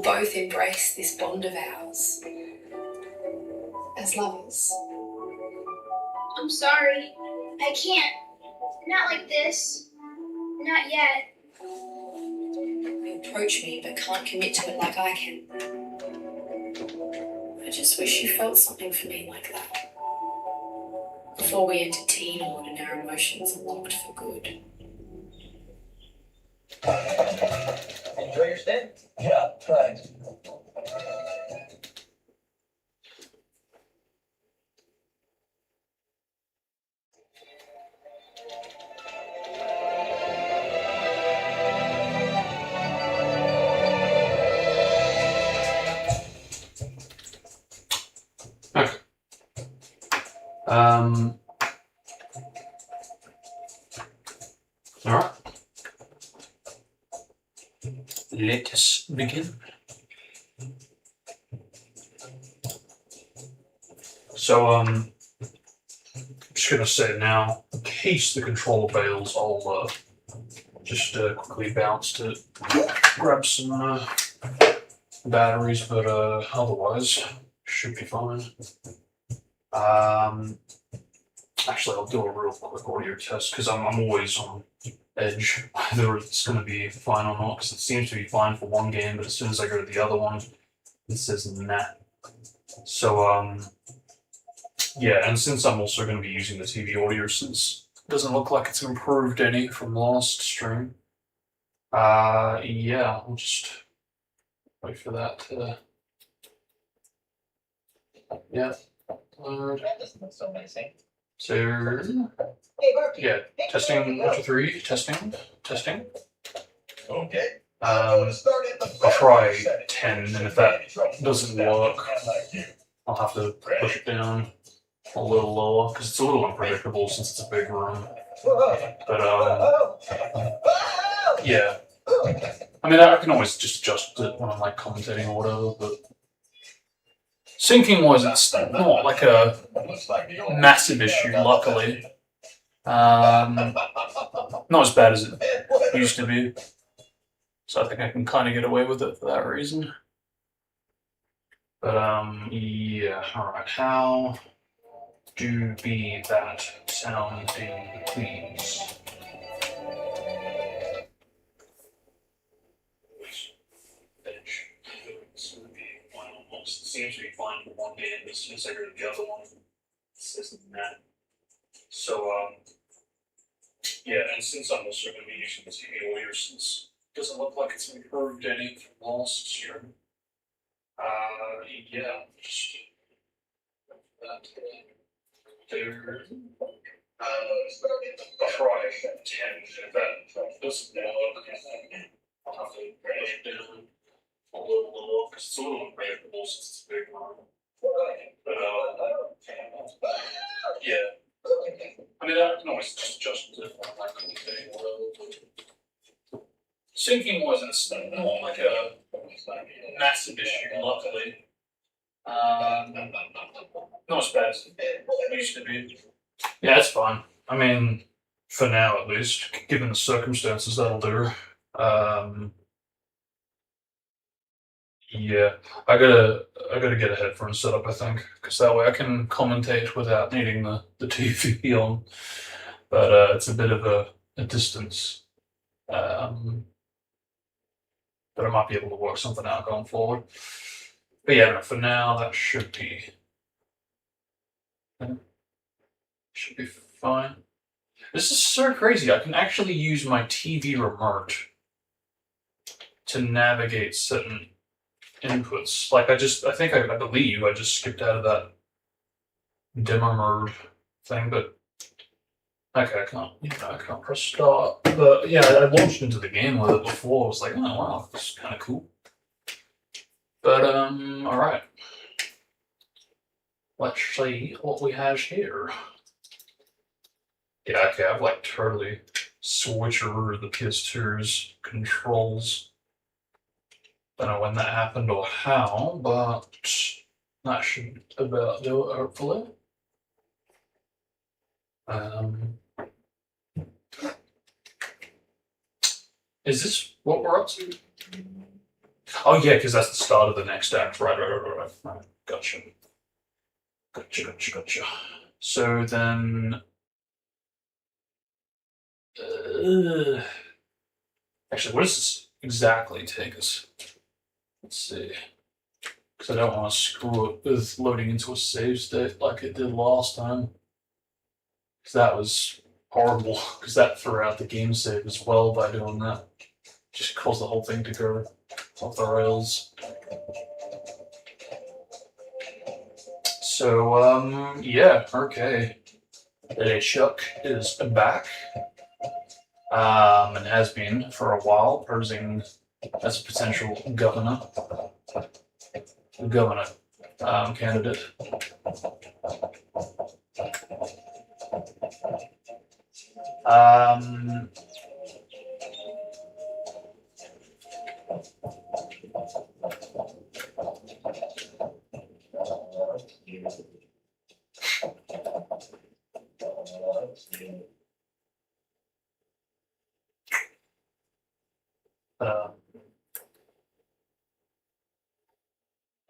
both embrace this bond of ours as lovers. I'm sorry. I can't. Not like this. Not yet. You approach me but can't commit to it like I can. I just wish you felt something for me like that. Before we enter teenhood and our emotions are locked for good. Enjoy your stay? Yeah, thanks. Okay. Alright. Let us begin. So, I'm just gonna say now, in case the controller fails, I'll just quickly bounce to grab some batteries, but otherwise, should be fine. Actually, I'll do a real quick audio test because I'm always on edge whether it's going to be fine or not, because it seems to be fine for one game, but as soon as I go to the other one, it says nah. So, yeah, and since I'm also going to be using the TV audio, since it doesn't look like it's improved any from last stream, yeah, I'll just wait for that to, yeah, load. That doesn't look so amazing. So, Hey, Barky. yeah, testing 1, 2, 3, testing. Okay. I'll try 10, and if that doesn't work, I'll have to push it down a little lower, because it's a little unpredictable since it's a big room. But, yeah. I mean, I can always just adjust it when I'm, like, commentating or whatever, but syncing-wise, it's not, like, a massive issue, luckily. Not as bad as it used to be. So I think I can kind of get away with it for that reason. But, yeah, alright, how do be that sounding, please? Seems to be fine for one game, but as soon as I go to the other one, it says that. So, yeah, and since I'm also going to be using the TV audio, since it doesn't look like it's improved any from last stream, yeah, just that there. Try 10, if that doesn't work, I'll have to push it down a little lower, because it's a little unpredictable since it's a big one. But, yeah. I mean, I can always just adjust it when I'm like commentating or whatever. Syncing wise, it's not like a massive issue, luckily. Not as bad as it used to be. Yeah, it's fine. I mean, for now at least, given the circumstances, that'll do. Yeah, I gotta get a headphone set up, I think, because that way I can commentate without needing the TV on. But it's a bit of a distance. But I might be able to work something out going forward. But yeah, no, for now that should be fine. This is so crazy. I can actually use my TV remote to navigate certain inputs. Like I believe I just skipped out of that demo mode thing, but okay, I can't press start. But yeah, I launched into the game with it before. I was like, oh wow, this is kind of cool. But all right. Let's see what we have here. Yeah, okay, I've like totally switcherooed the PS2's controls. Don't know when that happened or how, but that should about do it, hopefully. Is this what we're up to? Oh yeah, because that's the start of the next act. Right. Gotcha. Gotcha. So then, actually, what does this exactly take us? Let's see. Because I don't want to screw it with loading into a save state like it did last time. Because that was horrible. Because that threw out the game save as well by doing that. Just caused the whole thing to go off the rails. So, yeah, okay. Chuck is back. And has been for a while, posing as a potential governor candidate. Um,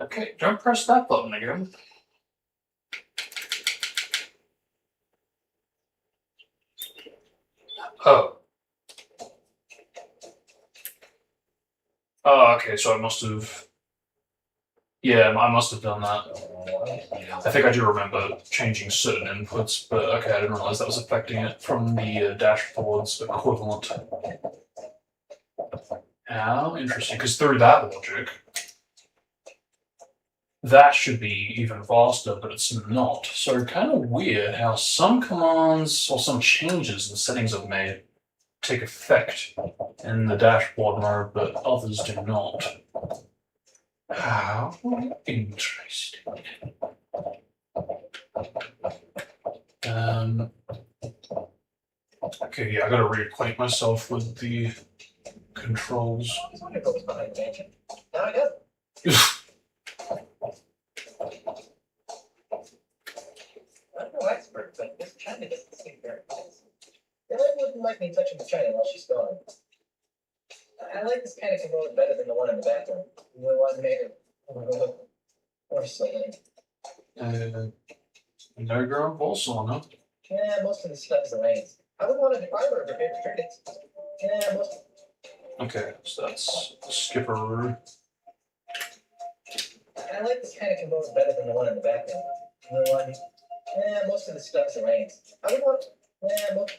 okay, don't press that button again. Oh. Oh, okay, so I must have. Yeah, I must have done that. I think I do remember changing certain inputs, but okay, I didn't realize that was affecting it from the dashboard's equivalent. How interesting, because through that logic, that should be even faster, but it's not. So kind of weird how some commands or some changes in settings I've made take effect in the dashboard mode, but others do not. How interesting. Okay, yeah, I gotta reacquaint myself with the controls. I was wondering what was behind the mansion. Now I know. I'm no expert, but this China doesn't seem very nice. Ellen wouldn't like me touching the China while she's gone. I like this kind of controller better than the one in the bathroom. The one made of porcelain. No girl, also, no? Yeah, most of the stuff is Elaine's. I would want to buy her favorite trinkets. Yeah, most. Okay, so that's Skipper. I like this kind of controller better than the one in the bathroom. The one. Yeah, most of the stuff is Elaine's. I would want. Yeah, most.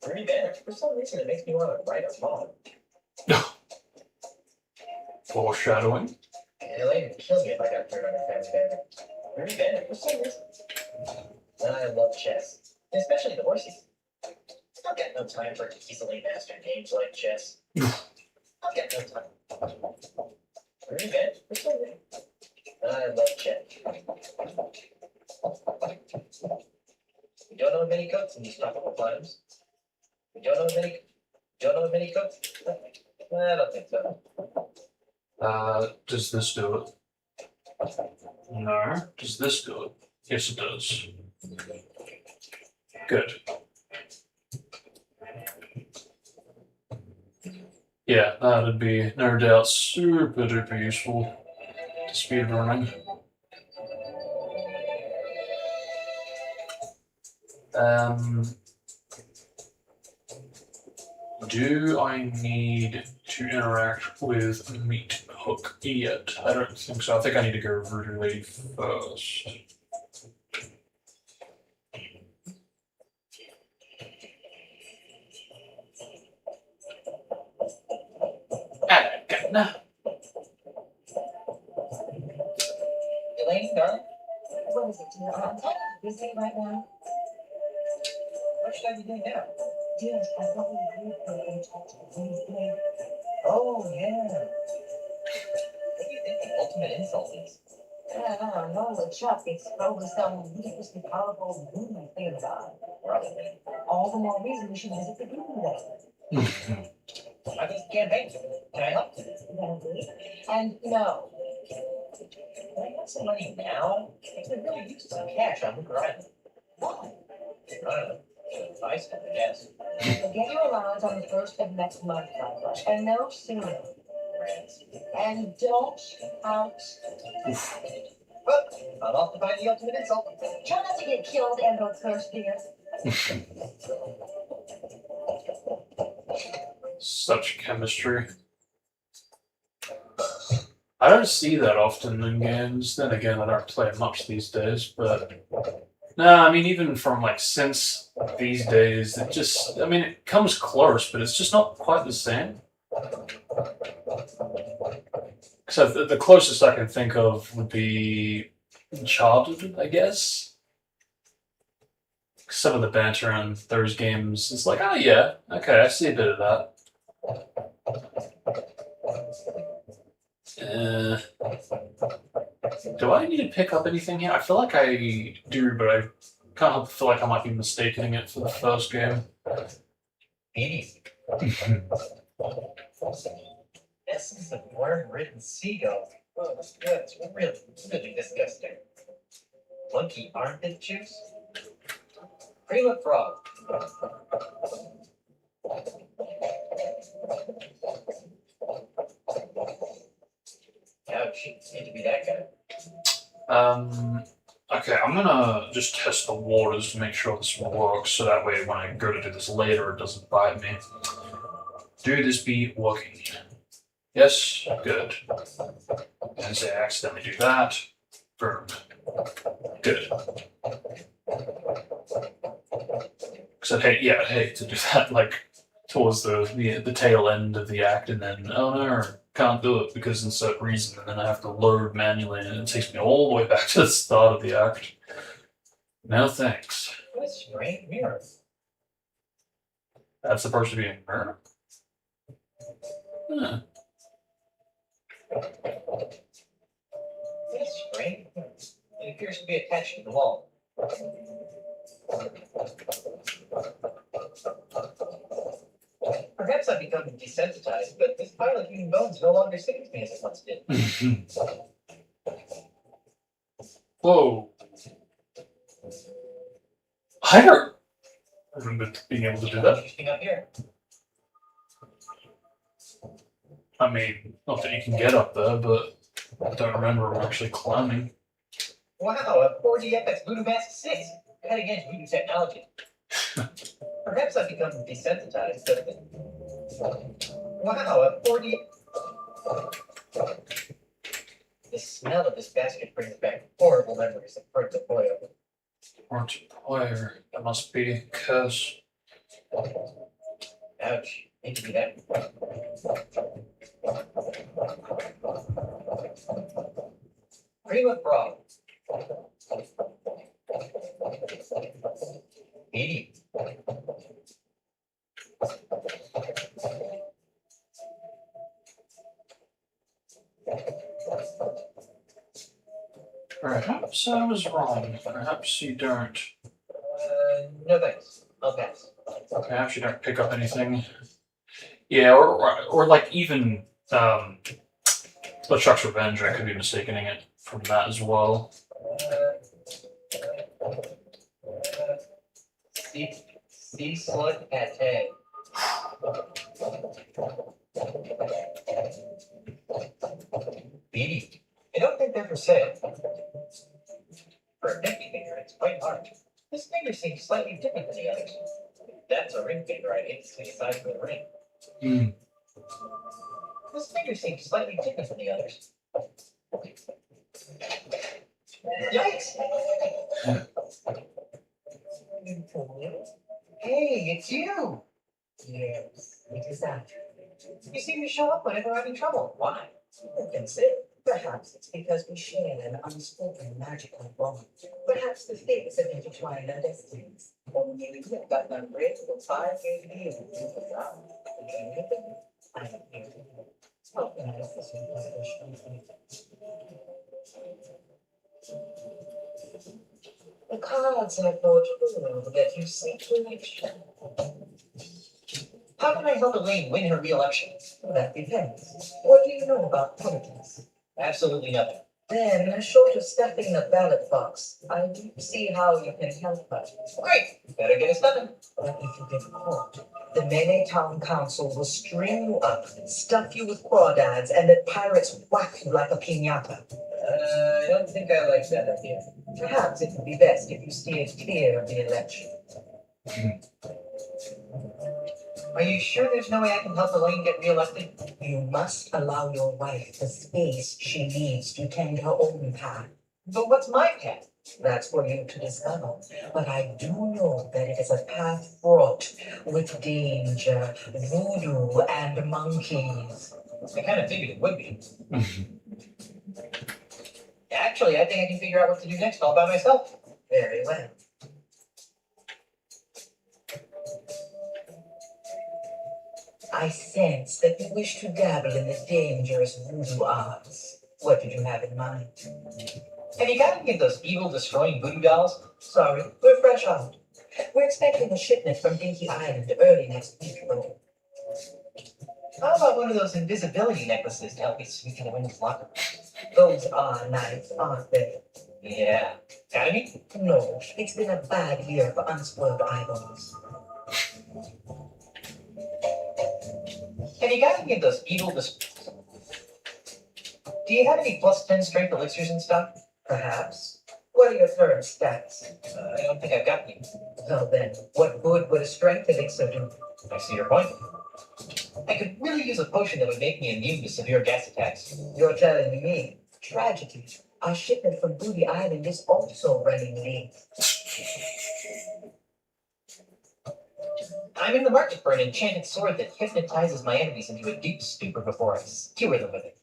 Pretty bad. For some reason, it makes me want to write a poem. Foreshadowing. Elaine would kill me if I got turned on her family banner. Very bad. For some reason. I love chess, especially the horses. I've got no time for easily mastered games like chess. I've got no time. Very bad. For some reason. I love chess. We don't know many cooks in these tropical climes. We don't know many cooks. I don't think so. Does this do it? No. Does this do it? Yes, it does. Good. Yeah, that'd be no doubt super duper useful to speed running. Do I need to interact with Meat Hook yet? I don't think so. I think I need to go Voodoo Lady first. Nah. Elaine, darling, What is it, dear? I'm kind of busy right now. what should I be doing now? Dear, I thought we agreed that we talked to Wednesday. Oh, yeah. What do you think the ultimate insult is? I don't know, Chuck. It's probably some ludicrously powerful movement thing about it. Probably. All the more reason we should visit the group today. I'm just campaigning. Can I help? And no. Can I have some money now? I could really use some cash on the grind. Why? I don't know. Advice, I guess. Get your allowance on the first of next month, Papa, and no sooner. And don't out. Well, I'm off to find the ultimate insult. Try not to get killed and or first, dear. Such chemistry. I don't see that often in games. Then again, I don't play much these days, but no, I mean, even from like since these days, it just, I mean, it comes close, but it's just not quite the same. So the closest I can think of would be Uncharted, I guess. Some of the banter in those games, it's like, oh yeah, okay, I see a bit of that. Do I need to pick up anything here? I feel like I do, but I can't help but feel like I might be mistaking it for the first game. Easy. Essence of worm-ridden seagull. Oh, that's really disgusting. Monkey armpit juice? Cream of frog. Ouch, need to be that guy. Okay, I'm gonna just test the waters to make sure this works, so that way when I go to do this later, it doesn't bite me. Do this be working? Yes, good. And say I accidentally do that. Boom. Good. Because I'd hate to do that, like, towards the tail end of the act, and then, oh no, can't do it because of certain reason, and then I have to load manually, and it takes me all the way back to the start of the act. No thanks. What a strange mirror. That's supposed to be a mirror? Huh. That's strange. It appears to be attached to the wall. Perhaps I've become desensitized, but this pile of human bones no longer sickens me as it once did. Whoa. I don't remember being able to do that. Interesting up here. I mean, not that you can get up there, but I don't remember actually climbing. Wow, a 4DFX Voodoo Mask 6. Cutting edge voodoo technology. Perhaps I've become desensitized, but wow, a 4D. The smell of this basket brings back horrible memories of Puerto Pollo. Puerto Pollo. That must be a curse. Ouch. Need to be that. Cream of frog. Eating. Perhaps I was wrong. Perhaps you don't. No thanks. I'll pass. Perhaps you don't pick up anything. Yeah, or like even LeChuck's Revenge, I could be mistaking it from that as well. Sea slug pate. Beady. I don't think they're for sale. For a nifty finger, it's quite large. This finger seems slightly different than the others. That's a ring finger. I'd hate to see the size of the ring. Hmm. This finger seems slightly different than the others. Yikes! Hey, it's you! Yes, it is that. You seem to show up whenever I'm in trouble. Why? Who can say? Perhaps it's because we share an unspoken magical bond. Perhaps the fates have intertwined our destinies. Only we have got an unbreakable 5-year deal with the ground. I am here to organize this imposition. The cards have brought through that you seek election. How can I help Elaine win her re-election? That depends. What do you know about politics? Absolutely nothing. Then, short of stuffing the ballot box, I don't see how you can help us. Great. Better get us done. But if you get caught, the Melee Town Council will string you up, stuff you with crawdads, and let pirates whack you like a piñata. I don't think I like that idea. Perhaps it would be best if you steered clear of the election. Are you sure there's no way I can help Elaine get reelected? You must allow your wife the space she needs to tend her own path. But what's my path? That's for you to discover. But I do know that it is a path fraught with danger, voodoo, and monkeys. I kind of figured it would be. Actually, I think I can figure out what to do next all by myself. Very well. I sense that you wish to dabble in the dangerous voodoo arts. What did you have in mind? Have you got any of those evil destroying voodoo dolls? Sorry, we're fresh out. We're expecting a shipment from Dinky Island early next week, though. How about one of those invisibility necklaces to help me sneak into women's locker? Those are nice, aren't they? Yeah. Got any? No, it's been a bad year for unspoiled eyeballs. Have you got any of those evil Do you have any plus 10 strength elixirs in stock? Perhaps. What are your current stats? I don't think I've got any. Well then, what good would a strength elixir do? I see your point. I could really use a potion that would make me immune to severe gas attacks. You're telling me. Tragedy. Our shipment from Booty Island is also running late. I'm in the market for an enchanted sword that hypnotizes my enemies into a deep stupor before I skewer them with it.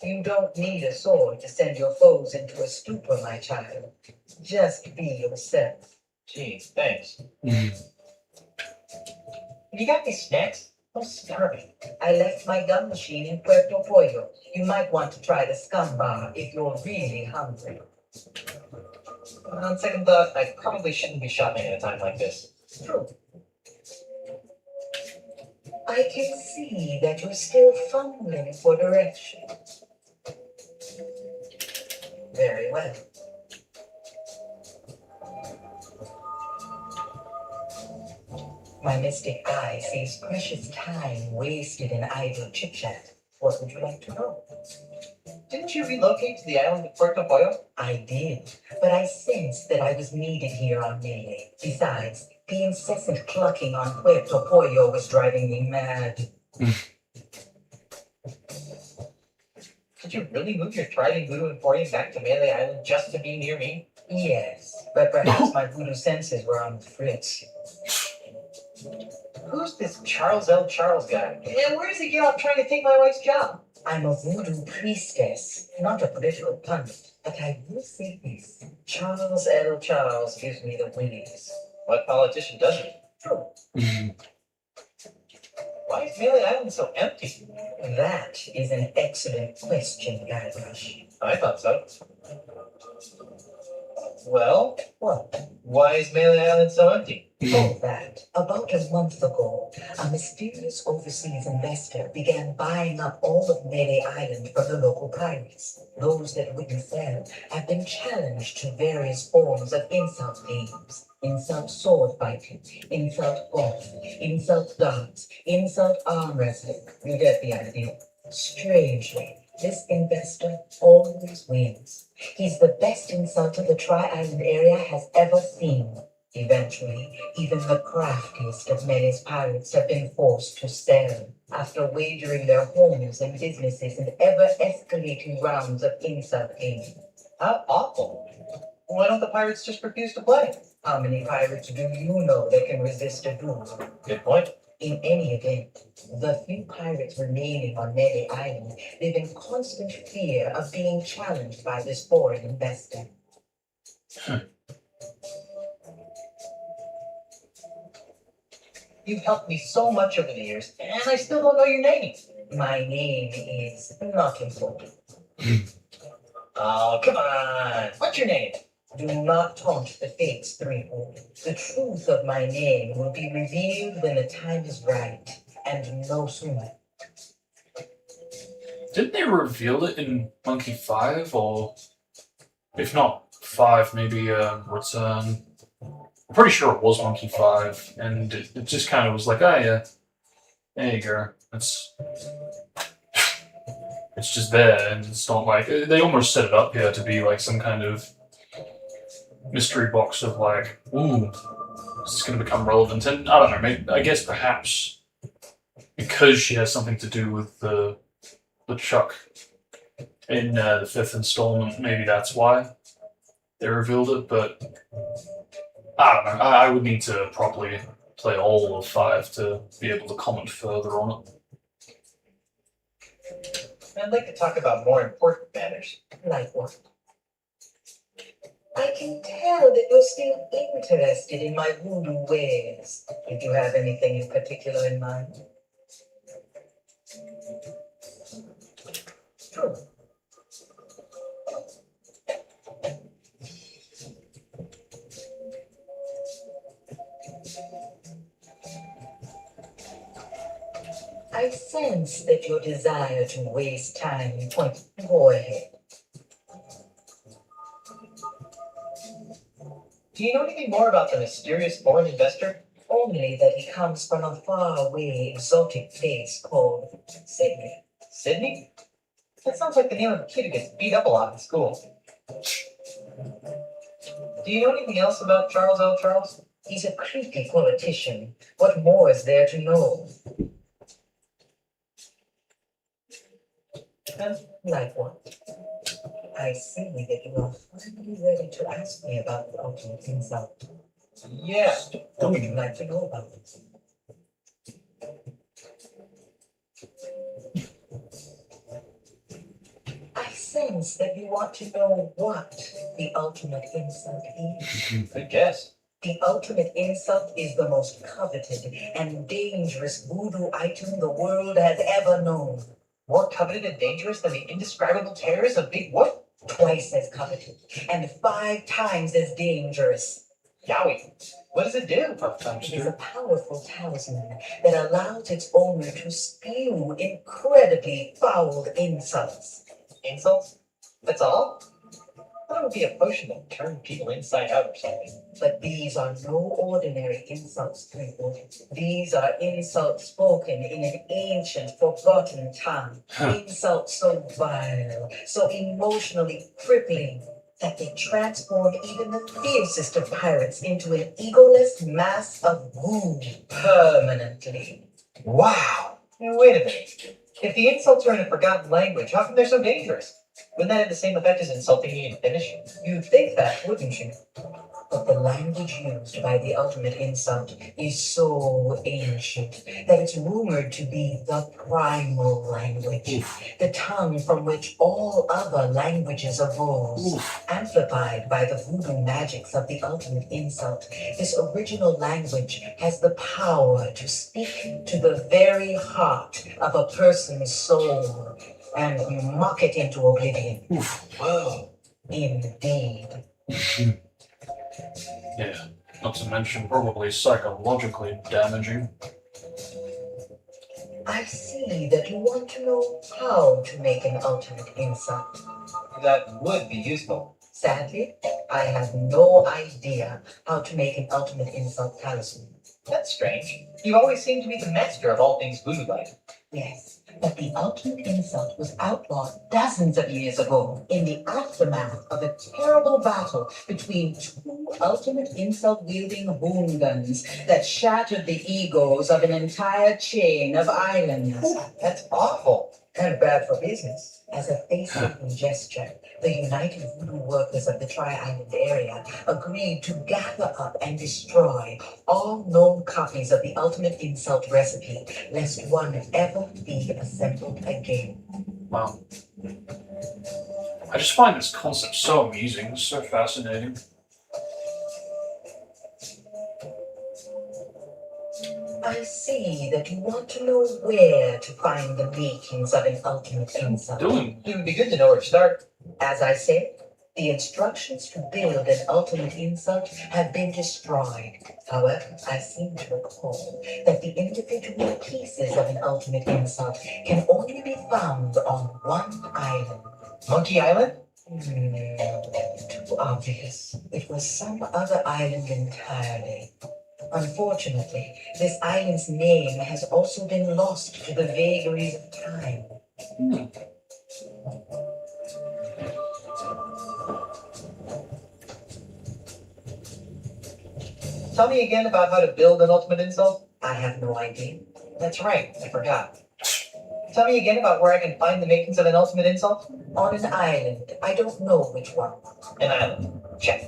You don't need a sword to send your foes into a stupor, my child. Just be yourself. Gee, thanks. Have you got any snacks? I'm starving. I left my gun machine in Puerto Pollo. You might want to try the scum bar if you're really hungry. On second thought, I probably shouldn't be shopping at a time like this. True. I can see that you're still fumbling for direction. Very well. My mystic eye sees precious time wasted in idle chit-chat. What would you like to know? Didn't you relocate to the island of Puerto Pollo? I did, but I sensed that I was needed here on Melee. Besides, the incessant clucking on Puerto Pollo was driving me mad. Did you really move your thriving voodoo emporium back to Melee Island just to be near me? Yes, but perhaps my voodoo senses were on the fritz. Who's this Charles L. Charles guy? And where does he get off trying to take my wife's job? I'm a voodoo priestess, not a political pundit, but I will say this. Charles L. Charles gives me the willies. What politician doesn't? True. Why is Melee Island so empty? That is an excellent question, Guybrush. I thought so. Well, What? why is Melee Island so empty? Oh, that. About a month ago, a mysterious overseas investor began buying up all of Melee Island from the local pirates. Those that wouldn't sell have been challenged to various forms of insult games. Insult sword fighting, insult golf, insult darts, insult arm wrestling. You get the idea. Strangely, this investor always wins. He's the best insulter the Tri-Island area has ever seen. Eventually, even the craftiest of Melee's pirates have been forced to sell after wagering their homes and businesses in ever-escalating rounds of insult games. How awful. Why don't the pirates just refuse to play? How many pirates do you know that can resist a duel? Good point. In any event, the few pirates remaining on Melee Island live in constant fear of being challenged by this foreign investor. You've helped me so much over the years, and I still don't know your name. My name is not important. Oh, come on. What's your name? Do not taunt the fates, Threewood. The truth of my name will be revealed when the time is right, and no sooner. Didn't they reveal it in Monkey 5 or If not 5, maybe Return. I'm pretty sure it was Monkey 5, and it just kind of was like, oh yeah, there you go. It's just there, and it's not like they almost set it up here to be like some kind of mystery box of like, ooh, is this going to become relevant? And I don't know, maybe, I guess perhaps because she has something to do with the Chuck in the 5th installment, maybe that's why they revealed it. But I don't know. I would need to properly play all of 5 to be able to comment further on it. I'd like to talk about more important matters. Like what? I can tell that you're still interested in my voodoo ways. Did you have anything in particular in mind? True. I sense that your desire to waste time points. Go ahead. Do you know anything more about the mysterious foreign investor? Only that he comes from a faraway exotic place called Sydney. Sydney? That sounds like the name of a kid who gets beat up a lot in school. Do you know anything else about Charles L. Charles? He's a creepy politician. What more is there to know? Like what? I see that you are finally ready to ask me about the ultimate insult. Yeah. What would you like to know about it? I sense that you want to know what the ultimate insult is. Good guess. The ultimate insult is the most coveted and dangerous voodoo item the world has ever known. More coveted and dangerous than the indescribable terrors of Big Whoop? Twice as coveted and 5 times as dangerous. Yowie. What does it do? 5 times It is 2. a powerful talisman that allows its owner to spew incredibly foul insults. Insults? That's all? I thought it would be a potion that turned people inside out or something. But these are no ordinary insults, Threepwood. These are insults spoken in an ancient, forgotten tongue. Insults so vile, so emotionally crippling, that they transform even the fiercest of pirates into an egoless mass of goo permanently. Wow! Wait a minute. If the insults are in a forgotten language, how come they're so dangerous? Wouldn't that have the same effect as insulting me in Finnish? You'd think that, wouldn't you? But the language used by the ultimate insult is so ancient that it's rumored to be the primal language, the tongue from which all other languages arose. Amplified by the voodoo magics of the ultimate insult, this original language has the power to speak to the very heart of a person's soul and mock it into oblivion. Whoa. Indeed. Yeah, not to mention probably psychologically damaging. I see that you want to know how to make an ultimate insult. That would be useful. Sadly, I have no idea how to make an ultimate insult talisman. That's strange. You always seem to be the master of all things voodoo-like. Yes, but the ultimate insult was outlawed dozens of years ago in the aftermath of a terrible battle between 2 ultimate insult-wielding hoongans that shattered the egos of an entire chain of islands. That's awful. And bad for business. As a face-saving gesture, the United Voodoo Workers of the Tri-Island area agreed to gather up and destroy all known copies of the ultimate insult recipe, lest one ever be assembled again. Wow. I just find this concept so amusing, so fascinating. I see that you want to know where to find the makings of an ultimate insult. It would be good to know where to start. As I said, the instructions to build an ultimate insult have been destroyed. However, I seem to recall that the individual pieces of an ultimate insult can only be found on one island. Monkey Island? To too obvious. It was some other island entirely. Unfortunately, this island's name has also been lost to the vagaries of time. Tell me again about how to build an ultimate insult. I have no idea. That's right, I forgot. Tell me again about where I can find the makings of an ultimate insult. On an island. I don't know which one. An island. Check.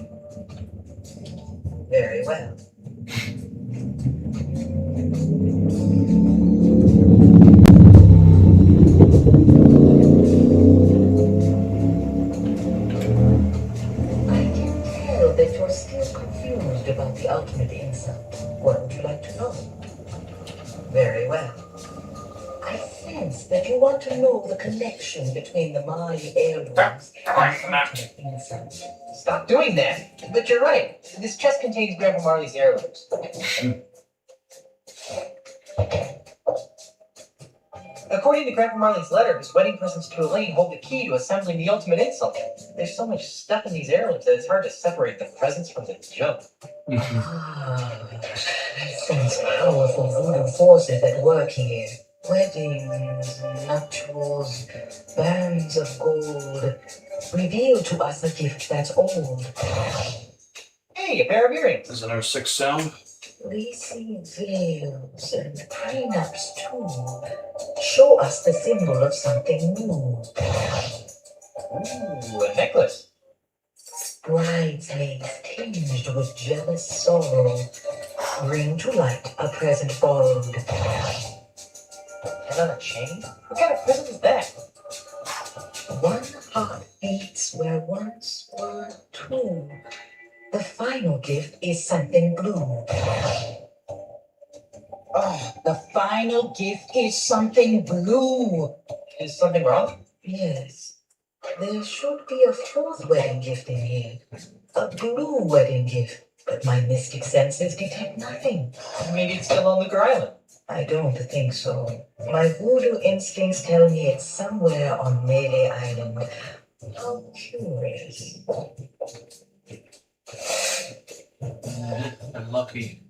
Very well. I can tell that you're still confused about the ultimate insult. What would you like to know? Very well. I sense that you want to know the connection between the Mali heirlooms and the ultimate insult. Stop doing that. But you're right. This chest contains Grandpa Marley's heirlooms. According to Grandpa Marley's letter, his wedding presents to Elaine hold the key to assembling the ultimate insult. There's so much stuff in these heirlooms that it's hard to separate the presents from the junk. I sense powerful voodoo forces at work here. Weddings, nuptials, bands of gold reveal to us a gift that's old. Hey, a pair of earrings. Is an 06 sound? We see veils and prenups too. Show us the symbol of something new. Ooh, a necklace. Bridesmaids tinged with jealous sorrow bring to light a present borrowed. And on a chain? What kind of present is that? One heart beats where once were two. The final gift is something blue. Oh, the final gift is something blue. Is something wrong? Yes. There should be a fourth wedding gift in here. A blue wedding gift. But my mystic senses detect nothing. Maybe it's still on Luker Island. I don't think so. My voodoo instincts tell me it's somewhere on Melee Island. How curious. Unlucky.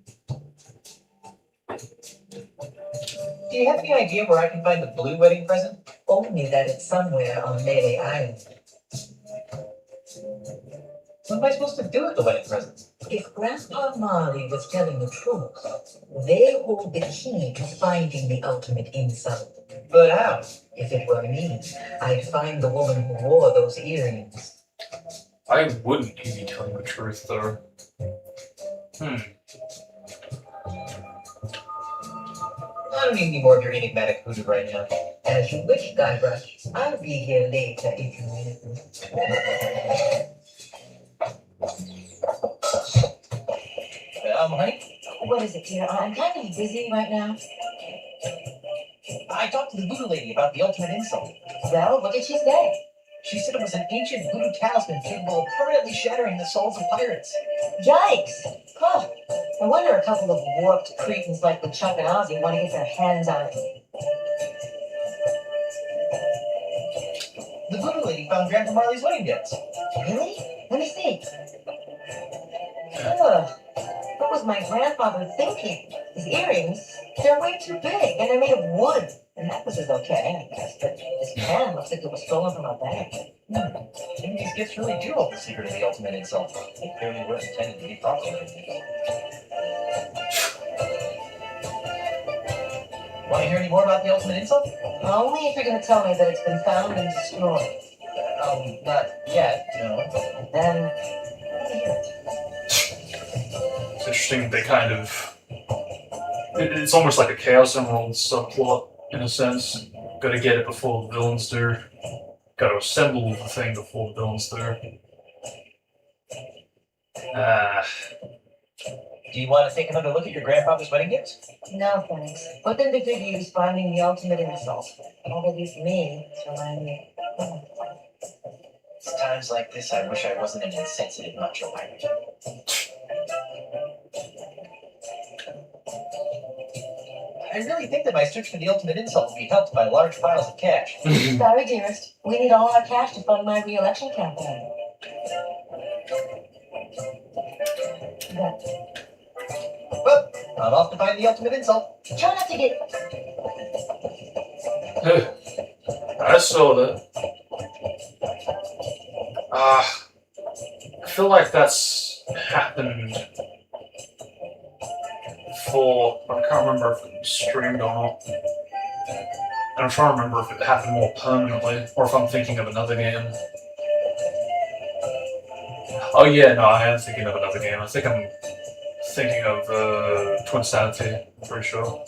Do you have any idea where I can find the blue wedding present? Only that it's somewhere on Melee Island. What am I supposed to do with the wedding present? If Grandpa Marley was telling the truth, they hold the key to finding the ultimate insult. But how? If it were me, I'd find the woman who wore those earrings. I wouldn't be telling the truth, though. I don't need any more of your enigmatic voodoo right now. As you wish, Guybrush. I'll be here later if you need me. Honey? What is it, dear? I'm kind of busy right now. I talked to the voodoo lady about the ultimate insult. Well, what did she say? She said it was an ancient voodoo talisman capable of permanently shattering the souls of pirates. Yikes! Huh. I wonder a couple of warped cretins like the Chuck and Ozzy want to get their hands on it. The voodoo lady found Grandpa Marley's wedding gifts. Really? Let me see. Ugh. What was my grandfather thinking? His earrings, they're way too big, and they're made of wood. The necklace is okay, I guess, but this pen looks like it was stolen from a bag. Maybe these gifts really do hold the secret of the ultimate insult. They clearly were intended to be thoughtful. Want to hear any more about the ultimate insult? Only if you're going to tell me that it's been found and destroyed. Not yet, no. Then, let's hear it. It's interesting they kind of... It's almost like a Chaos Emerald subplot, in a sense. Gotta get it before the villains do. Gotta assemble the thing before the villains do. Do you want to take another look at your grandfather's wedding gifts? No, thanks. Put them to good use finding the ultimate insult. All at least me, to remind me. It's times like this I wish I wasn't an insensitive macho pirate. I really think that my search for the ultimate insult will be helped by large piles of cash. Sorry, dearest. We need all our cash to fund my re-election campaign. Well, I'm off to find the ultimate insult. Try not to get. I saw that. I feel like that's happened before. I can't remember if it was streamed or not. And I'm trying to remember if it happened more permanently, or if I'm thinking of another game. Oh yeah, no, I am thinking of another game. I think I'm thinking of Twin Sanity, I'm pretty sure.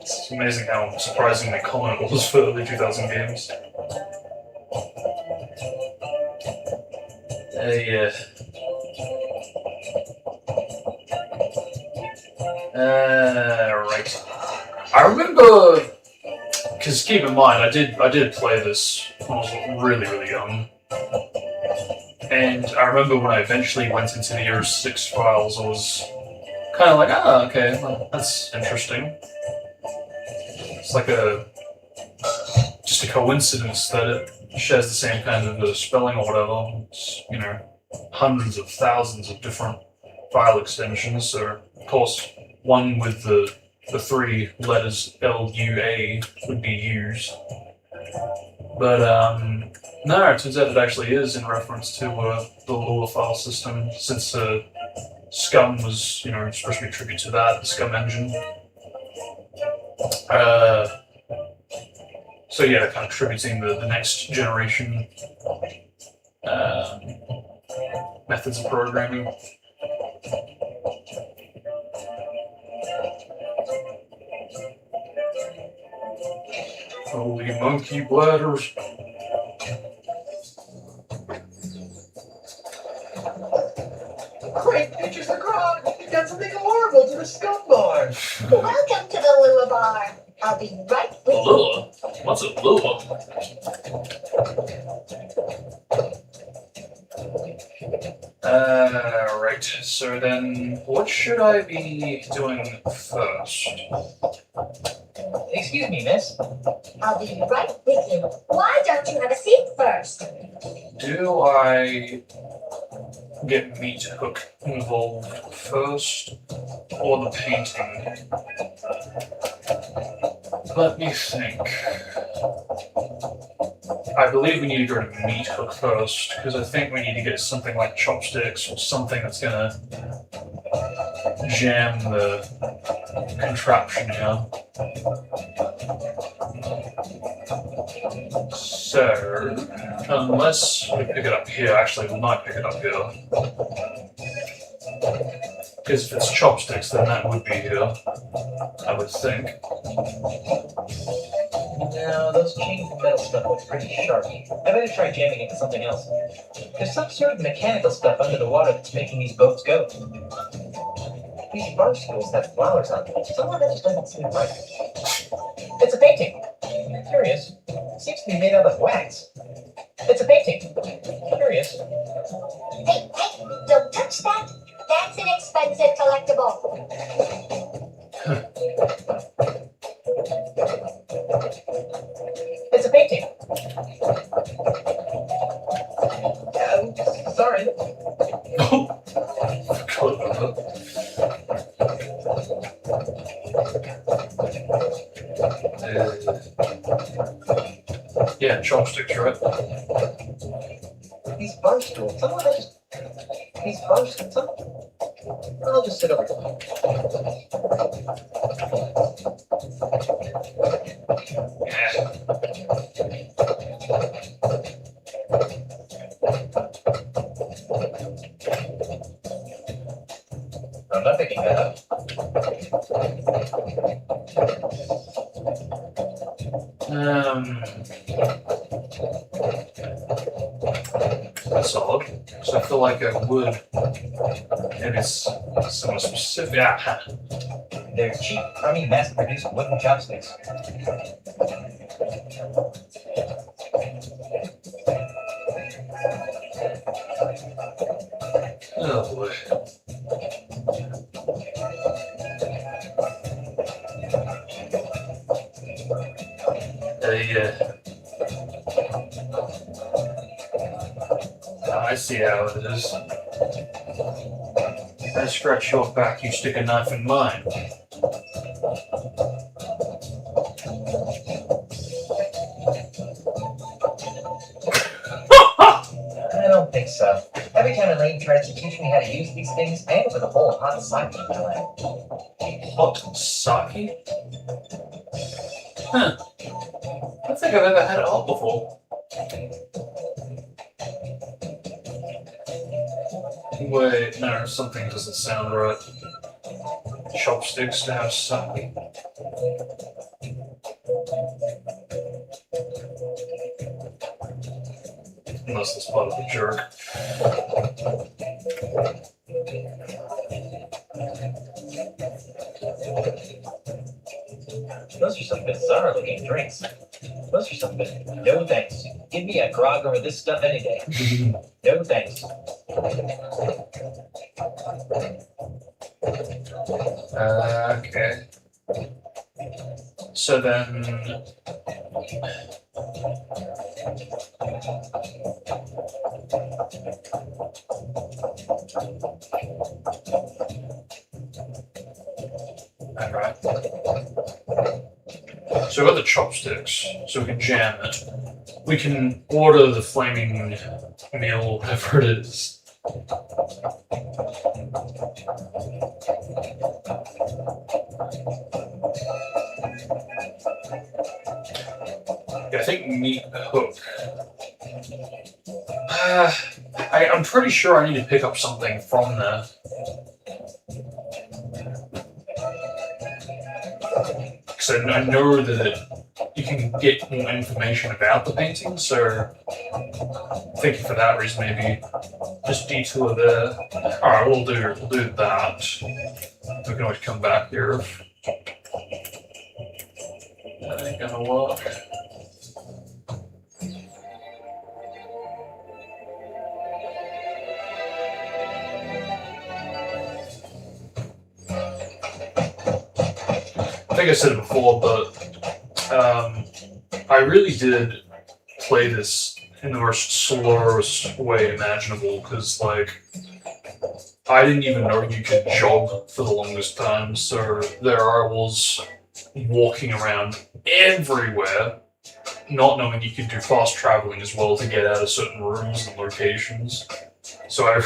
It's amazing how surprisingly common it was for early 2000 games. Yeah. Right. I remember, because keep in mind, I did play this when I was really young, and I remember when I eventually went into the Euro 6 files, I was kind of like, okay, well, that's interesting. It's like just a coincidence that it shares the same kind of spelling or whatever. It's, hundreds of thousands of different file extensions. So, of course, one with the 3 letters LUA would be used. But, no, it turns out it actually is in reference to the Lua file system, since Scum was, supposed to be a tribute to that, the Scum engine. So yeah, kind of attributing the next generation methods of programming. Holy monkey bladders. Great pictures of Grog! You've done something horrible to the scum bar! Welcome to the Lua Bar. I'll be right with you. Lua? What's a Lua? Right. So then, what should I be doing first? Excuse me, miss. I'll be right with you. Why don't you have a seat first? Do I get Meat Hook involved first, or the painting? Let me think. I believe we need to go to Meat Hook first, because I think we need to get something like chopsticks or something that's gonna jam the contraption here. So, unless we pick it up here, actually we might pick it up here. Because if it's chopsticks, then that would be here, I would think. No, those chains and metal stuff looks pretty sharpy. I better try jamming it to something else. There's some sort of mechanical stuff under the water that's making these boats go. These bar stools have flowers on them. Somehow that just doesn't seem right. It's a painting. Curious. It seems to be made out of wax. It's a painting. Curious. Hey, don't touch that. That's an expensive collectible. It's a painting. Sorry. Oh, forgot about that. Yeah, chopsticks, right? These bar stools. Somehow that just. These bar stools. I'll just sit over here. I'm not picking that up. That's odd. So I feel like I would. And it's somewhat specific. Yeah. They're cheap, mass-produced wooden chopsticks. Oh boy. Yeah. I see how it is. I scratch your back, you stick a knife in mine. I don't think so. Every time Elaine tries to teach me how to use these things, I end up with a bowl of hot sake in my lap. Hot sake? Huh. I don't think I've ever had it hot before. Wait, no, something doesn't sound right. Chopsticks to have sake. Unless that's part of the joke. Those are some bizarre looking drinks. Those are some good. No thanks. Give me a grog over this stuff any day. No thanks. Okay. So then. Alright. So we've got the chopsticks, so we can jam it. We can order the flaming meal, whatever it is. Yeah, I think meat hook. I'm pretty sure I need to pick up something from there. So I know that you can get more information about the painting, so I'm thinking for that reason maybe just detour there. Alright, we'll do that. We can always come back here if that ain't gonna work. I think I said it before, but I really did play this in the most slowest way imaginable, because, like, I didn't even know you could jog for the longest time, so there I was walking around everywhere, not knowing you could do fast traveling as well to get out of certain rooms and locations. So I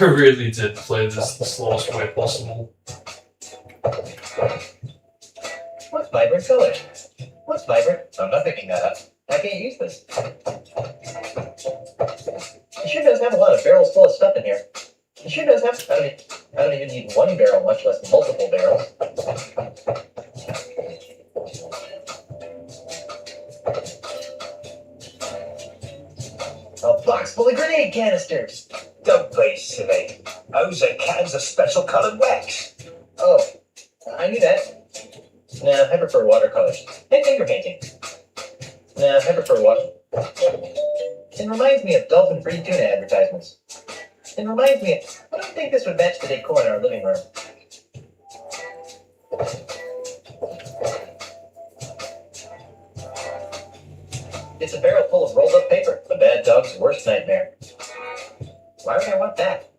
really did play this the slowest way possible. What's vibrant color? What's vibrant? I'm not picking that up. I can't use this. It sure does have a lot of barrels full of stuff in here. It sure does have. I don't even need one barrel, much less multiple barrels. A box full of grenade canisters. Don't be silly. Those are cans of special coloured wax. Oh, I knew that. Nah, I prefer watercolors. And finger painting. Nah, I prefer water. It reminds me of dolphin-free tuna advertisements. It reminds me of... I don't think this would match the decor in our living room. It's a barrel full of rolled-up paper. A bad dog's worst nightmare. Why would I want that?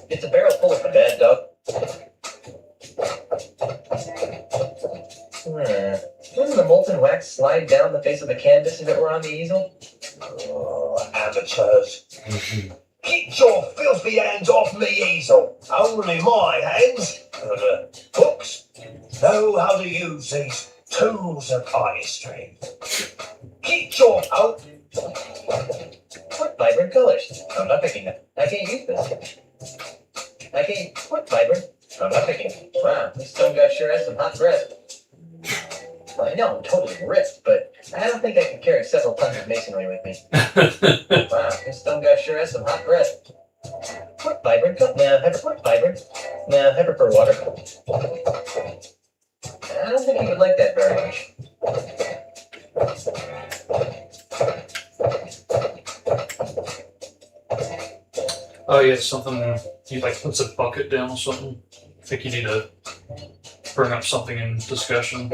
It's a barrel full of a bad dog. Wouldn't the molten wax slide down the face of the canvas if it were on the easel? Oh, amateurs. Get your filthy hands off me easel. Only my hands. Books know how to use these tools of artistry. Get your... Oh. What vibrant colors? I'm not picking them. I can't use this. I can't... What vibrant? I'm not picking. Wow, this stone guy sure has some hot breath. Well, I know I'm totally ripped, but I don't think I can carry several tons of masonry with me. Wow, this stone guy sure has some hot breath. What vibrant? Nah, what vibrant? Nah, I prefer water. I don't think he would like that very much. Oh yeah, something, he like puts a bucket down or something. I think you need to bring up something in discussion.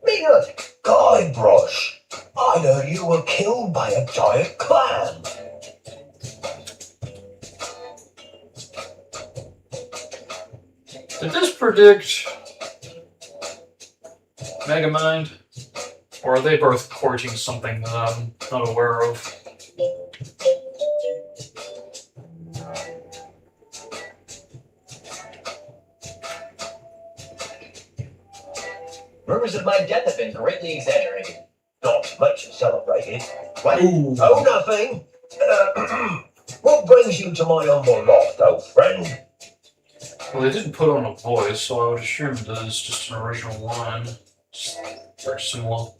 Meahook, Guybrush, I heard you were killed by a giant clam. Did this predict Megamind? Or are they both courting something that I'm not aware of? Rumors of my death have been greatly exaggerated. Not much celebrated. What? Ooh. Oh, nothing. What brings you to my humble loft, old friend? Well, they didn't put on a voice, so I would assume it is just an original line. Just very similar.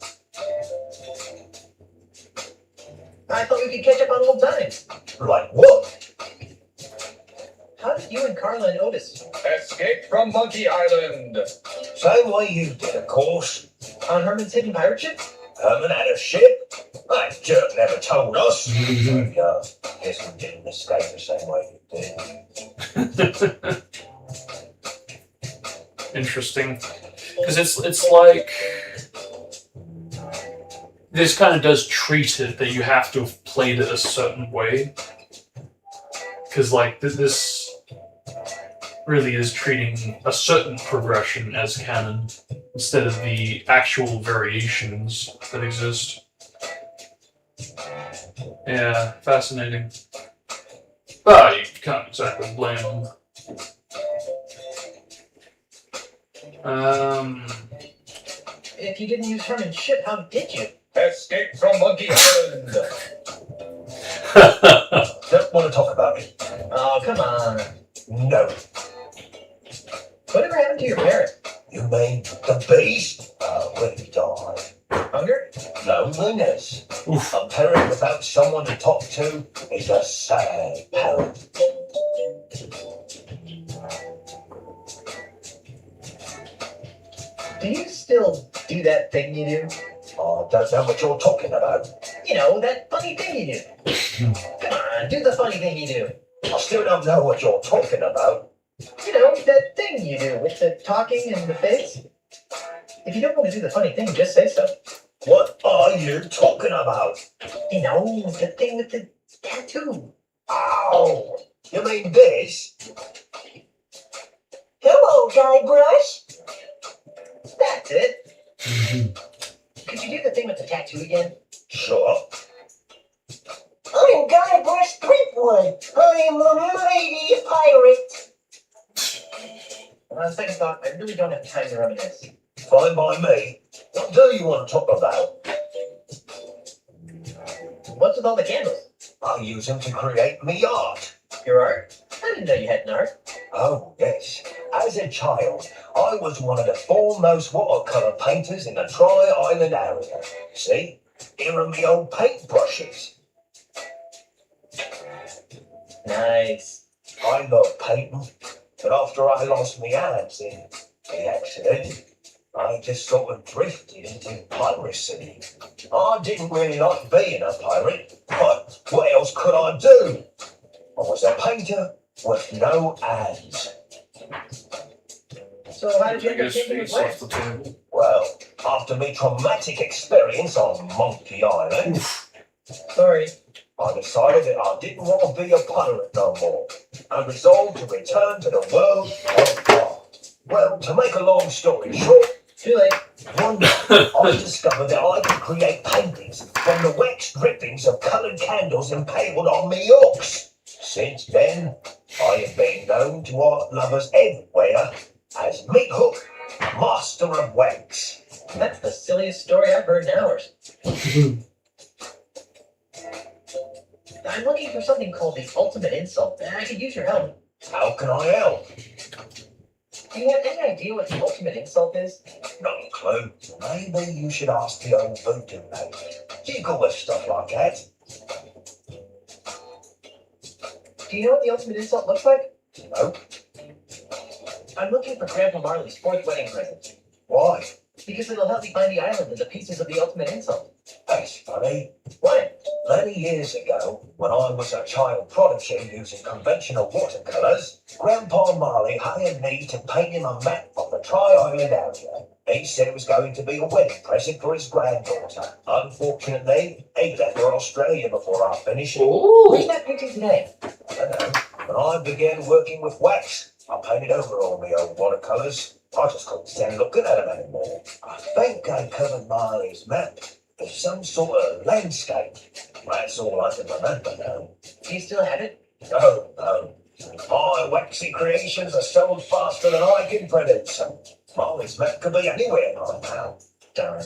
I thought we could catch up on old times. Like what? How did you and Carla and Otis? Escape from Monkey Island. Same way you did, of course. On Herman's hidden pirate ship? Herman had a ship. That jerk never told us. Guess we didn't escape the same way you did. Interesting. Because it's like... This kind of does treat it that you have to have played it a certain way. Because, like, this really is treating a certain progression as canon instead of the actual variations that exist. Yeah, fascinating. But you can't exactly blame them. If you didn't use Herman's ship, how did you? Escape from Monkey Island. Don't want to talk about it. Oh, come on. No. Whatever happened to your parrot? You mean the beast? When he died. Hunger? Loneliness. Oof. A parrot without someone to talk to is a sad parrot. Do you still do that thing you do? I don't know what you're talking about. You know, that funny thing you do. Come on, do the funny thing you do. I still don't know what you're talking about. You know, that thing you do with the talking and the face. If you don't want to do the funny thing, just say so. What are you talking about? You know, the thing with the tattoo. Ow! You mean this? Hello, Guybrush. That's it. Could you do the thing with the tattoo again? Sure. I'm Guybrush Threepwood. I'm a mighty pirate. On second thought, I really don't have time to reminisce. Fine by me. What do you want to talk about? What's with all the candles? I use them to create me art. Your art? I didn't know you had an art. Oh, yes. As a child, I was one of the foremost watercolour painters in the Tri-Island area. See? Here are me old paintbrushes. Nice. I love painting, but after I lost my hands in the accident, I just sort of drifted into piracy. I didn't really like being a pirate, but what else could I do? I was a painter with no hands. So how did you I end up guess taking he's his off the table. Well, after my traumatic experience on Monkey Island, Sorry. I decided that I didn't want to be a pirate no more, and resolved to return to the world of art. Well, to make a long story short, Too late. one day I discovered that I could create paintings from the wax drippings of coloured candles impaled on me hooks. Since then, I have been known to art lovers everywhere as Meat Hook, Master of Wax. That's the silliest story I've heard in hours. I'm looking for something called the ultimate insult. I could use your help. How can I help? Do you have any idea what the ultimate insult is? No clue. Maybe you should ask the old voodoo lady. She good with stuff like that. Do you know what the ultimate insult looks like? Nope. I'm looking for Grandpa Marley's fourth wedding present. Why? Because it'll help me find the island and the pieces of the ultimate insult. That's funny. What? Many years ago, when I was a child prodigy using conventional watercolours, Grandpa Marley hired me to paint him a map of the Tri-Island area. He said it was going to be a wedding present for his granddaughter. Unfortunately, he left for Australia before I finished. Where's that painting today? I don't know. When I began working with wax, I painted over all my old watercolours. I just couldn't stand looking at them anymore. I think I covered Marley's map as some sort of landscape. That's all I can remember now. Do you still have it? No, no. My waxy creations are sold faster than I can produce them. Marley's map could be anywhere right now. Darn.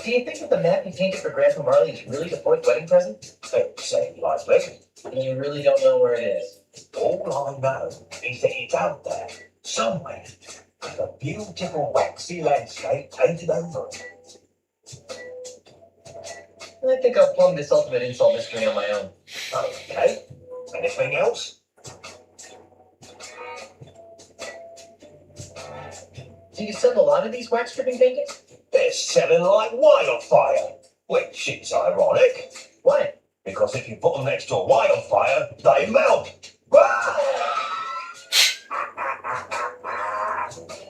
Do you think that the map you painted for Grandpa Marley is really the fourth wedding present? It seemed likely. And you really don't know where it is? All I know is that it's out there, somewhere, with a beautiful waxy landscape painted over it. I think I'll plumb this ultimate insult mystery on my own. Okay. Anything else? Do you sell a lot of these wax stripping paintings? They're selling like wildfire, which is ironic, Why? because if you put them next to a wildfire, they melt.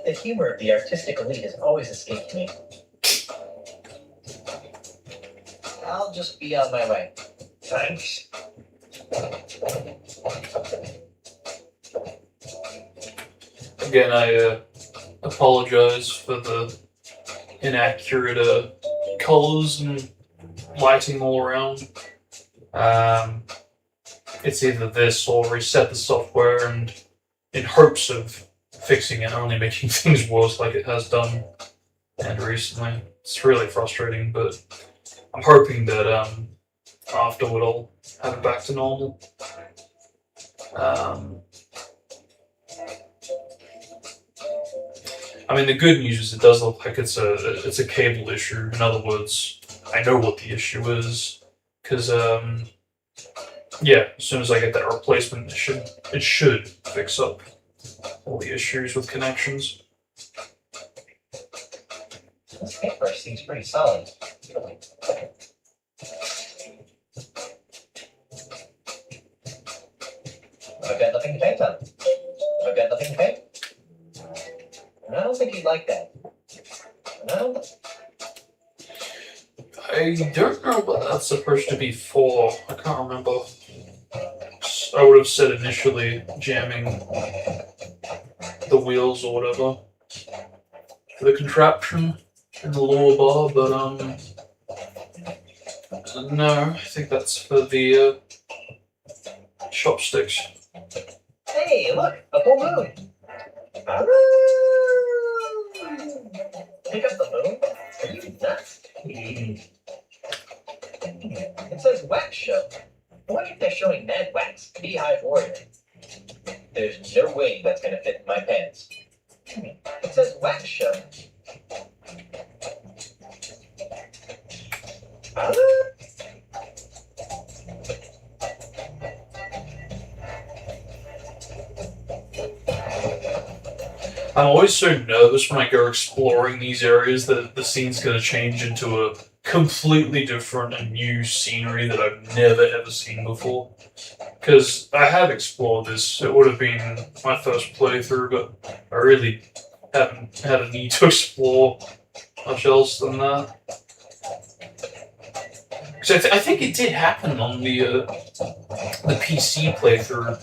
The humor of the artistic elite has always escaped me. I'll just be on my way. Thanks. Again, I apologize for the inaccurate colors and lighting all around. It's either this or reset the software, and in hopes of fixing it, only making things worse like it has done and recently. It's really frustrating, but I'm hoping that afterward I'll have it back to normal. I mean, the good news is it does look like it's a cable issue. In other words, I know what the issue is, because yeah, as soon as I get that replacement, it should fix up all the issues with connections. This paintbrush seems pretty solid. I've got nothing to paint on. I've got nothing to paint. And I don't think he'd like that. I don't know what that's supposed to be for. I can't remember. I would have said initially jamming the wheels or whatever for the contraption in the lower bar, but no, I think that's for the chopsticks. Hey, look, a full moon. Pick up the moon? Are you nuts? It says wax show. I wonder if they're showing Mad Wax, Beehive Warrior. There's no way that's gonna fit in my pants. It says wax show. I'm always so nervous when I go exploring these areas that the scene's going to change into a completely different and new scenery that I've never ever seen before. Because I have explored this, it would have been my first playthrough, but I really haven't had a need to explore much else than that. So I think it did happen on the PC playthrough.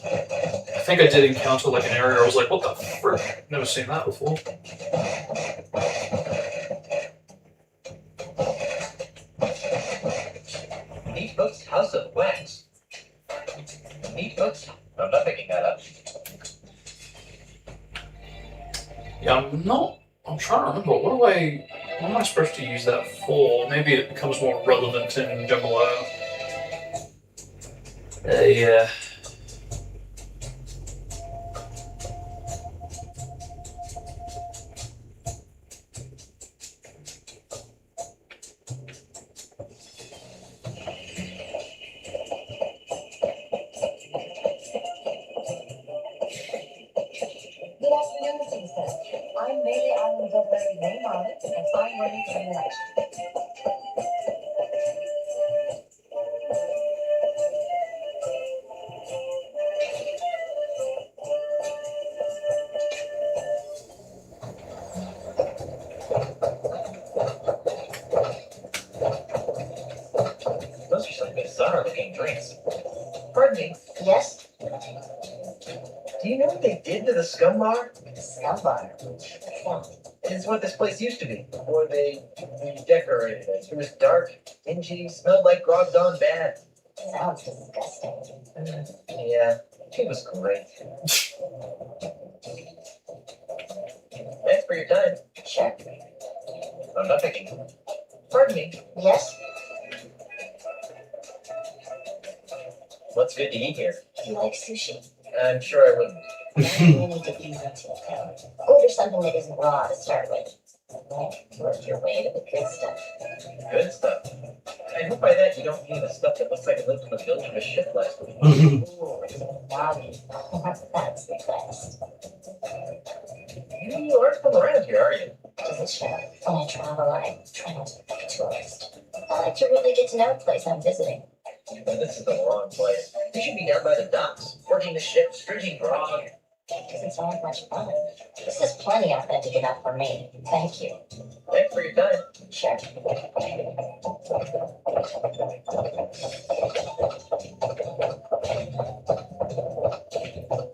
I think I did encounter like an area where I was like, what the frick? Never seen that before. Neat Book's House of Wax. Neat Books? I'm not picking that up. Yeah, I'm trying to remember, what am I supposed to use that for? Maybe it becomes more relevant in Jambalaya. Yeah. Good afternoon, Citizen. I'm Melee Island Governor Elaine Marley, and I'm running for re-election. Those are some bizarre bizarre-looking drinks. Pardon me, Yes? do you know what they did to the scum bar? Scum bar. It's what this place used to be. Before they redecorated it. It was dark, dingy, smelled like grog gone bad. Sounds disgusting. Yeah, it was great. Thanks for your time. Sure. I'm not picking. Pardon me, Yes? what's good to eat here? Do you like sushi? I'm sure I wouldn't. Then you need to ease into the town. Order something that isn't raw to start with. Then work your way to the good stuff. Good stuff. I hope by that you don't mean the stuff that looks like it lived in the bilge of a ship last week. Ooh, noggy. That's the best. You aren't from around here, are you? Doesn't show. When I travel, I try not to be a tourist. I like to really get to know the place I'm visiting. But this is the wrong place. You should be down by the docks, working the ship, drinking grog. Doesn't sound like much fun. This is plenty authentic enough for me. Thank you. Thanks for your time. Sure.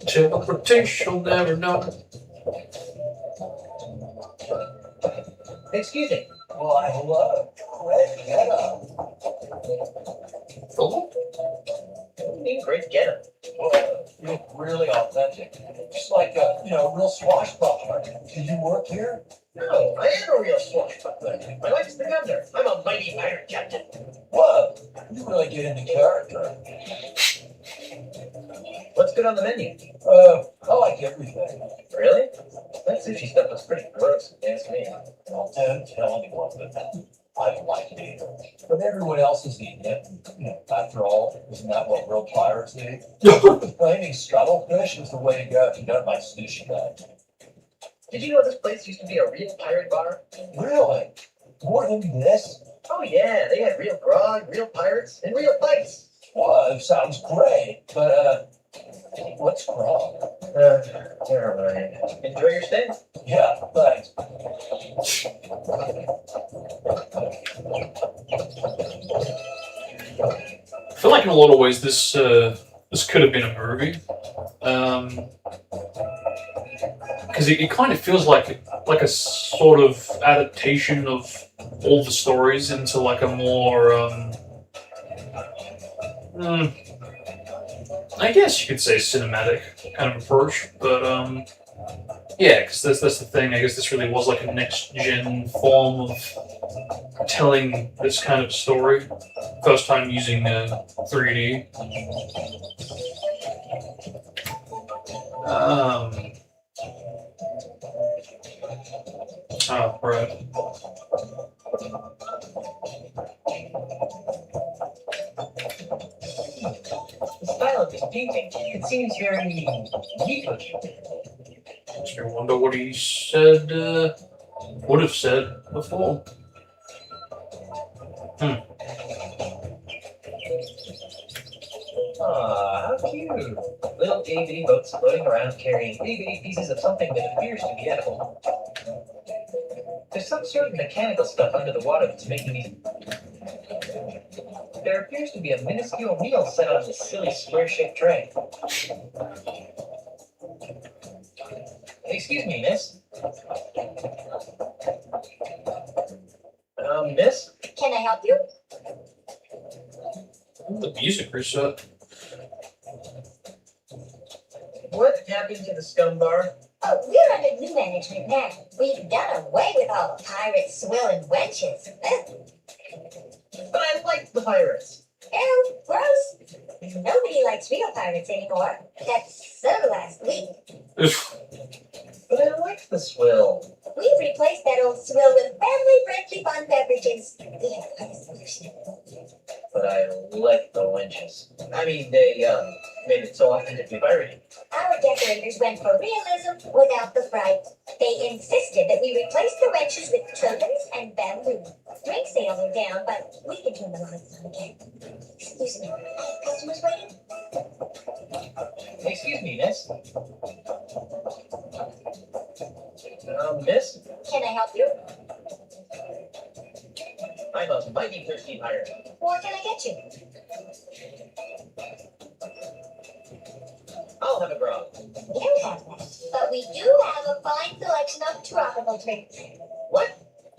Teleportation, never know. Excuse me. Why, hello. Great getup. Philip? What do you mean, great getup? Well, you look really authentic. Just like a, real swashbuckler. Did you work here? No, I am a real swashbuckler. My wife's the governor. I'm a mighty pirate captain. Whoa, you really get into character. What's good on the menu? I like everything. Really? That sushi stuff was pretty gross, if you ask me. Well, don't tell anyone, but I don't like it either. But everyone else is eating it. After all, isn't that what real pirates eat? Flaming scuttlefish is the way to go if you don't like sushi guy. Did you know this place used to be a real pirate bar? Really? More than this? Oh yeah, they had real grog, real pirates, and real fights. Well, it sounds great, but, what's wrong? Never mind. Enjoy your stay. Yeah, thanks. I feel like in a lot of ways this could have been a movie, because it kind of feels like a sort of adaptation of all the stories into like a more I guess you could say cinematic kind of approach, but yeah, because that's the thing. I guess this really was like a next gen form of telling this kind of story. First time using 3D. Oh, right. The style of this painting, it seems very neat looking. Makes me wonder what he said, would have said before. Aw, how cute. Little itty-bitty boats floating around carrying itty-bitty pieces of something that appears to be edible. There's some sort of mechanical stuff under the water that's making these... There appears to be a minuscule meal set on this silly square-shaped tray. Excuse me, miss. Miss? Can I help you? The music reset. What happened to the scum bar? Oh, we're under new management now. We've done away with all the pirate swill and wenches. But I like the pirates. Ew, gross. Nobody likes real pirates anymore. That's so last week. But I like the swill. We've replaced that old swill with family-friendly fun beverages. We have quite a solution. But I like the wenches. I mean, they, made it so authentically pirated. Our decorators went for realism without the fright. They insisted that we replace the wenches with turbans and bamboo. Drink sales are down, but we can turn the lights on again. Excuse me, I have customers waiting. Excuse me, miss. Miss? Can I help you? I'm a mighty thirsty pirate. What can I get you? all have a grog. We don't have that, but we do have a fine selection of tropical drinks. What?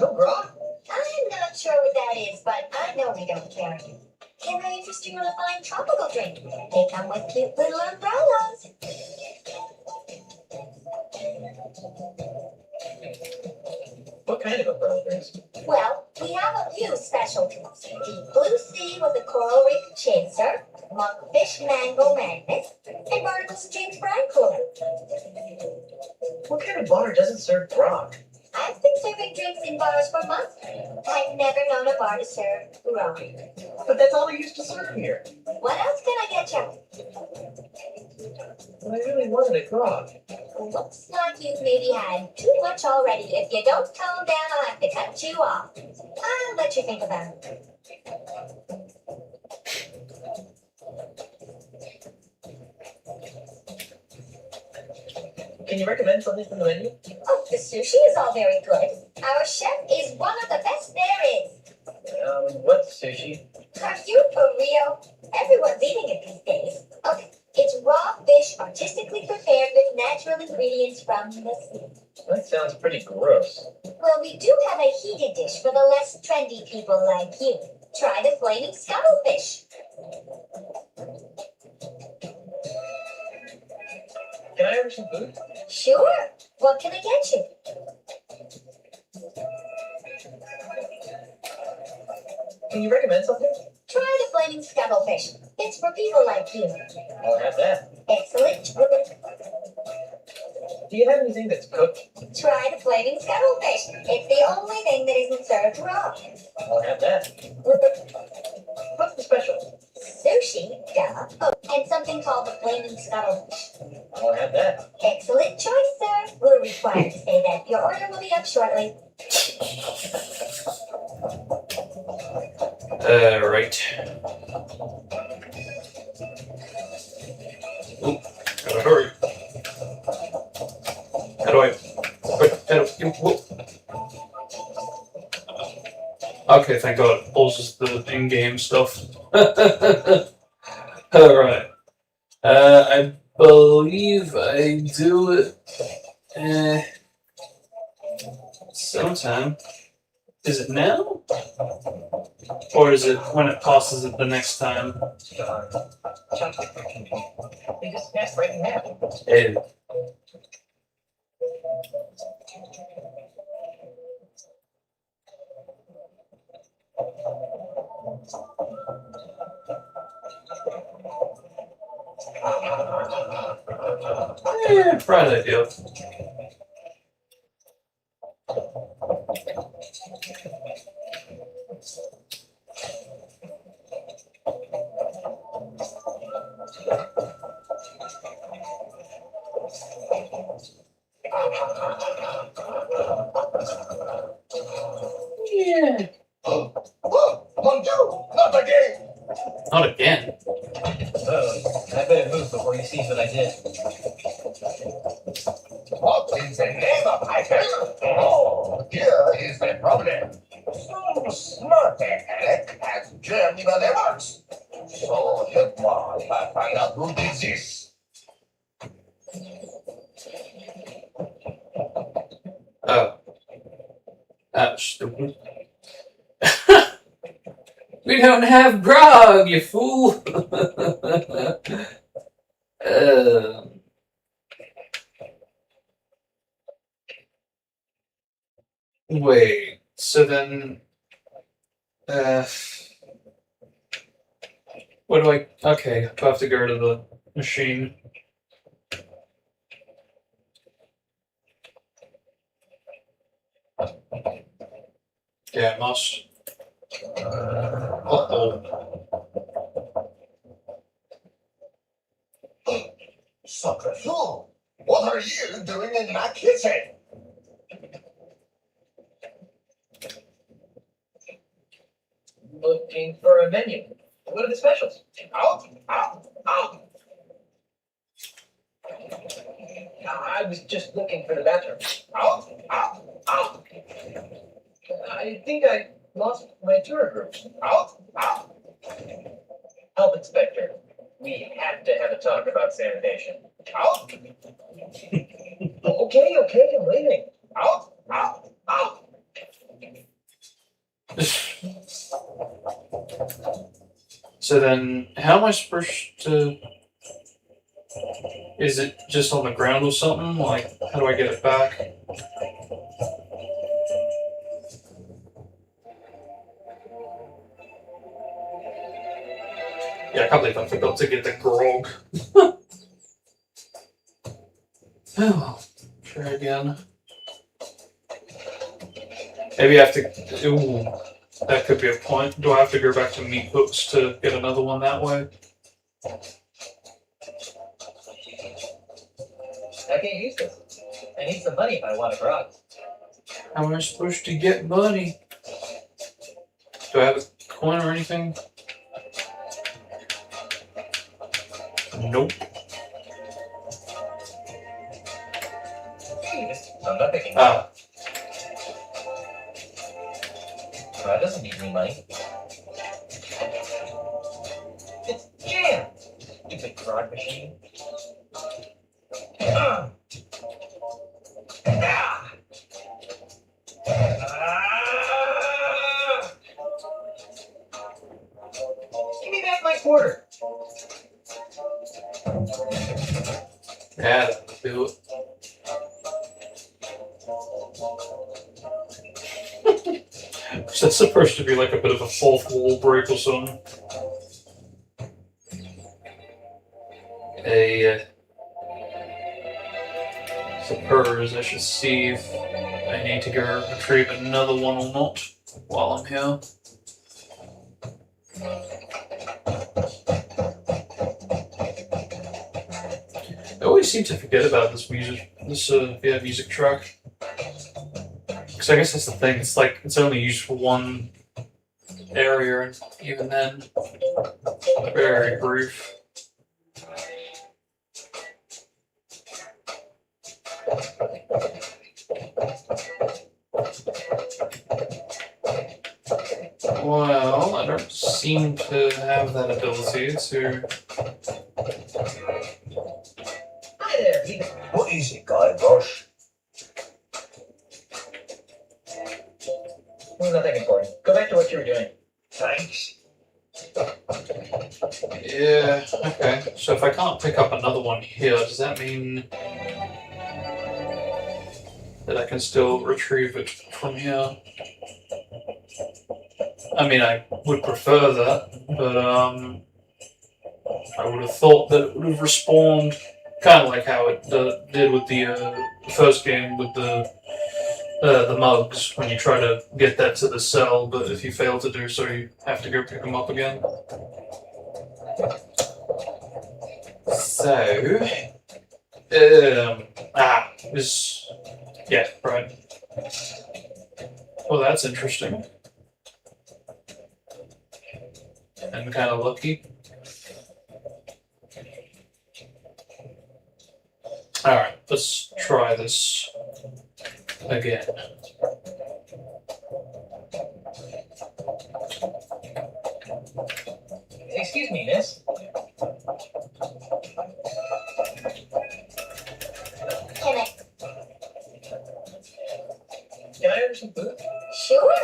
No grog? I'm not sure what that is, but I know we don't carry it. Can I interest you in a fine tropical drink? They come with cute little umbrellas. What kind of umbrella drinks? Well, we have a few specialties. Deep Blue Sea with a coral reef chaser, monkfish mango madness, and barnacles and James Brown cooler. What kind of bar doesn't serve grog? I've been serving drinks in bars for months. I've never known a bar to serve grog. But that's all they used to serve here. What else can I get you? I really wanted a grog. Looks like you've maybe had too much already. If you don't calm down, I'll have to cut you off. I'll let you think about it. Can you recommend something from the menu? Oh, the sushi is all very good. Our chef is one of the best there is. What sushi? Are you for real? Everyone's eating it these days. Okay, it's raw fish artistically prepared with natural ingredients from the sea. That sounds pretty gross. Well, we do have a heated dish for the less trendy people like you. Try the flaming scuttlefish. Can I order some food? Sure. What can I get you? Can you recommend something? Try the flaming scuttlefish. It's for people like you. I'll have that. Excellent. Do you have anything that's cooked? Try the flaming scuttlefish. It's the only thing that isn't served raw. I'll have that. What's the special? Sushi, duh. Oh, and something called the flaming scuttlefish. I'll have that. Excellent choice, sir. We're required to say that. Your order will be up shortly. Right. Oh, gotta hurry. How do I? Whoa. Okay, thank God. It pulls the in-game stuff. Alright. I believe I do it sometime. Is it now? Or is it when it passes it the next time? They just passed right in half. Hey. Bright idea. Yeah. Oh, mon Dieu, not again! Not again. I better move before he sees what I did. What in the name of Piper? Oh, here is the problem. Some smart Alec has jammed the levers. So help me, I find out who did this. Oh. That's stupid. We don't have grog, you fool! Wait, so then... what do I... Okay, I have to go to the machine. Yeah, I must. Uh-oh. Sacre fleur, what are you doing in my kitchen? Looking for a menu. What are the specials? Out, out, out. I was just looking for the bathroom. Out, out, out. I think I lost my tour group. Out, out. Health inspector, we have to have a talk about sanitation. Out. Okay, I'm leaving. Out. So then, how am I supposed to? Is it just on the ground or something? Like, how do I get it back? Yeah, I can't believe I forgot to get the grog. Oh, try again. Maybe I have to. Ooh, that could be a point. Do I have to go back to meat hooks to get another one that way? I can't use this. I need some money if I want a grog. How am I supposed to get money? Do I have a coin or anything? Nope. I'm not picking. Ah, That doesn't need any money. It's jam. Stupid grog machine. Ah. Ah. Give me back my quarter. yeah, that'll do it. Is that supposed to be like a bit of a fourth wall break or something? Suppose I should see if I need to go retrieve another one or not while I'm here. I always seem to forget about this music track. Because I guess that's the thing, it's like, it's only used for one area, and even then, very brief. Well, I don't seem to have that ability to... Hi there, Ethan. What is it, Guybrush? Nothing important. Go back to what you were doing. Thanks. Yeah, okay. So if I can't pick up another one here, does that mean that I can still retrieve it from here? I mean, I would prefer that, but I would have thought that it would have respawned kind of like how it did with the first game with the mugs, when you try to get that to the cell, but if you fail to do so, you have to go pick them up again. So, yeah, right. Well, that's interesting. And kind of lucky. Alright, let's try this again. Excuse me, miss. Can I order some food? Sure.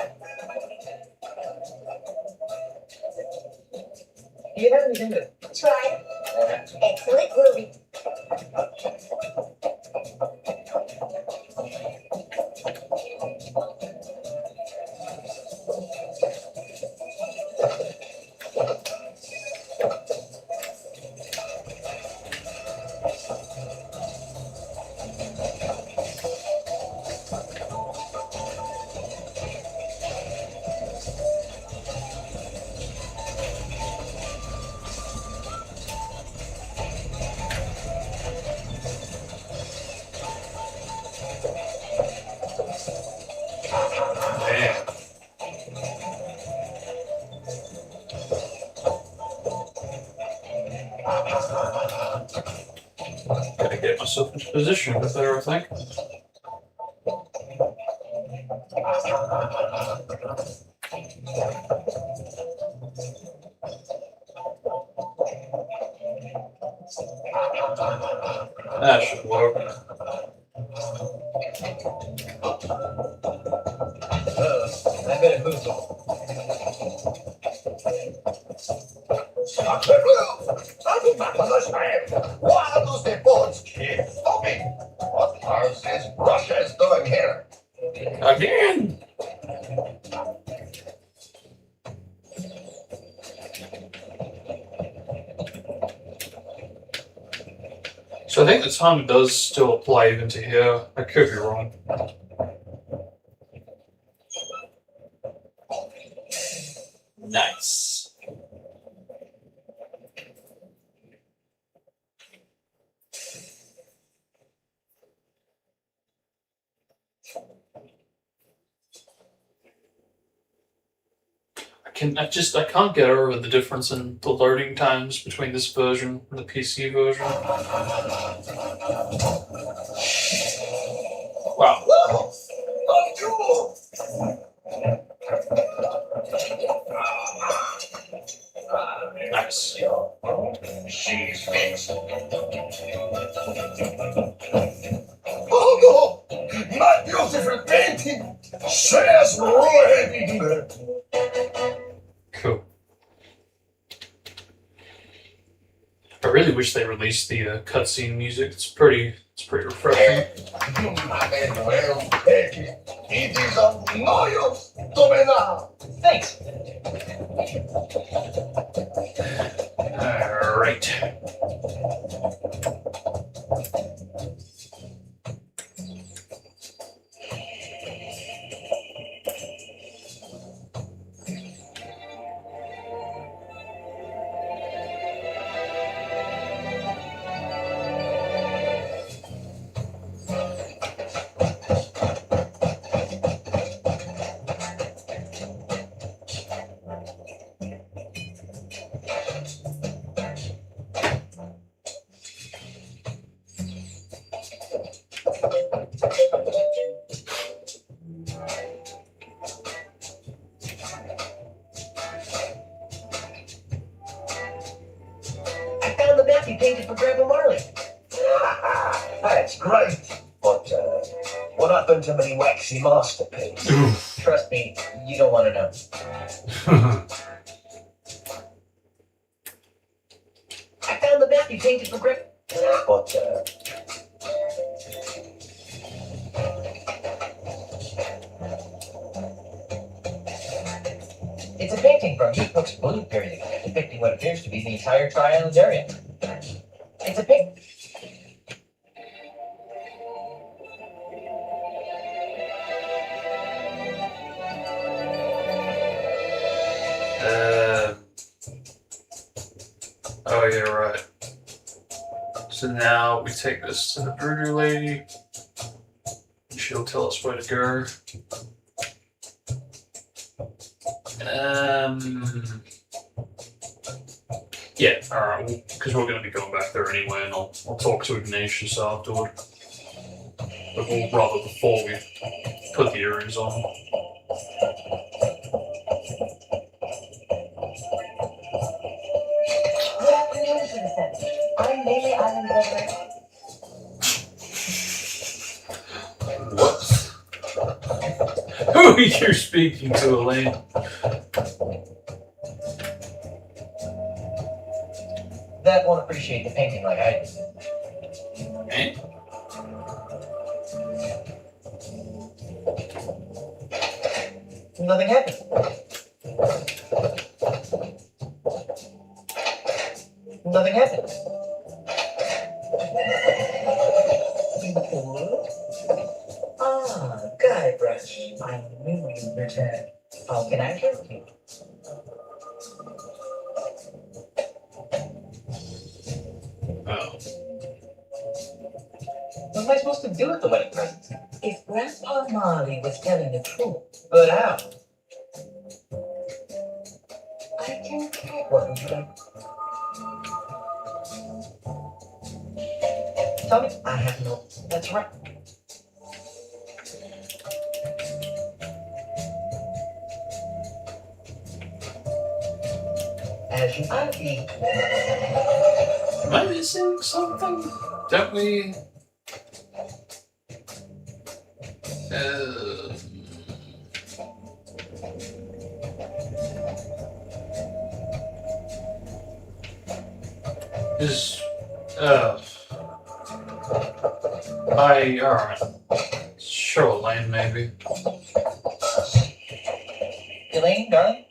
Do you have anything to Try. Excellent movie. Damn. Gotta get myself into position a bit better, I think. I better move on. Why are those deports keep stopping? What are these Russians doing here? Again! So I think the time does still apply even to here. I could be wrong. Nice. I can't get over the difference in the loading times between this version and the PC version. Wow. Nice. She's fixed. Oh no! My beautiful painting! Says ruined! Cool. I really wish they released the cutscene music. It's pretty refreshing. It is of no use to me now. Thanks. Alright. I found the map you painted for Grandpa Marley. That's great. But what happened to my waxy masterpiece? Trust me, you don't want to know. I found the map you painted for Grandpa. But It's a painting from Cook's Blue period, depicting what appears to be the entire Tri-Islands area. It's a painting. Oh yeah, right. So now we take this to the voodoo lady. And she'll tell us where to go. Yeah, alright, because we're going to be going back there anyway, and I'll talk to Ignatius afterward. But we'll rather before we put the earrings on. Good afternoon, Citizen. I'm Melee Island Governor. Whoops. Who are you speaking to, Elaine? That won't appreciate the painting like I do. Eh? Nothing happened. Nothing happened. Ah, Guybrush. I knew you'd return. How can I help you? Oh. What am I supposed to do with the wedding presents? If Grandpa Marley was telling the truth, But how? I can get one from. Tell me. I have no. That's right. As you might be. Am I missing something? Don't we? Is alright. Shoreline, maybe. Elaine, darling?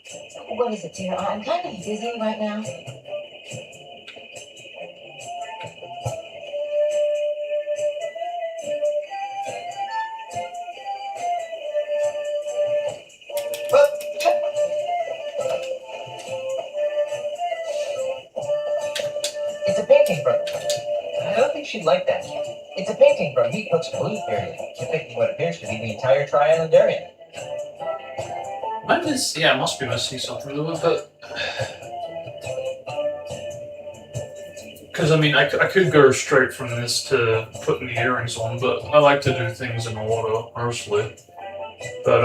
What is it, dear? I'm kind of busy right now. It's a painting from. I don't think she'd like that. It's a painting from Heat Hook's Blue period, depicting what appears to be the entire Tri-Island area. I must be missing something with it. Because, I mean, I could go straight from this to putting the earrings on, but I like to do things in order, mostly. But,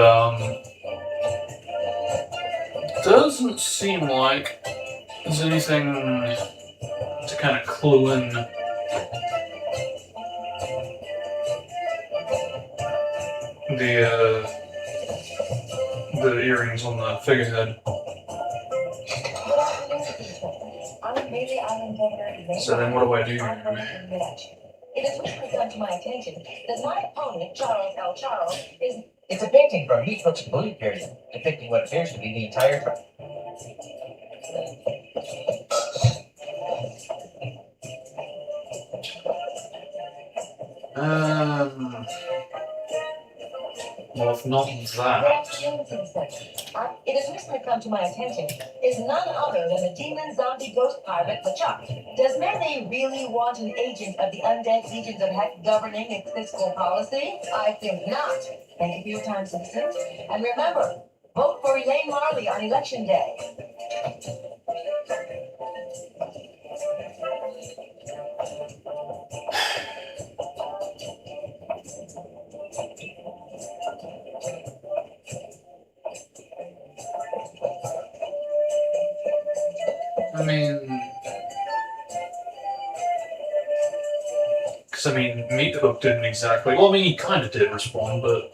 doesn't seem like there's anything to kind of clue in. The earrings on the figurehead. So then what do I do? It has recently come to my attention that my opponent, Charles L. Charles, is... It's a painting from Heat Hook's Blue period, depicting what appears to be the entire Well, if not that. It has recently come to my attention is none other than the demon zombie ghost pirate, LeChuck. Does Mayday really want an agent of the undead legions of heck governing its fiscal policy? I think not. Thank you for your time, citizens. And remember, vote for Elaine Marley on election day. I mean, because I mean, Meat Hook didn't exactly. Well, I mean, he kind of did respond, but.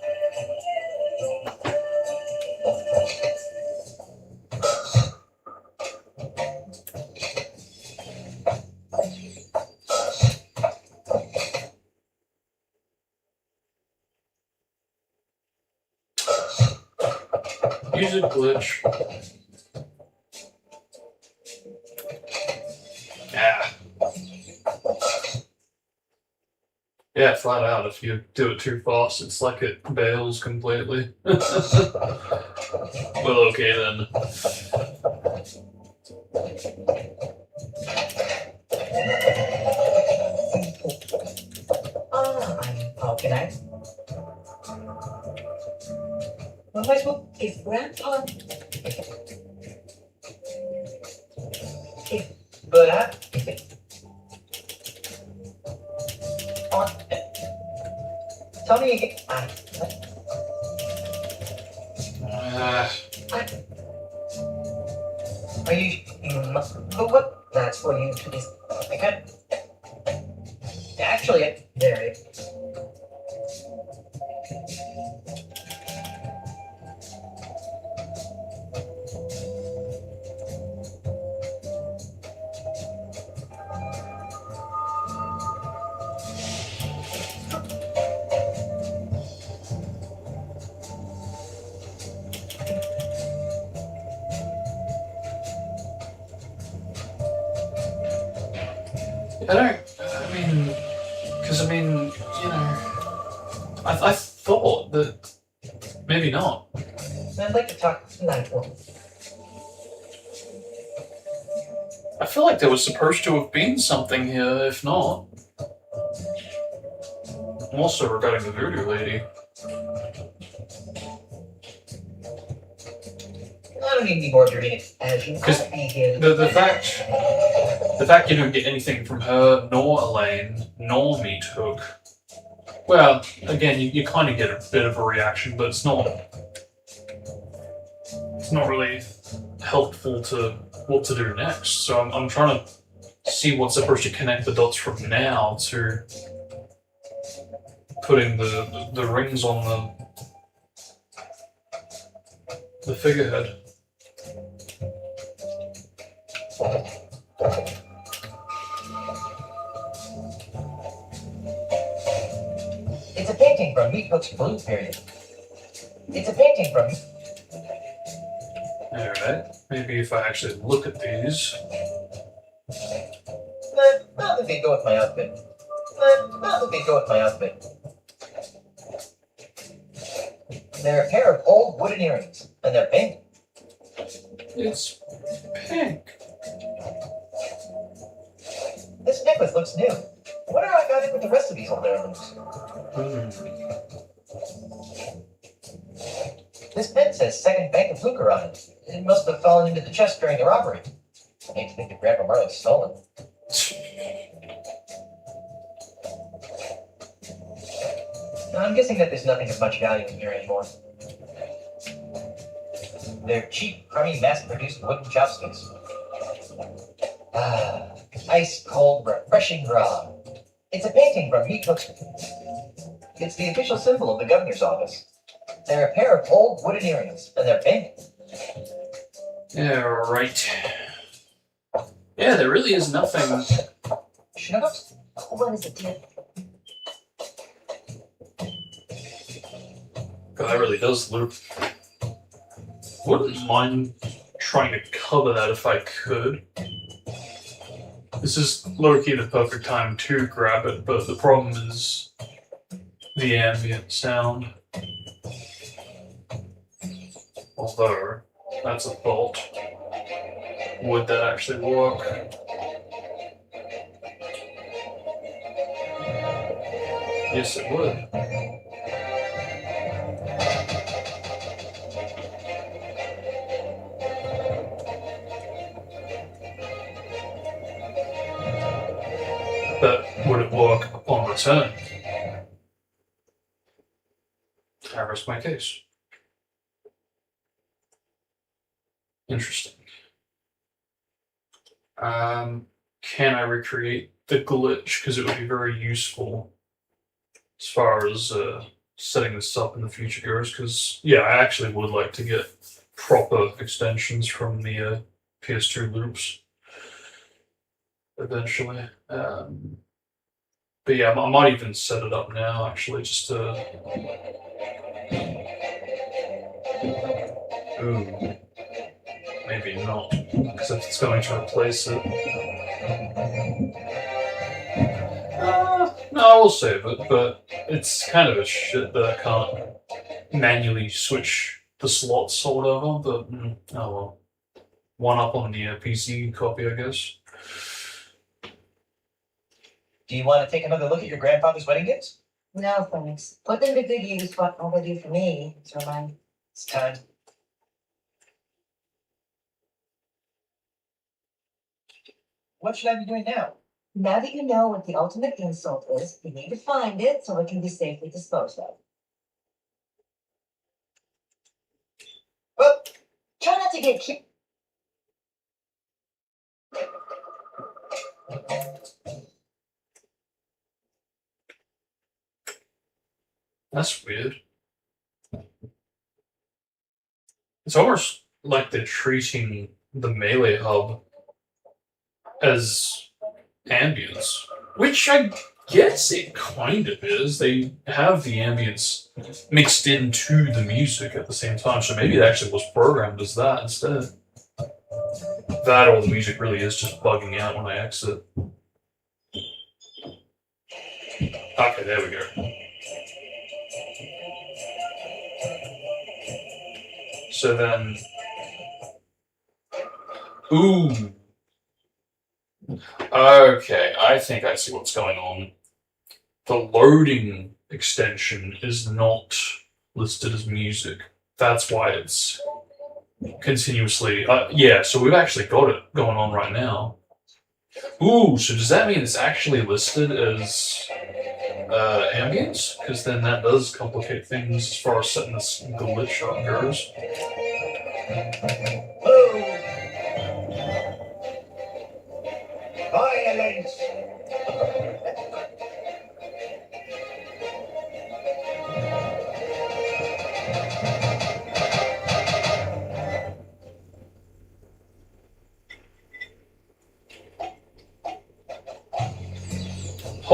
Use a glitch. Yeah, flat out. If you do it too fast, it's like it bails completely. Well, okay then. How can I? Well, I suppose if Grandpa... But tell me again. Are you? What? That's what you. I can't. Actually, there. I thought that maybe not. I'd like to talk tonight. I feel like there was supposed to have been something here, if not. Also regarding the voodoo lady. I don't need to be more dirty as you Because be here. the fact you don't get anything from her, nor Elaine, nor Meat Hook. Well, again, you kind of get a bit of a reaction, but it's not really helpful to what to do next. So I'm trying to see what's supposed to connect the dots from now to putting the rings on the figurehead. It's a painting from Meat Hook's Blue Period. It's a painting from... Alright, maybe if I actually look at these. Not that they go with my outfit. Not that they go with my outfit. They're a pair of old wooden earrings, and they're pink. It's pink. This necklace looks new. I wonder how I got it with the rest of these old heirlooms. This pen says Second Bank of Lucre on it. It must have fallen into the chest during the robbery. I hate to think that Grandpa Marley stole it. Now, I'm guessing that there's nothing of much value in here anymore. They're cheap, crummy, mass-produced wooden chopsticks. Ice-cold, refreshing grog. It's a painting from Meat Hook's. It's the official symbol of the governor's office. They're a pair of old wooden earrings, and they're pink. Yeah, right. Yeah, there really is nothing. Schnooks? What is it, dear? God, that really does look. Wouldn't mind trying to cover that if I could. This is low-key the perfect time to grab it, but the problem is the ambient sound. Although, that's a thought. Would that actually work? Yes, it would. But would it work upon return? I rest my case. Interesting. Can I recreate the glitch? Because it would be very useful as far as setting this up in the future goes. Because, yeah, I actually would like to get proper extensions from the PS2 loops eventually. But yeah, I might even set it up now, actually, just to... Ooh. Maybe not, because if it's going to replace it... no, I will save it, but it's kind of a shit that I can't manually switch the slots or whatever, but oh well. One up on the PC copy, I guess. Do you want to take another look at your grandfather's wedding gifts? No, thanks. Put them to good use. What will they do for me? So mine. It's time. What should I be doing now? Now that you know what the ultimate insult is, you need to find it so it can be safely disposed of. Well, Try not to get kicked. That's weird. It's almost like they're treating the Melee hub as ambience, which I guess it kind of is. They have the ambience mixed into the music at the same time, so maybe it actually was programmed as that instead. That or the music really is just bugging out when I exit. Okay, there we go. So then... Ooh! Okay, I think I see what's going on. The loading extension is not listed as music. That's why it's continuously... yeah, so we've actually got it going on right now. Ooh, so does that mean it's actually listed as ambience? Because then that does complicate things as far as setting this glitch up goes. Hello. Violence.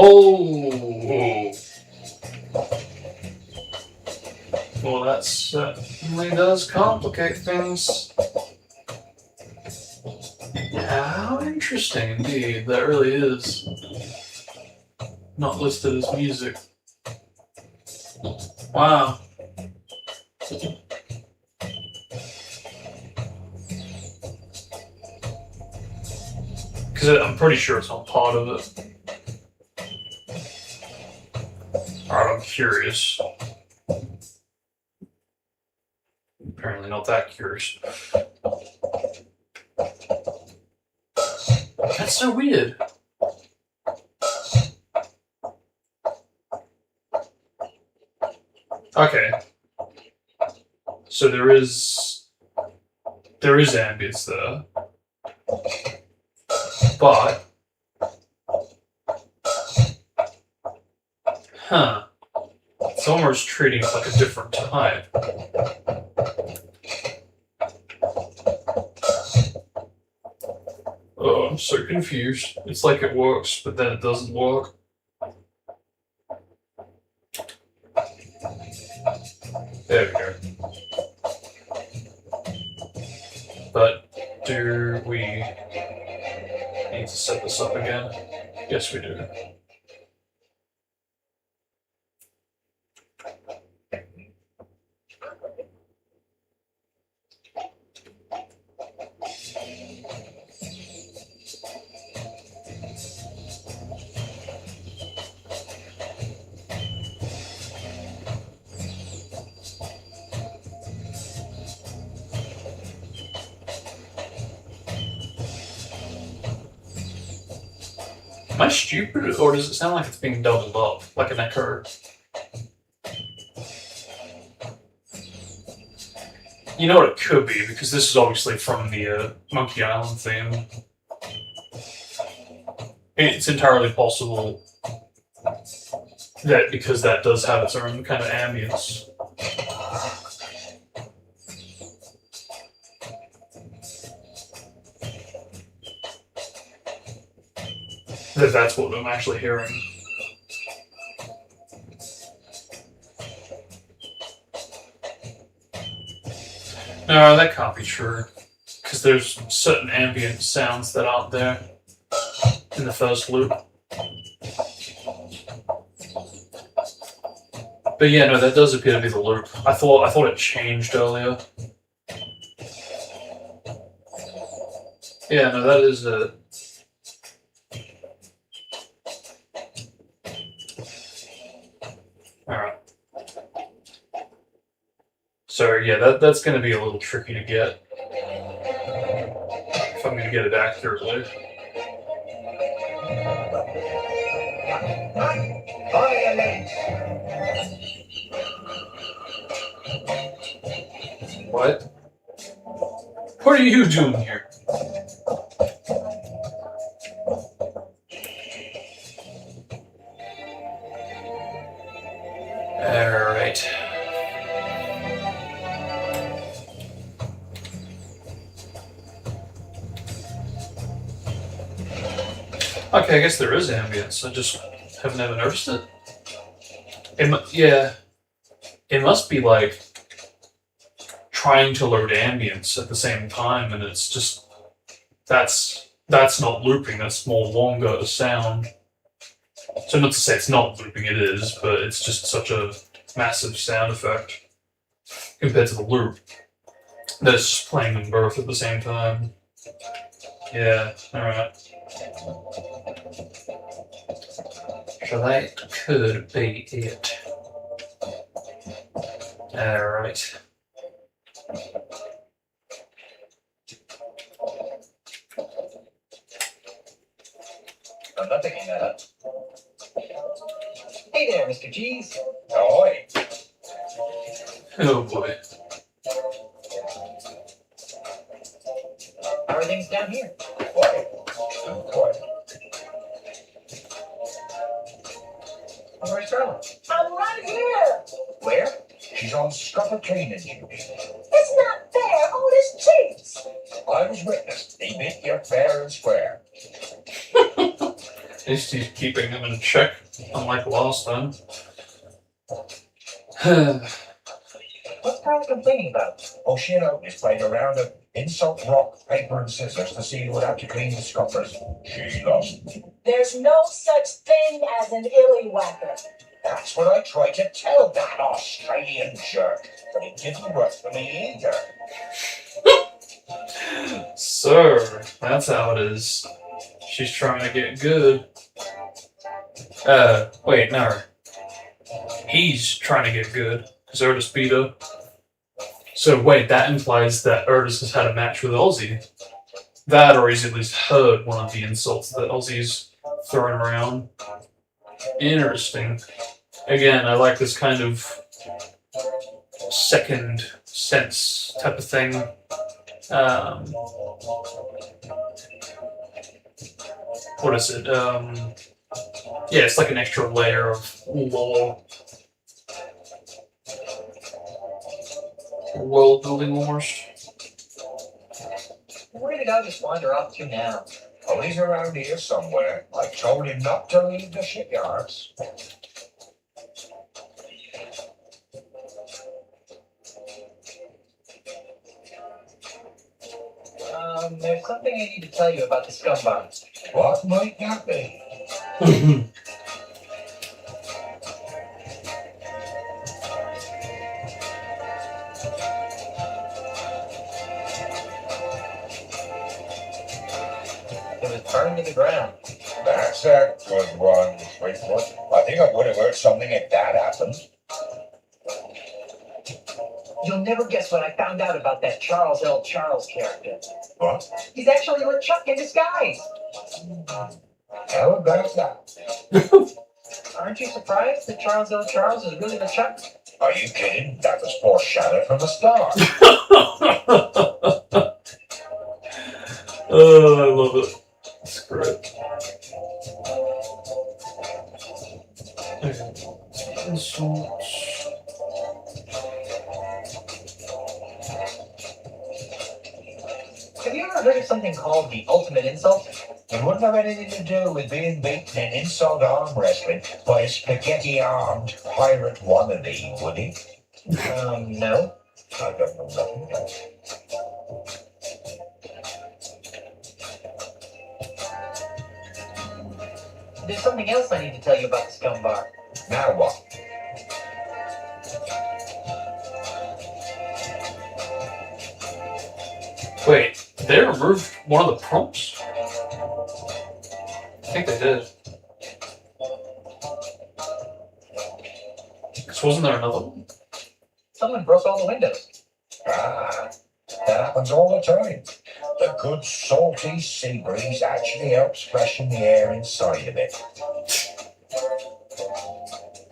Oh! Well, that certainly does complicate things. How interesting indeed. That really is. Not listed as music. Wow. Because I'm pretty sure it's not part of it. Alright, I'm curious. Apparently not that curious. That's so weird. Okay. So there is ambience there. But it's almost treating it like a different type. Oh, I'm so confused. It's like it works, but then it doesn't work. There we go. But do we need to set this up again? Yes, we do. Am I stupid, or does it sound like it's being doubled up, like an echo? You know what it could be, because this is obviously from the Monkey Island theme. It's entirely possible that because that does have its own kind of ambience. That's what I'm actually hearing. No, that can't be true. Because there's certain ambient sounds that aren't there in the first loop. But yeah, no, that does appear to be the loop. I thought it changed earlier. Yeah, no, that is it. Alright. So yeah, that's going to be a little tricky to get. If I'm going to get it accurately. What? What are you doing here? Alright. Okay, I guess there is ambience. I just have never noticed it. Yeah. It must be like trying to load ambience at the same time, and it's just that's not looping. That's more longer sound. So not to say it's not looping, it is, but it's just such a massive sound effect compared to the loop that it's just playing them both at the same time. Yeah, alright. So that could be it. Alright. I'm not picking that up. Hey there, Mr. Cheese. Ahoy. Oh boy. How are things down here? Quiet. Too quiet. Where's Charlotte? I'm right here. Where? She's on scupper cleaning duty. It's not fair. All this cheese. I was witness. They make you fair and square. least he's keeping him in check, unlike last time. What's Carl complaining about? Oh, she and Otis played a round of insult, rock, paper, and scissors to see who would have to clean the scuppers. She lost. There's no such thing as an illywhacker. That's what I tried to tell that Australian jerk, but it didn't work for me either. So, that's how it is. She's trying to get good. Wait, no. He's trying to get good, because Otis beat her. So wait, that implies that Otis has had a match with Ozzy. That, or he's at least heard one of the insults that Ozzy's throwing around. Interesting. Again, I like this kind of second sense type of thing. What is it? Yeah, it's like an extra layer of lore. World building almost. Where did I just wander off to now? Oh, he's around here somewhere. I told him not to leave the shipyards. There's something I need to tell you about the scumbar. What might that be? It was burned to the ground. That's a good one, Sweetfoot. I think I would have heard something if that happened. You'll never guess what I found out about that Charles L. Charles character. What? He's actually LeChuck in disguise. How about that? Aren't you surprised that Charles L. Charles is really LeChuck? Are you kidding? That was foreshadowed from the start. Oh, I love it. It's great. Have you ever heard of something called the ultimate insult? It wouldn't have anything to do with being beaten in insult arm wrestling by a spaghetti-armed pirate wannabe, would it? No. I don't know nothing else. There's something else I need to tell you about the scumbar. Now what? Wait, they removed one of the prompts? I think they did. Because wasn't there another one? Someone broke all the windows. Ah, that happens all the time. The good salty sea breeze actually helps freshen the air inside of it.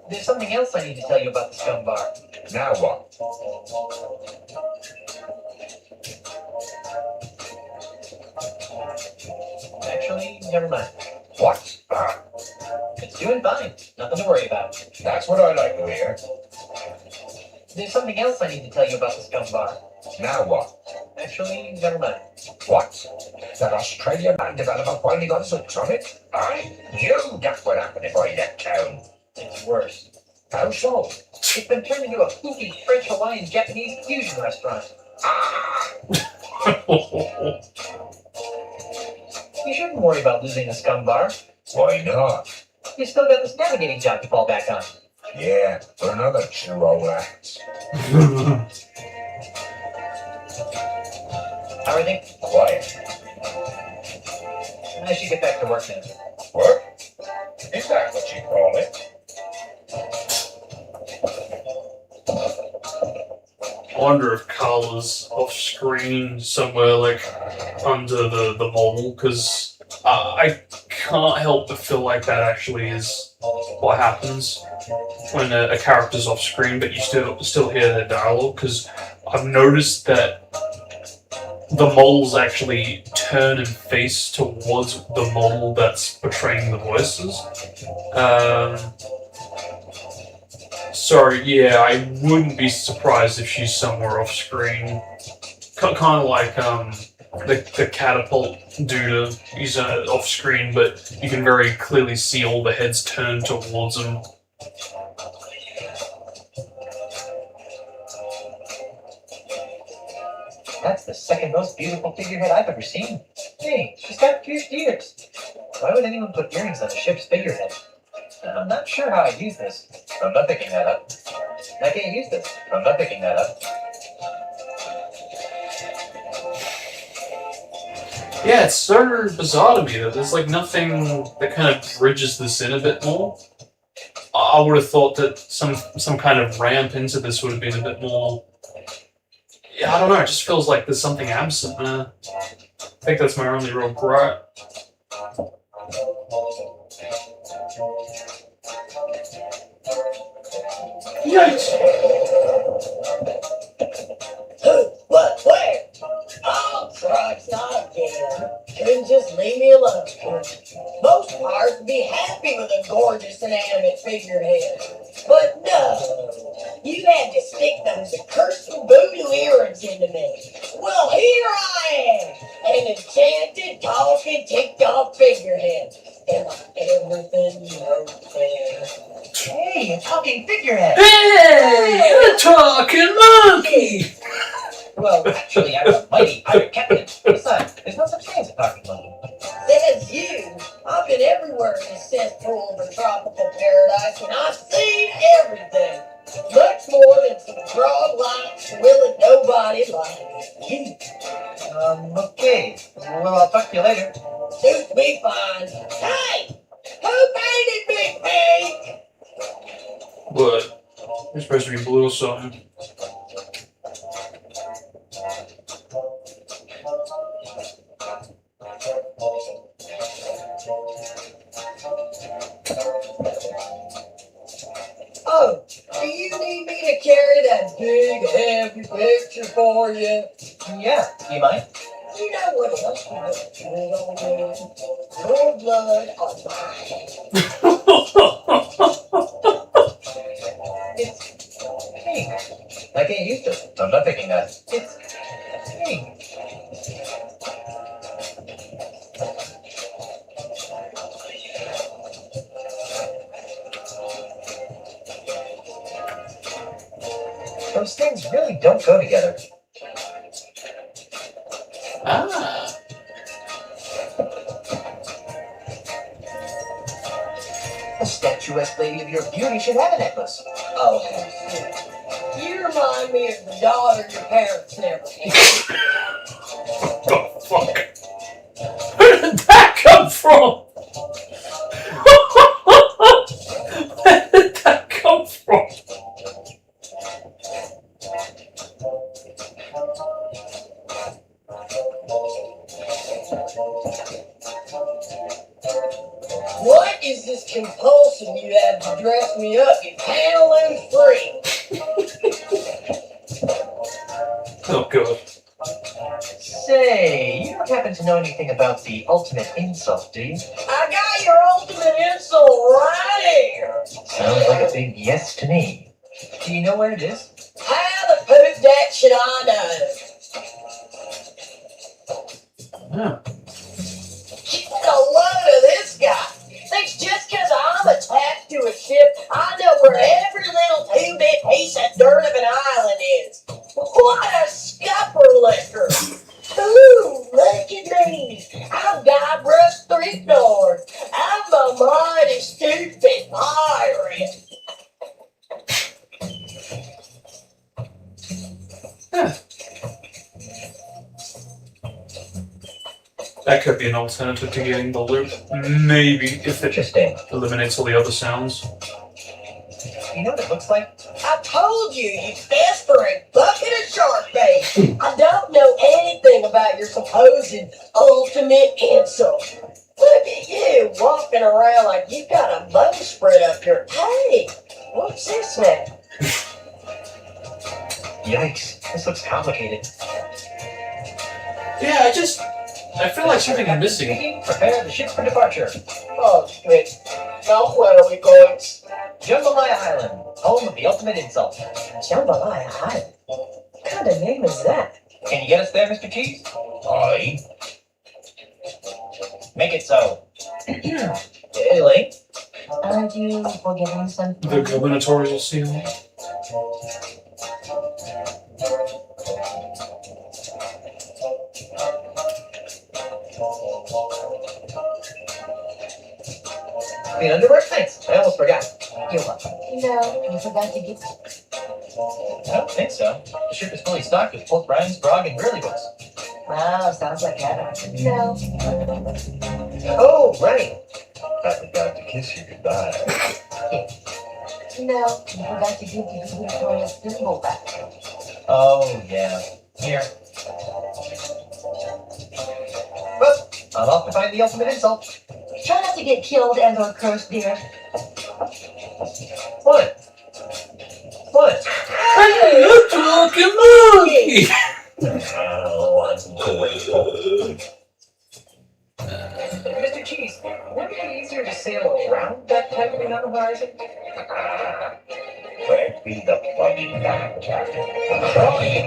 There's something else I need to tell you about the scumbar. Now what? Actually, never mind. What? Ah, It's doing fine. Nothing to worry about. that's what I like to hear. There's something else I need to tell you about the scumbar. Now what? Actually, never mind. What? That Australian land developer finally got his hooks on it? I knew that would happen if I left town. It's worse. How so? It's been turned into a spooky French, Hawaiian, Japanese fusion restaurant. Ah! You shouldn't worry about losing the scumbar. Why not? You still got this navigating job to fall back on. Yeah, for another 2 old acts. How are they? Quiet. I should get back to work now. Work? Is that what you call it? I wonder if Carla's off screen somewhere, like, under the model, because I can't help but feel like that actually is what happens when a character's off screen, but you still hear their dialogue, because I've noticed that the models actually turn and face towards the model that's portraying the voices. So yeah, I wouldn't be surprised if she's somewhere off screen. Kind of like the catapult dude. He's off screen, but you can very clearly see all the heads turned towards him. That's the second most beautiful figurehead I've ever seen. Hey, she's got pierced ears. Why would anyone put earrings on a ship's figurehead? I'm not sure how I'd use this. I'm not picking that up. I can't use this. I'm not picking that up. Yeah, it's sort of bizarre to me that there's like nothing that kind of bridges this in a bit more. I would have thought that some kind of ramp into this would have been a bit more. Yeah, I don't know. It just feels like there's something absent there. I think that's my only real gripe. Yikes! Who? What? Where? Oh, Christ, not again. Couldn't just leave me alone. Most parts would be happy with a gorgeous inanimate figurehead. But no, you had to stick those accursed voodoo earrings into me. Well, here I am, an enchanted, talking, ticked-off figurehead. Am I everything you hope man? Hey, a talking figurehead! Hey, a talking monkey! Well, actually, I'm a mighty pirate captain. Besides, there's no such thing as a talking monkey. Says you. I've been everywhere in this cesspool of a tropical paradise, and I've seen everything. Much more than some broad lights willing nobody like you. Okay. Well, I'll talk to you later. Suits me fine. Hey! Who painted me pink? What? You're supposed to be blue or something. Oh, do you need me to carry that big, heavy picture for you? Yeah, you mind? You know what else you look good on me? Your blood on my hands. It's pink. I can't use this. I'm not picking that. It's pink. Those things really don't go together. Ah. A statuesque lady of your beauty should have a necklace. Oh, shit. You remind me of the daughter your parents never had. Oh, fuck. Where did that come from? Where did that come from? What is this compulsion you have to dress me up, you pantaloon freak? Oh, God. Say, you don't happen to know anything about the ultimate insult, do you? I got your ultimate insult right here. Sounds like a big yes to me. Do you know where it is? How the poop that should I know? Yeah. Get a load of this guy. Thinks just because I'm attached to a ship, I know where every little two-bit piece of dirt of an island is. What a scupper liquor. Ooh, look at me. I'm Guybrush Threepnard. I'm a mighty stupid pirate. Yeah. That could be an alternative to getting the loop. Maybe, if it Interesting. eliminates all the other sounds. You know what it looks like? I told you, you desperate bucket of shark bait. I don't know anything about your supposed ultimate insult. Look at you walking around like you got a bowsprit up your. Hey, what's this now? Yikes, this looks complicated. Yeah, I feel like something is missing. Speaking, prepare the ship for departure. Oh, shit. Now where are we going? Jambalaya Island, home of the ultimate insult. Jambalaya Island. What kind of name is that? Can you get us there, Mr. Cheese? Aye. Make it so. Hey, Link. Aren't you forgetting something? The gubernatorial seal. The underwear? Thanks. I almost forgot. You're welcome. No, you forgot to get. I don't think so. The ship is fully stocked with both Brian's Grog and Gurley books. Wow, sounds like heaven. No. Oh, right. I forgot to kiss you goodbye. No, you forgot to give the gubernatorial symbol back. Oh, yeah. Here. Well, I'm off to find the ultimate insult. Try not to get killed and or cursed, dear. What? What? Talking monkey! Oh, ungrateful. Mr. Cheese, wouldn't it be easier to sail around that tightening on the horizon? Where be the funny man, Captain?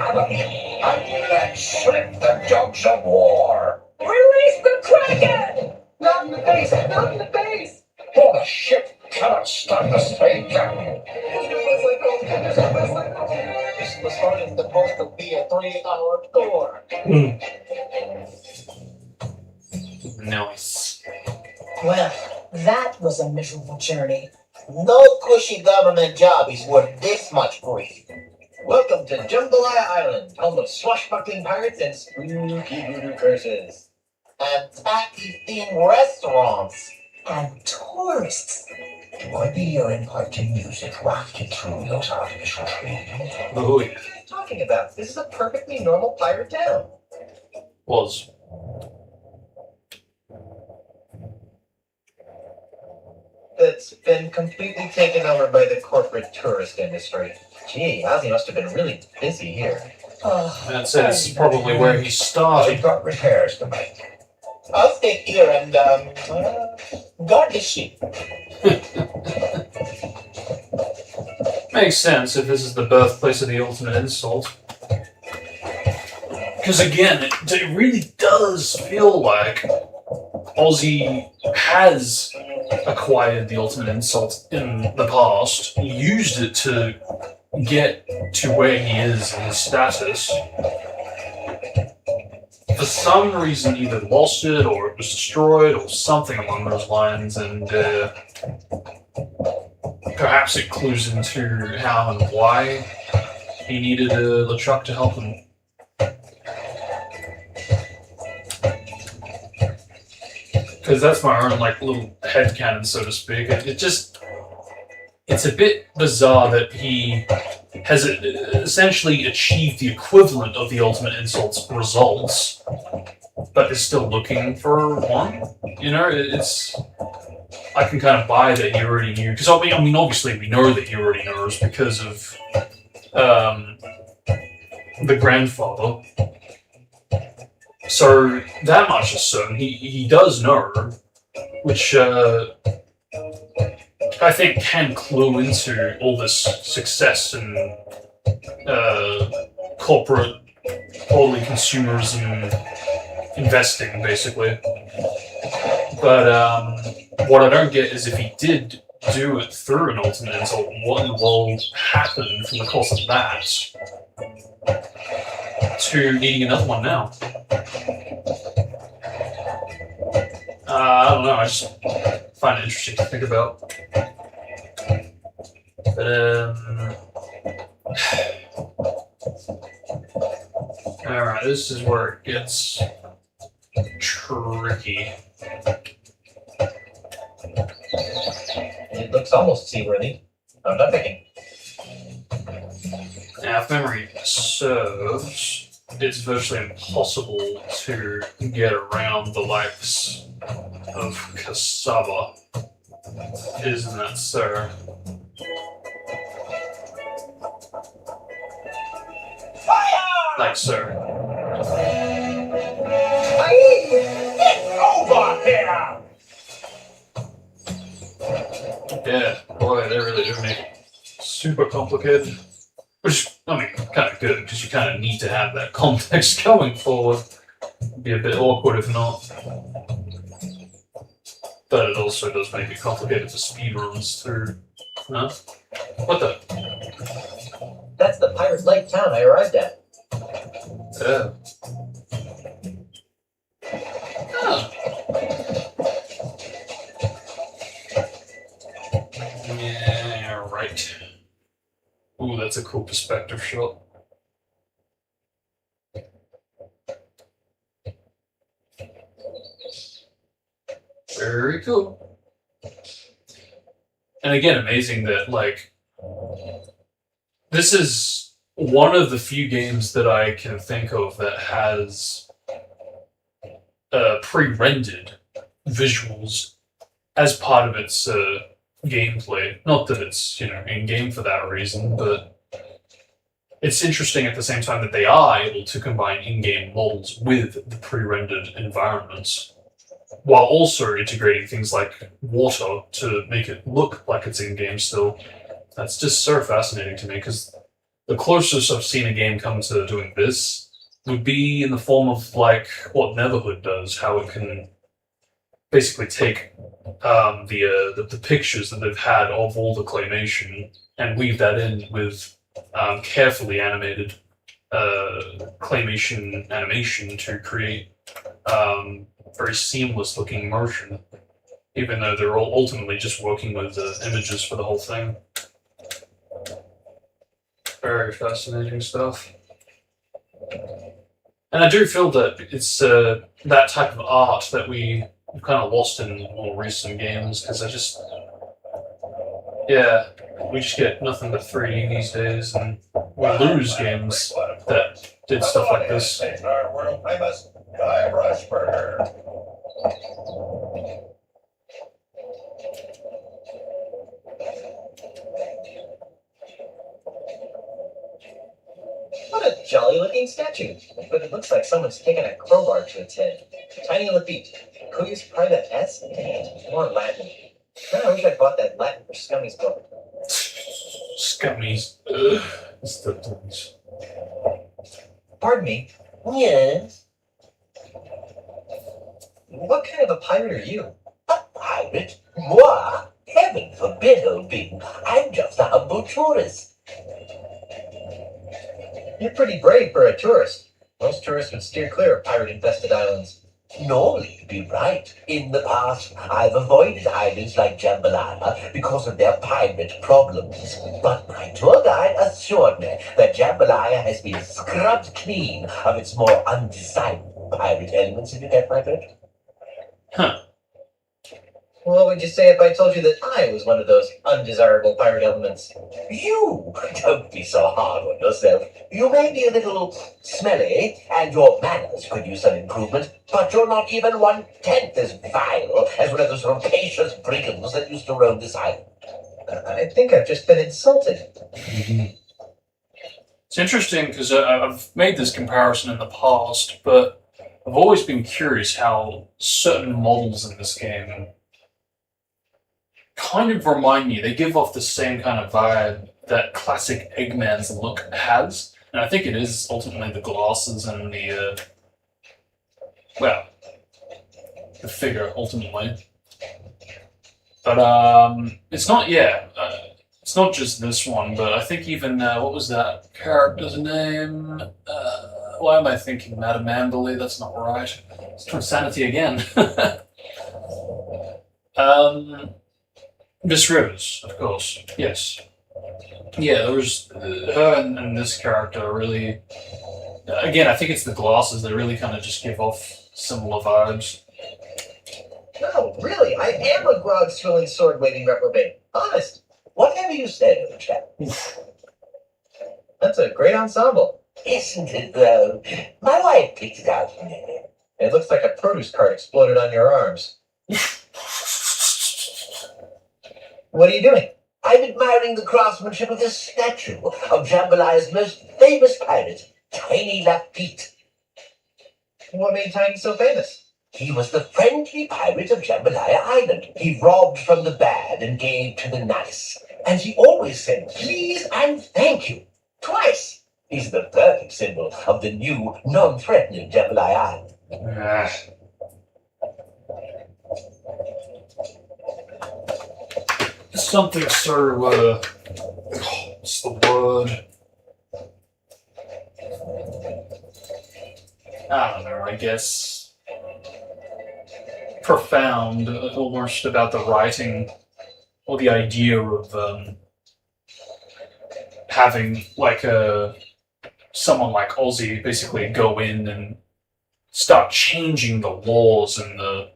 I let slip the jugs of war. Release the Kraken! Not in the face! Not in the face! For the ship cannot stop the same, Captain. This was only supposed to be a 3-hour tour. Nice. Well, that was a miserable journey. No cushy government job is worth this much grief. Welcome to Jambalaya Island, home of swashbuckling pirates and spooky voodoo curses. And tacky-themed restaurants. And tourists. Maybe your imparting music wafted through those artificial trees. Oh, yeah. What are you talking about? This is a perfectly normal pirate town. Was. That's been completely taken over by the corporate tourist industry. Gee, Ozzy must have been really busy here. Oh, I'd say this is probably where he I've started. got repairs to make. I'll stay here and, guard the ship. Makes sense if this is the birthplace of the ultimate insult. Because again, it really does feel like Ozzy has acquired the ultimate insult in the past, used it to get to where he is in his status. For some reason, either lost it or it was destroyed or something along those lines, and perhaps it clues into how and why he needed LeChuck to help him. Because that's my own little headcanon, so to speak. It's a bit bizarre that he has essentially achieved the equivalent of the ultimate insult's results, but is still looking for one. You know, I can kind of buy that he already knew, because I mean, obviously we know that he already knows because of the grandfather. So that much is certain. He does know, which I think can clue into all this success and corporate orderly consumerism investing, basically. But what I don't get is if he did do it through an ultimate insult, what in the world happened from the course of that to needing another one now? I don't know, I just find it interesting to think about. But, alright, this is where it gets tricky. It looks almost seaworthy. I'm not picking. Now, if memory serves, it's virtually impossible to get around the likes of cassava. Isn't that so? Like so. Over here! Yeah, boy, they really do make it super complicated. Which, I mean, kind of good, because you kind of need to have that context going forward. It'd be a bit awkward if not. But it also does make it complicated for speedruns through. Huh? What the? That's the Pirate Lake town I arrived at. Yeah. Huh. Yeah, right. Ooh, that's a cool perspective shot. Very cool. And again, amazing that, like, this is one of the few games that I can think of that has pre-rendered visuals as part of its gameplay. Not that it's, in-game for that reason, but it's interesting at the same time that they are able to combine in-game models with the pre-rendered environments, while also integrating things like water to make it look like it's in-game still. That's just so fascinating to me, because the closest I've seen a game come to doing this would be in the form of, like, what Neverhood does, how it can basically take the pictures that they've had of all the claymation and weave that in with carefully animated claymation animation to create very seamless looking motion, even though they're all ultimately just working with images for the whole thing. Very fascinating stuff. And I do feel that it's that type of art that we've kind of lost in more recent games, because we just get nothing but 3D these days, and we lose games that did stuff like this. Our world famous Guybrush Burger. What a jolly-looking statue. But it looks like someone's taken a crowbar to its head. Tiny little feet. Could you try that S? More Latin. Man, I wish I bought that Latin for Scummy's book. Scummies. Ugh. It's the things. Pardon me. Yes, What kind of a pirate are you? a pirate? Moi? Heaven forbid, old bean. I'm just a humble tourist. You're pretty brave for a tourist. Most tourists would steer clear of pirate-infested islands. Normally, you'd be right. In the past, I've avoided islands like Jambalaya because of their pirate problems. But my tour guide assured me that Jambalaya has been scrubbed clean of its more undesirable pirate elements, if you get my drift. Huh. What would you say if I told you that I was one of those undesirable pirate elements? You don't be so hard on yourself. You may be a little smelly, and your manners could use some improvement, but you're not even 1/10 as vile as one of those rapacious brigands that used to roam this island. I think I've just been insulted. It's interesting because I've made this comparison in the past, but I've always been curious how certain models in this game kind of remind me. They give off the same kind of vibe that classic Eggman's look has, and I think it is ultimately the glasses and the figure ultimately. But it's not. It's not just this one, but I think even what was that character's name? Why am I thinking Madame Amberley? That's not right. It's Insanity again. Miss Rivers, of course. Yes. Yeah, there was her and this character really. Again, I think it's the glasses that really kind of just give off similar vibes. No, really, I am a grog-swilling, sword-waving reprobate. Honest. Whatever you say, old chap. That's a great ensemble. Isn't it, though? My wife picked it out for me. It looks like a produce cart exploded on your arms. What are you doing? I'm admiring the craftsmanship of this statue of Jambalaya's most famous pirate, Tiny Lafitte. What made Tiny so famous? He was the friendly pirate of Jambalaya Island. He robbed from the bad and gave to the nice. And he always said please and thank you. Twice. He's the perfect symbol of the new, non-threatening Devil Island. Ah. Something so, what's the word? I don't know, I guess profound, almost about the writing or the idea of having like someone like Ozzy basically go in and start changing the laws and the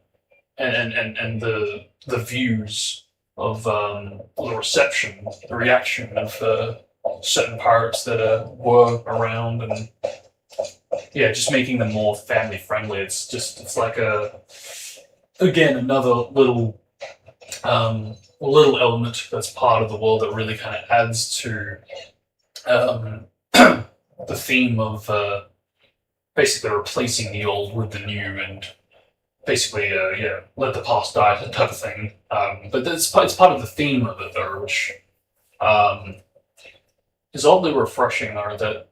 views of the reception, the reaction of certain pirates that were around, and yeah, just making them more family friendly. It's like again another little element that's part of the world that really kind of adds to the theme of basically replacing the old with the new, and basically let the past die type of thing. But it's part of the theme of it though, which is oddly refreshing, or that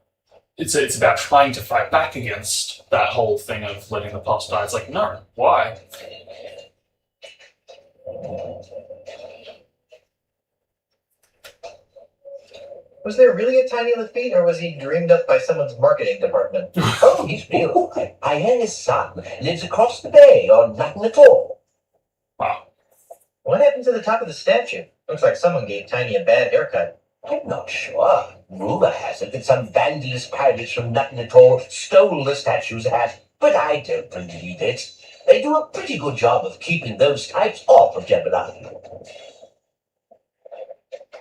it's about trying to fight back against that whole thing of letting the past die. It's like, no, why? Was there really a Tiny Lafitte, or was he dreamed up by someone's marketing department? Oh, he's real. I hear his son lives across the bay on nothing at all. Wow. What happened to the top of the statue? Looks like someone gave Tiny a bad haircut. I'm not sure. Rumor has it that some vandalous pirates from nothing at all stole the statue's hat, but I don't believe it. They do a pretty good job of keeping those types off of Devil Island.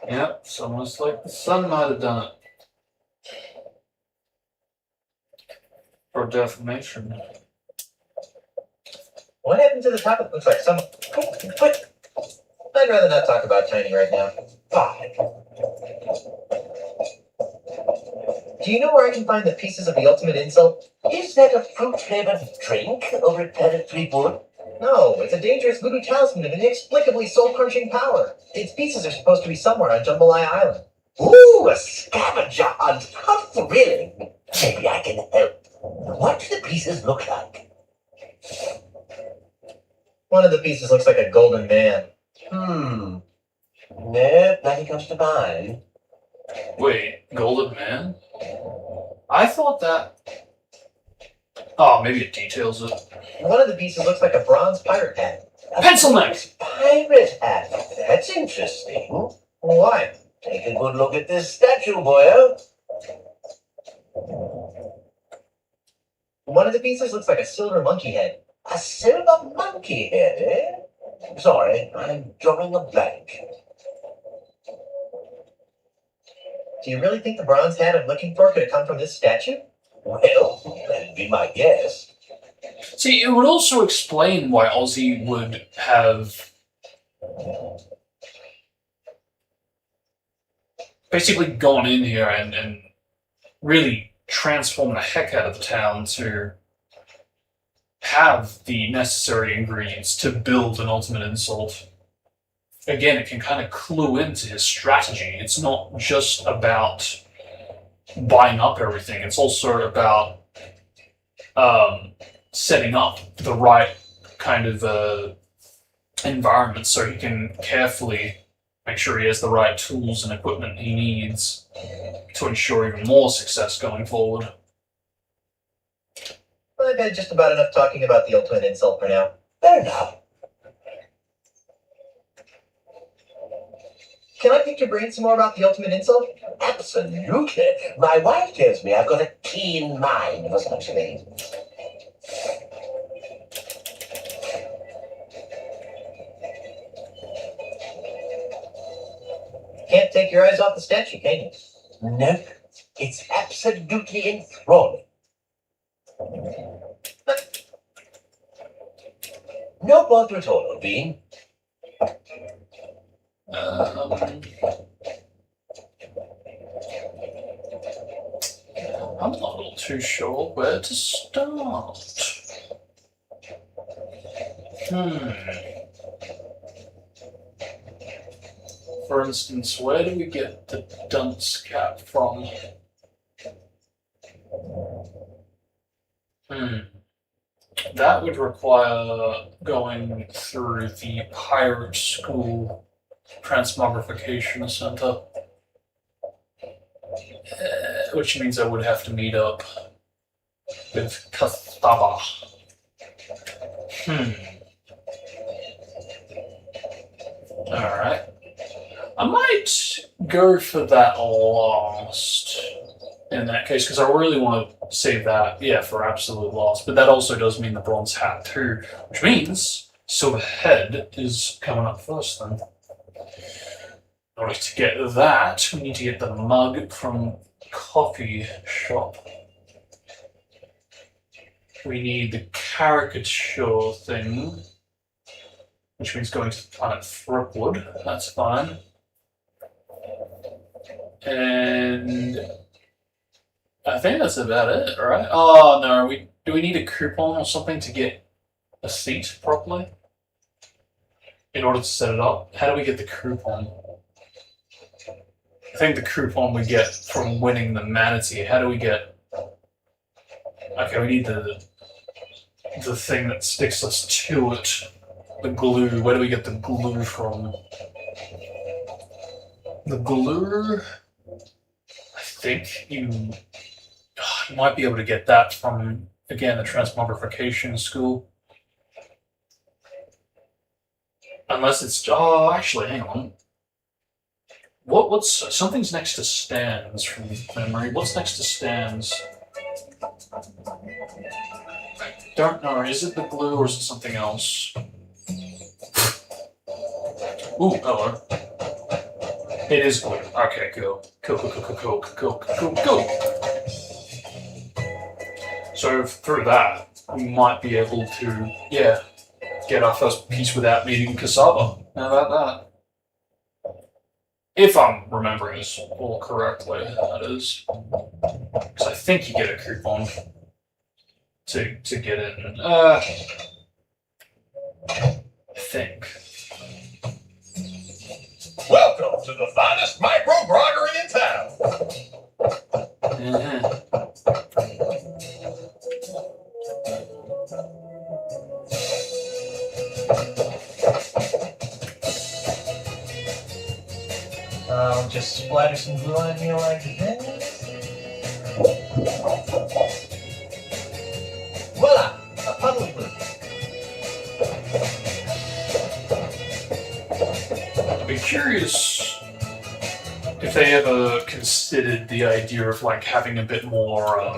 Yep, it's almost like the sun might have done it. For defamation. What happened to the top of... Looks like some... But I'd rather not talk about Tiny right now. Fine. Do you know where I can find the pieces of the ultimate insult? Is that a fruit-flavored drink over at Planet 3 Wood? No, it's a dangerous voodoo talisman of inexplicably soul-crunching power. Its pieces are supposed to be somewhere on Jambalaya Island. Ooh, a scavenger hunt! How thrilling! Maybe I can help. What do the pieces look like? One of the pieces looks like a golden man. Nope, nothing comes to mind. Wait, Golden Man? I thought that. Oh, maybe it details it. One of the pieces looks like a bronze pirate hat. Pencil neck! Pirate hat. That's interesting. Why? Take a good look at this statue, boyo. One of the pieces looks like a silver monkey head. A silver monkey head, eh? Sorry, I'm drawing a blank. Do you really think the bronze hat I'm looking for could have come from this statue? Well, that'd be my guess. See, it would also explain why Ozzy would have basically gone in here and really transformed the heck out of the town to have the necessary ingredients to build an ultimate insult. Again, it can kind of clue into his strategy. It's not just about buying up everything. It's also about setting up the right kind of environment so he can carefully make sure he has the right tools and equipment he needs to ensure even more success going forward. Well, I've had just about enough talking about the ultimate insult for now. Fair enough. Can I pick your brain some more about the ultimate insult? Absolutely. My wife tells me I've got a keen mind for such things. Can't take your eyes off the statue, can you? Nope. It's absolutely enthralling. No bother at all, Bean. I'm not a little too sure where to start. For instance, where do we get the dunce cap from? That would require going through the pirate school transmogrification center. Which means I would have to meet up with Kastava. Alright. I might go for that last in that case, because I really want to save that, for absolute loss. But that also does mean the bronze hat too, which means silver head is coming up first then. In order to get that, we need to get the mug from coffee shop. We need the caricature thing, which means going to the planet Throokwood. That's fine. And I think that's about it, right? Oh no, do we need a coupon or something to get a seat properly? In order to set it up? How do we get the coupon? I think the coupon we get from winning the manatee. How do we get... Okay, we need the thing that sticks us to it. The glue. Where do we get the glue from? The glue... I think you might be able to get that from, again, the transmogrification school. Unless it's... Oh, actually, hang on. What's something's next to stands from memory? What's next to stands? I don't know. Is it the glue or is it something else? Ooh, hello. It is glue. Okay, cool. Cool. So through that, we might be able to, get our first piece without meeting Cassava. How about that? If I'm remembering this all correctly, that is. Because I think you get a coupon to get in. I think. Welcome to the finest microbrodery in town. I'll just splatter some glue on you like this. Voila! A puddle of glue. I'd be curious if they ever considered the idea of like having a bit more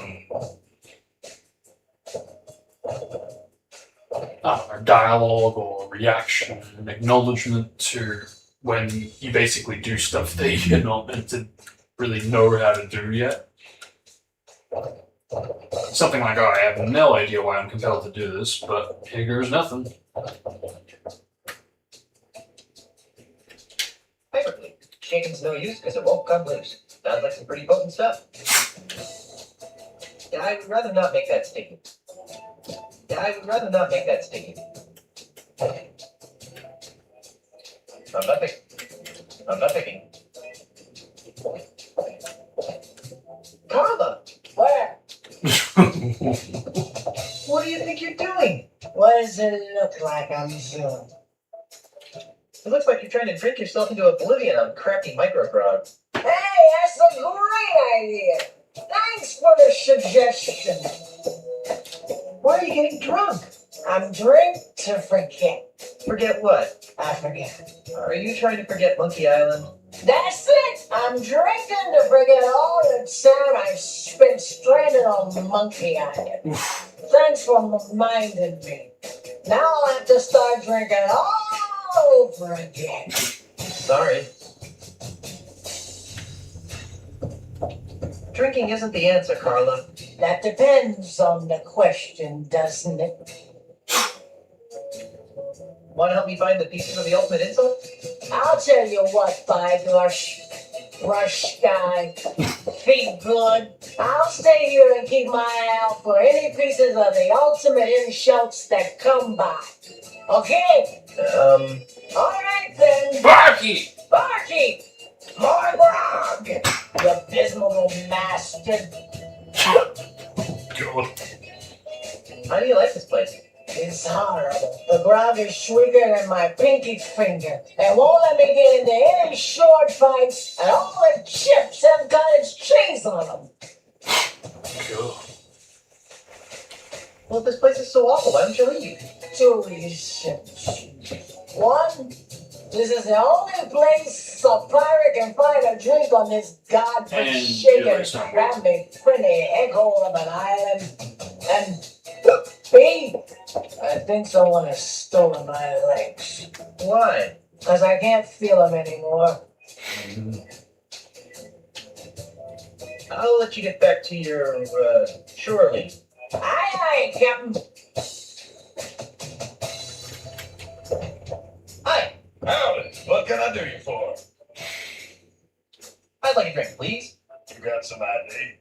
dialogue or reaction and acknowledgement to when you basically do stuff that you're not meant to really know how to do yet. Something like, oh, I have no idea why I'm compelled to do this, but here goes nothing. Paperclip. Shaking's no use because it won't come loose. Sounds like some pretty potent stuff. Yeah, I would rather not make that sticky. I'm not picking. Karma! Where? What do you think you're doing? What does it look like I'm doing? It looks like you're trying to drink yourself into oblivion on crappy microgrog. Hey, that's a great idea. Thanks for the suggestion. Why are you getting drunk? I'm drink to forget. Forget what? I forget. Are you trying to forget Monkey Island? That's it. I'm drinking to forget all the time I spent stranded on Monkey Island. Thanks for reminding me. Now I'll have to start drinking all over again. Sorry. Drinking isn't the answer, Carla. That depends on the question, doesn't it? Want to help me find the pieces of the ultimate insult? I'll tell you what, Byglush, Rush Guy, Feet Good. I'll stay here and keep my eye out for any pieces of the ultimate insults that come by. Okay? Alright then. Barky! Barky! More grog! You abysmal bastard. God. How do you like this place? It's horrible. The grog is sweeter than my pinky finger. They won't let me get into any short fights, and all the chips have cottage cheese on them. God. Well, if this place is so awful, why don't you leave? Two reasons. One, this is the only place a pirate can find a drink on this And godforsaken, it's not scrappy, pretty egghole of an island. And B, I think someone has stolen my legs. Why? Because I can't feel them anymore. I'll let you get back to your, shore leave. Aye, Captain. Hi, Howdy. What can I do you for? I'd like a drink, please. You got some ID?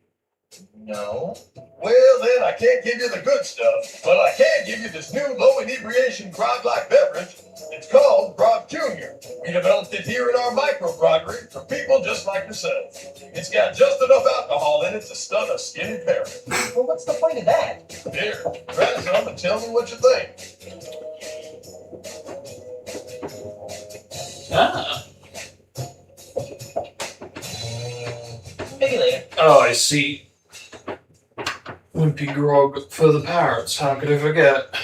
No. Well, then I can't give you the good stuff, but I can give you this new low inebriation grog-like beverage. It's called Grog Junior. We developed it here in our micro-groggery for people just like yourself. It's got just enough alcohol in it to stun a skinny parrot. Well, what's the point of that? Here, try some and tell me what you think. Ah. Maybe later. Oh, I see. Wimpy grog for the parrots. How could I forget?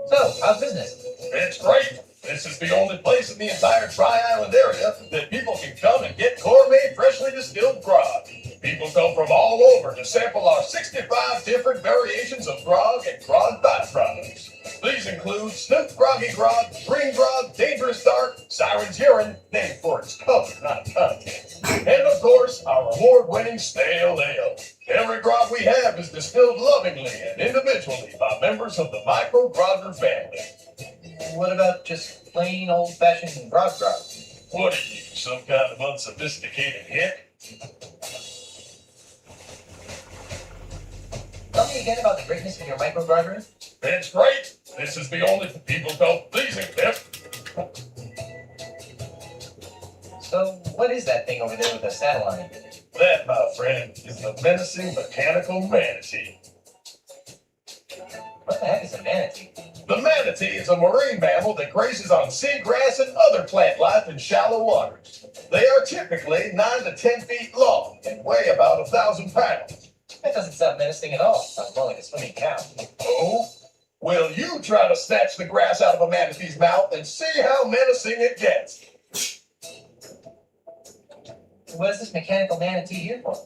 So, how's business? It's great. This is the only place in the entire Tri-Island area that people can come and get gourmet, freshly distilled grog. People come from all over to sample our 65 different variations of grog and grog byproducts. These include Snoop Groggy Grog, Green Grog, Dangerous Dark, Siren's Urine, named for its color, not content. And of course, our award-winning stale ale. Every grog we have is distilled lovingly and individually by members of the Micro Grogger family. What about just plain old-fashioned grog? What are you, some kind of unsophisticated hick? Tell me again about the greatness of your micro-groggery. It's great. This is the only people called pleasing tip. So, what is that thing over there with the satellite? That, my friend, is the menacing mechanical manatee. What the heck is a manatee? The manatee is a marine mammal that grazes on seagrass and other plant life in shallow waters. They are typically 9 to 10 feet long and weigh about 1,000 pounds. That doesn't sound menacing at all. Sounds more like a swimming cow. Oh? Well, you try to snatch the grass out of a manatee's mouth and see how menacing it gets. What is this mechanical manatee here for?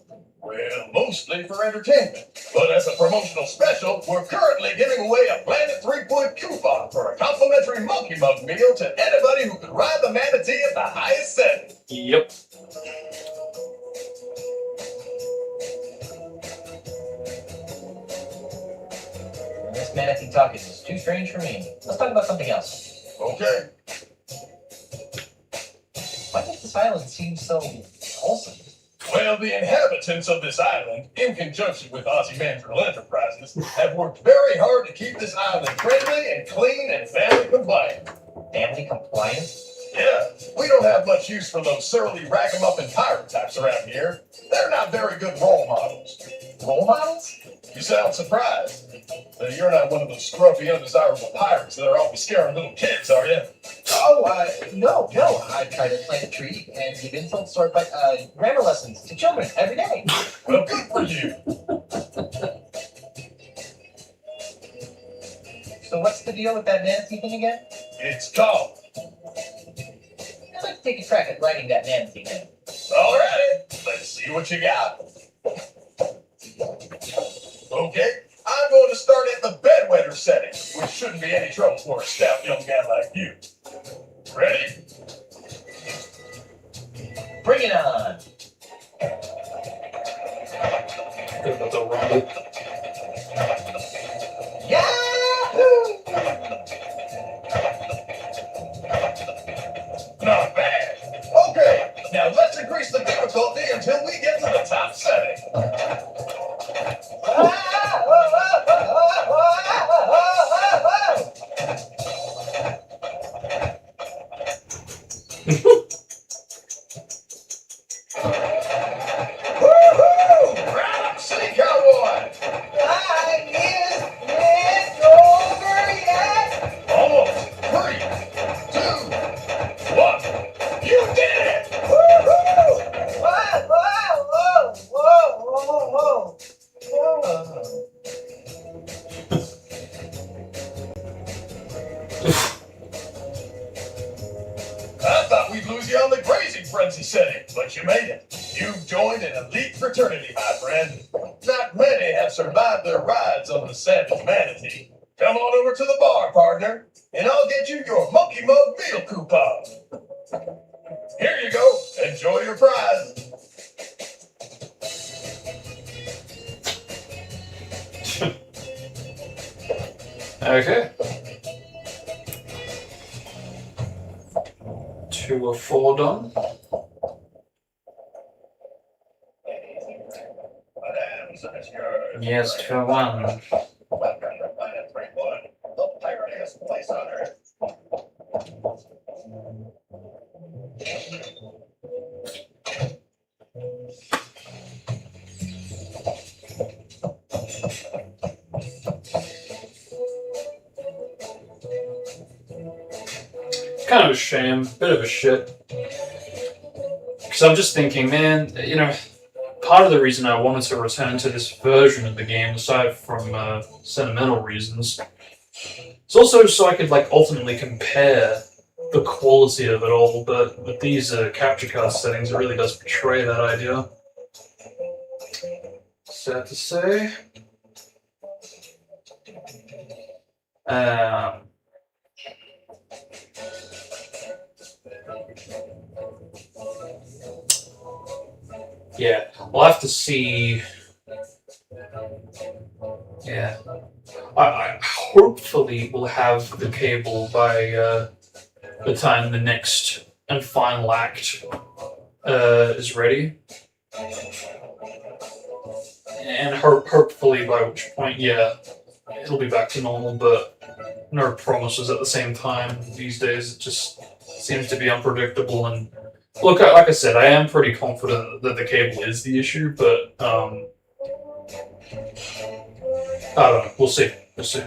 Well, mostly for entertainment. But as a promotional special, we're currently giving away a Planet 3-point coupon for a complimentary monkey mug meal to anybody who can ride the manatee at the highest setting. Yep. This manatee talk is too strange for me. Let's talk about something else. Okay. Why does this island seem so wholesome? Well, the inhabitants of this island, in conjunction with Ozymandias Enterprises, have worked very hard to keep this island friendly and clean and family compliant. Family compliant? Yeah, we don't have much use for those surly ragamuffin pirate types around here. They're not very good role models. Role models? You sound surprised. You're not one of those scruffy, undesirable pirates that are always scaring little kids, are you? Oh, no. I try to plant a tree and give insult sort by grammar lessons to children every day. Well, good for you. So what's the deal with that manatee thing again? It's called. I'd like to take a crack at writing that manatee name. All right, let's see what you got. Okay, I'm going to start at the bedwetter setting, which shouldn't be any trouble for a stout young man like you. Ready? Bring it on. Good about the rumble. Yahoo! Not bad. Okay, now let's increase the difficulty until we get to the top setting. frenzy setting, but you made it. You've joined an elite fraternity, my friend. Not many have survived their rides on the Savage Manatee. Come on over to the bar, partner, and I'll get you your Monkey Mug meal coupon. Here you go. Enjoy your prize. Okay. 2 or 4 done. Yes, 2-1. Welcome to Planet 31, the piratiest place on Earth. Kind of a shame, bit of a shit. Because I'm just thinking, man, you know, part of the reason I wanted to return to this version of the game, aside from sentimental reasons, it's also so I could like ultimately compare the quality of it all. But with these capture card settings, it really does betray that idea. Sad to say. Yeah, we'll have to see. Yeah, I hopefully will have the cable by the time the next and final act is ready, and hopefully by which point, yeah, it'll be back to normal. But no promises at the same time. These days, it just seems to be unpredictable. And look, like I said, I am pretty confident that the cable is the issue, but I don't know. We'll see. We'll see.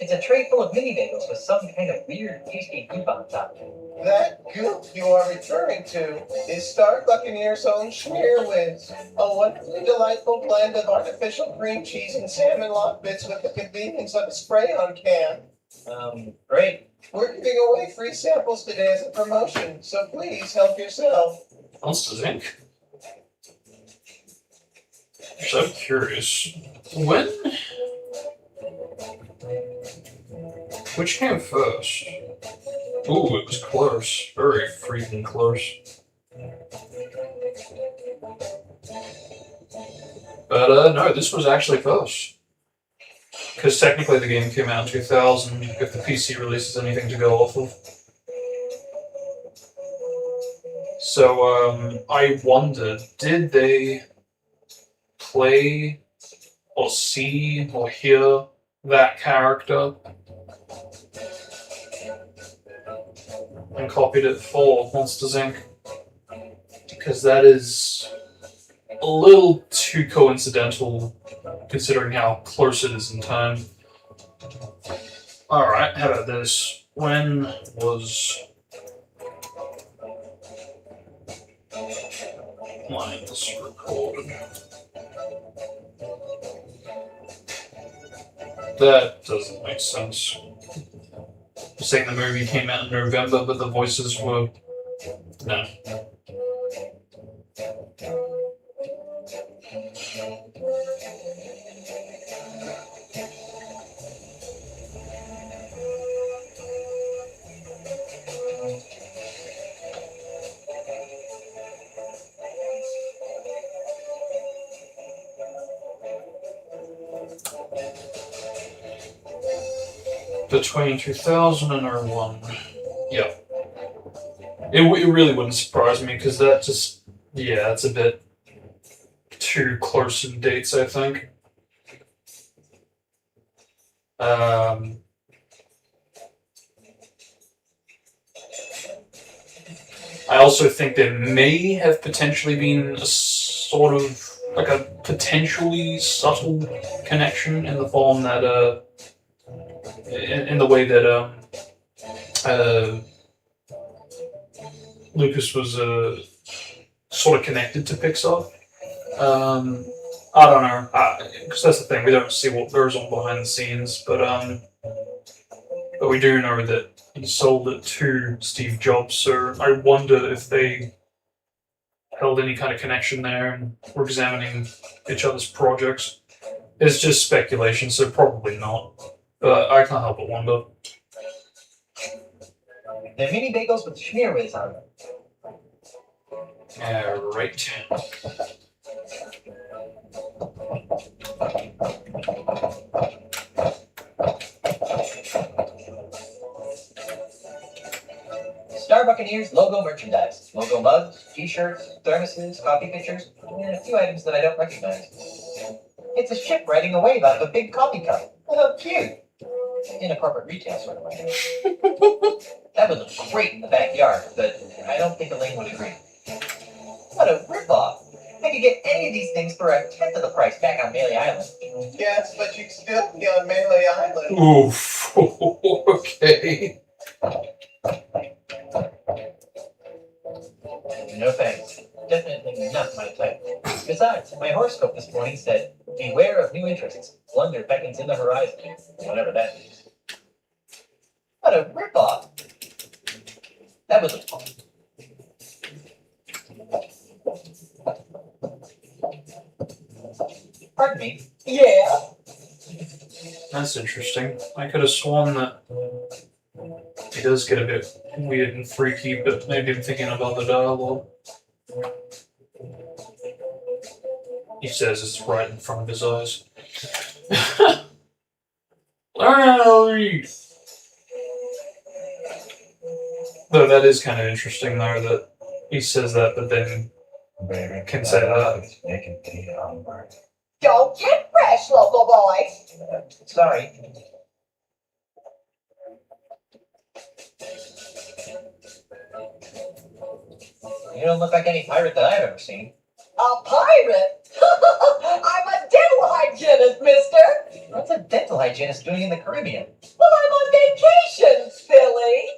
It's a tray full of mini bagels with some kind of weird tasty goop on top. That goop you are referring to is Star Buccaneer's own Schmear Whiz, a wonderfully delightful blend of artificial cream cheese and salmon lock bits with the convenience of a spray-on can. Great. We're giving away free samples today as a promotion, so please help yourself. Monsters Inc. So curious. When? Which came first? Ooh, it was close. Very freaking close. But no, this was actually first. Because technically the game came out in 2000, if the PC release is anything to go off of. So, I wondered, did they play or see or hear that character and copied it for Monsters Inc? Because that is a little too coincidental considering how close it is in time. Alright, how about this? When was this recorded? That doesn't make sense. You're saying the movie came out in November, but the voices were... No. Between 2000 and 01. Yeah. It really wouldn't surprise me, because that just... Yeah, it's a bit too close in dates, I think. I also think there may have potentially been a sort of, like a potentially subtle connection in the form that, in the way that Lucas was sort of connected to Pixar. I don't know, because that's the thing. We don't see what goes on behind the scenes, but we do know that he sold it to Steve Jobs. So I wonder if they held any kind of connection there and were examining each other's projects. It's just speculation, so probably not. But I can't help but wonder. They're mini bagels with schmear whiz on them. Yeah, right. Star Buccaneers logo merchandise. Logo mugs, t-shirts, thermoses, coffee pitchers, and a few items that I don't recognize. It's a ship riding a wave out of a big coffee cup. Oh, cute. In a corporate retail sort of way. That would look great in the backyard, but I don't think Elaine would agree. What a ripoff. I could get any of these things for a tenth of the price back on Melee Island. Yes, but you'd still be on Melee Island. Oof. Okay. No thanks. Definitely not my type. Besides, my horoscope this morning said, beware of new interests. Blunder beckons in the horizon. Whatever that means. What a ripoff. That was a... Pardon me. Yeah. That's interesting. I could have sworn that he does get a bit weird and freaky, but maybe I'm thinking about the dialogue. He says it's right in front of his eyes. Larry! Though that is kind of interesting, though, that he says that, but then Baby, can say that. it's making me hungry. Don't get fresh, local boy. Sorry. You don't look like any pirate that I've ever seen. A pirate? I'm a dental hygienist, mister. What's a dental hygienist doing in the Caribbean? Well, I'm on vacation, silly.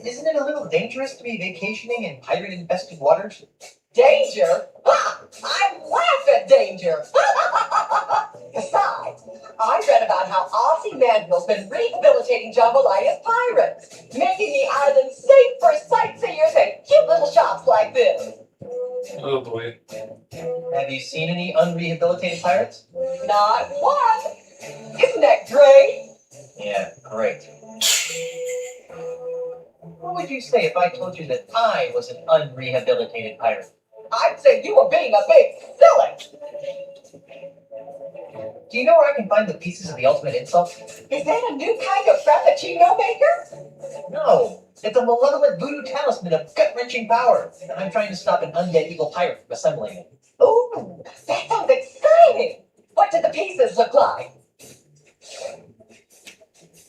Isn't it a little dangerous to be vacationing in pirate-infested waters? Danger? Ha! I laugh at danger. Besides, I read about how Aussie Manville's been rehabilitating jambalaya pirates, making the island safe for sightseers and cute little shops like this. Oh boy. Have you seen any unrehabilitated pirates? Not one. Isn't that great? Yeah, great. What would you say if I told you that I was an unrehabilitated pirate? I'd say you were being a big silly. Do you know where I can find the pieces of the ultimate insult? Is that a new kind of frappuccino maker? No, it's a malevolent voodoo talisman of gut-wrenching power, and I'm trying to stop an undead evil pirate from assembling it. Ooh, that sounds exciting. What do the pieces look like?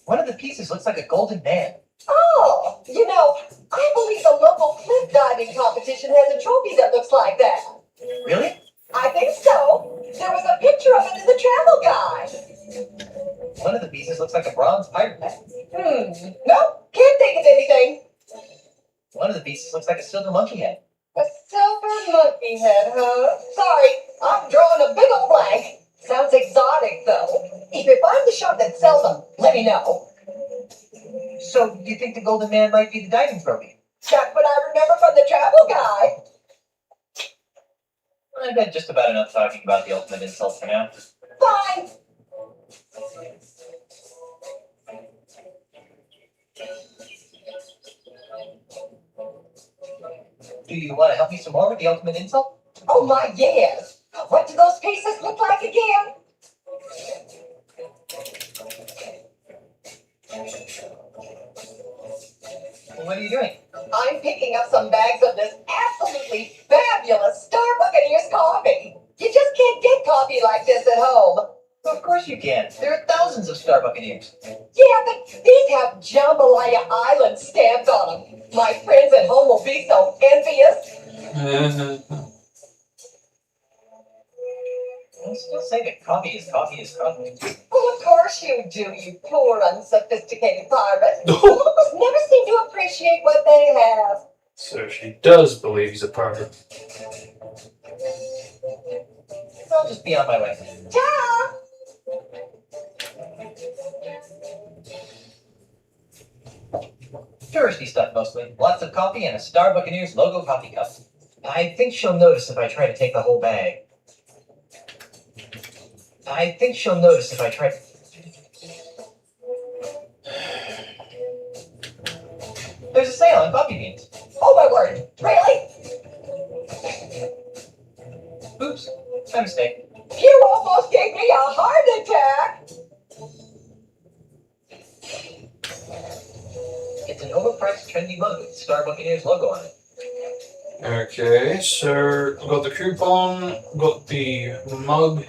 One of the pieces looks like a golden man. Oh, you know, I believe the local cliff diving competition has a trophy that looks like that. Really? I think so. There was a picture of it in the travel guide. One of the pieces looks like a bronze pirate hat. Nope, can't think of anything. One of the pieces looks like a silver monkey head. A silver monkey head, huh? Sorry, I'm drawing a big old blank. Sounds exotic, though. If you find the shop that sells them, let me know. So, you think the golden man might be the diving trophy? That's what I remember from the travel guide. I've had just about enough talking about the ultimate insult for now. Fine. Do you want to help me some more with the ultimate insult? Oh my, yes. What do those pieces look like again? What are you doing? I'm picking up some bags of this absolutely fabulous Star Buccaneers coffee. You just can't get coffee like this at home. Of course you can. There are thousands of Star Buccaneers. Yeah, but these have Jambalaya Island stamped on them. My friends at home will be so envious. I still say that coffee is coffee is coffee. Well, of course you do, you poor, unsophisticated pirate. Locals never seem to appreciate what they have. So she does believe he's a pirate. I'll just be on my way. Ta! Touristy stuff mostly. Lots of coffee and a Star Buccaneers logo coffee cup. I think she'll notice if I try to take the whole bag. There's a sale on coffee beans. Oh my word! Really? Oops, my mistake. You almost gave me a heart attack! It's an overpriced trendy mug with the Star Buccaneers logo on it. Okay, so I've got the coupon, got the mug.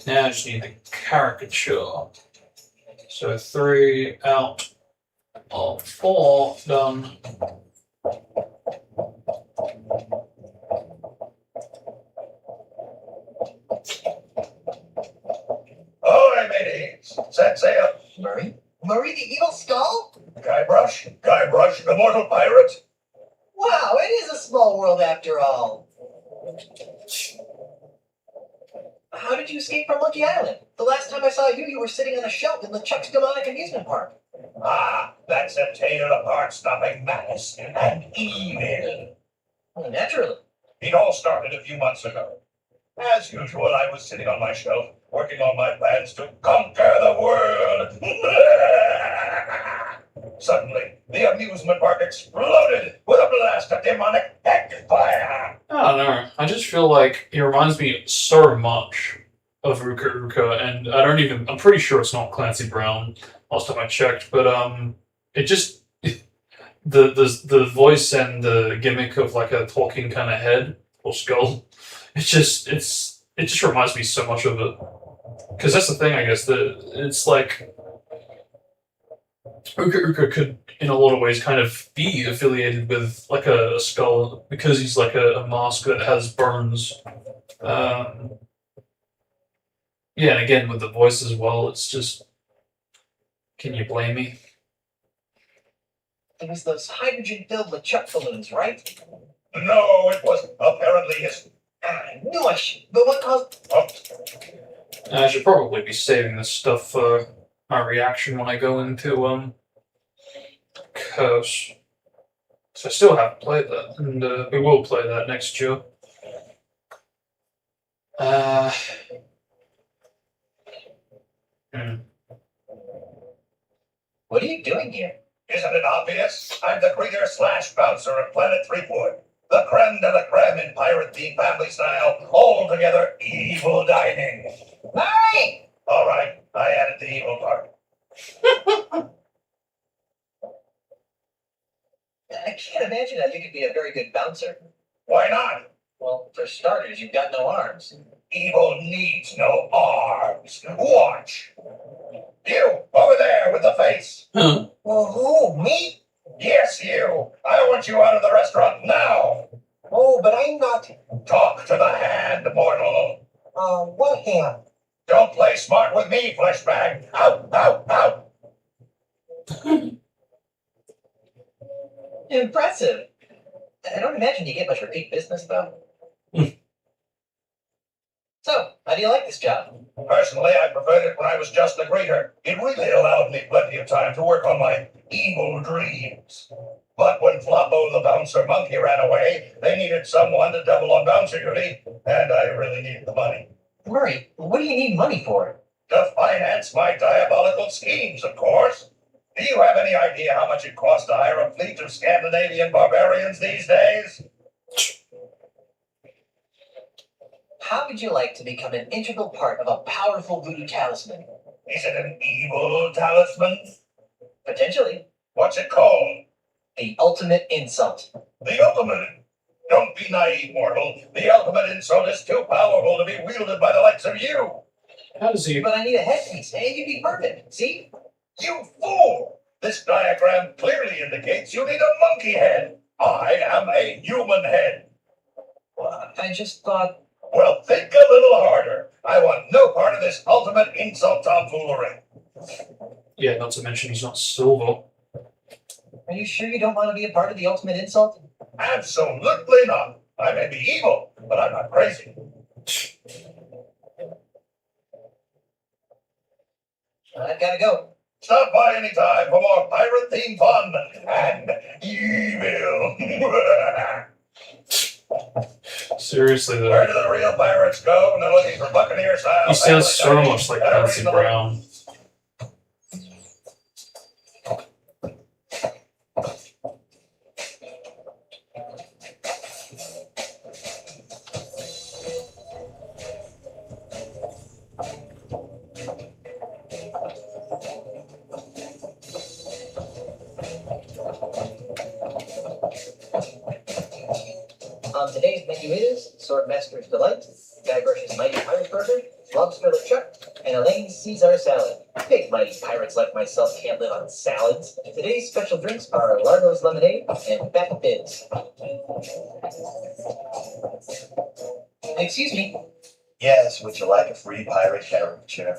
Now I just need the caricature. So 3 out of 4 done. Ahoy, mateys! Set sail. Murray? Murray the Evil Skull? Guybrush, the mortal pirate. Wow, it is a small world after all. How did you escape from Monkey Island? The last time I saw you, you were sitting on a shelf in the Chuck's Demonic Amusement Park. Ah, that's a tale of heart-stopping malice and evil. Well, naturally. It all started a few months ago. As usual, I was sitting on my shelf, working on my plans to conquer the world. Suddenly, the amusement park exploded with a blast of demonic fire. I don't know. I just feel like it reminds me so much of Ruka Ruka, and I'm pretty sure it's not Clancy Brown last time I checked, but it just, the voice and the gimmick of like a talking kind of head or skull, it just reminds me so much of it. Because that's the thing, I guess, that it's like Uka Uka could, in a lot of ways, kind of be affiliated with like a skull because he's like a mask that has bones. Yeah, and again with the voice as well, it's just, can you blame me? It was those hydrogen-filled LeChuck balloons, right? No, it wasn't. Apparently, his... I knew I should, but what caused... Oh, I should probably be saving this stuff for my reaction when I go into Curse. So I still haven't played that, and we will play that next year. What are you doing here? isn't it obvious? I'm the greeter/bouncer of Planet Threepwood. The creme de la creme in pirate themed family style, all together evil dining. Murray! All right, I added the evil part. I can't imagine how you could be a very good bouncer. Why not? Well, for starters, you've got no arms. Evil needs no arms. Watch. You, over there with the face. Huh? Well, who? Me? Yes, you. I want you out of the restaurant now. Oh, but I'm not. Talk to the hand, mortal. What hand? Don't play smart with me, fleshbag. Out, out, out. Impressive. I don't imagine you get much repeat business, though. So, how do you like this job? Personally, I preferred it when I was just a greeter. It really allowed me plenty of time to work on my evil dreams. But when Floppo the bouncer monkey ran away, they needed someone to double on bouncer duty, and I really needed the money. Murray, what do you need money for? To finance my diabolical schemes, of course. Do you have any idea how much it costs to hire a fleet of Scandinavian barbarians these days? How would you like to become an integral part of a powerful voodoo talisman? Is it an evil talisman? Potentially. What's it called? The ultimate insult. The ultimate. Don't be naive, mortal. The ultimate insult is too powerful to be wielded by the likes of you. How does he? But I need a headpiece, and you'd be perfect. See? You fool! This diagram clearly indicates you need a monkey head. I am a human head. Well, I just thought... Well, think a little harder. I want no part of this ultimate insult tomfoolery. Yeah, not to mention he's not silver. Are you sure you don't want to be a part of the ultimate insult? Absolutely not. I may be evil, but I'm not crazy. I gotta go. Stop by anytime for more pirate-themed fun and evil. Seriously Where though, do the real pirates go when they're looking for Buccaneer-style? he sounds so dining much like at a Clancy reasonable Brown. On today's menu is Swordmaster's Delight, Guybrush's Mighty Pirate Burger, Lobster LeChuck, and Elaine's Caesar Salad. Big mighty pirates like myself can't live on salads. Today's special drinks are Largo's Lemonade and Fat Fizz. Excuse me. Yes, would you like a free pirate caricature?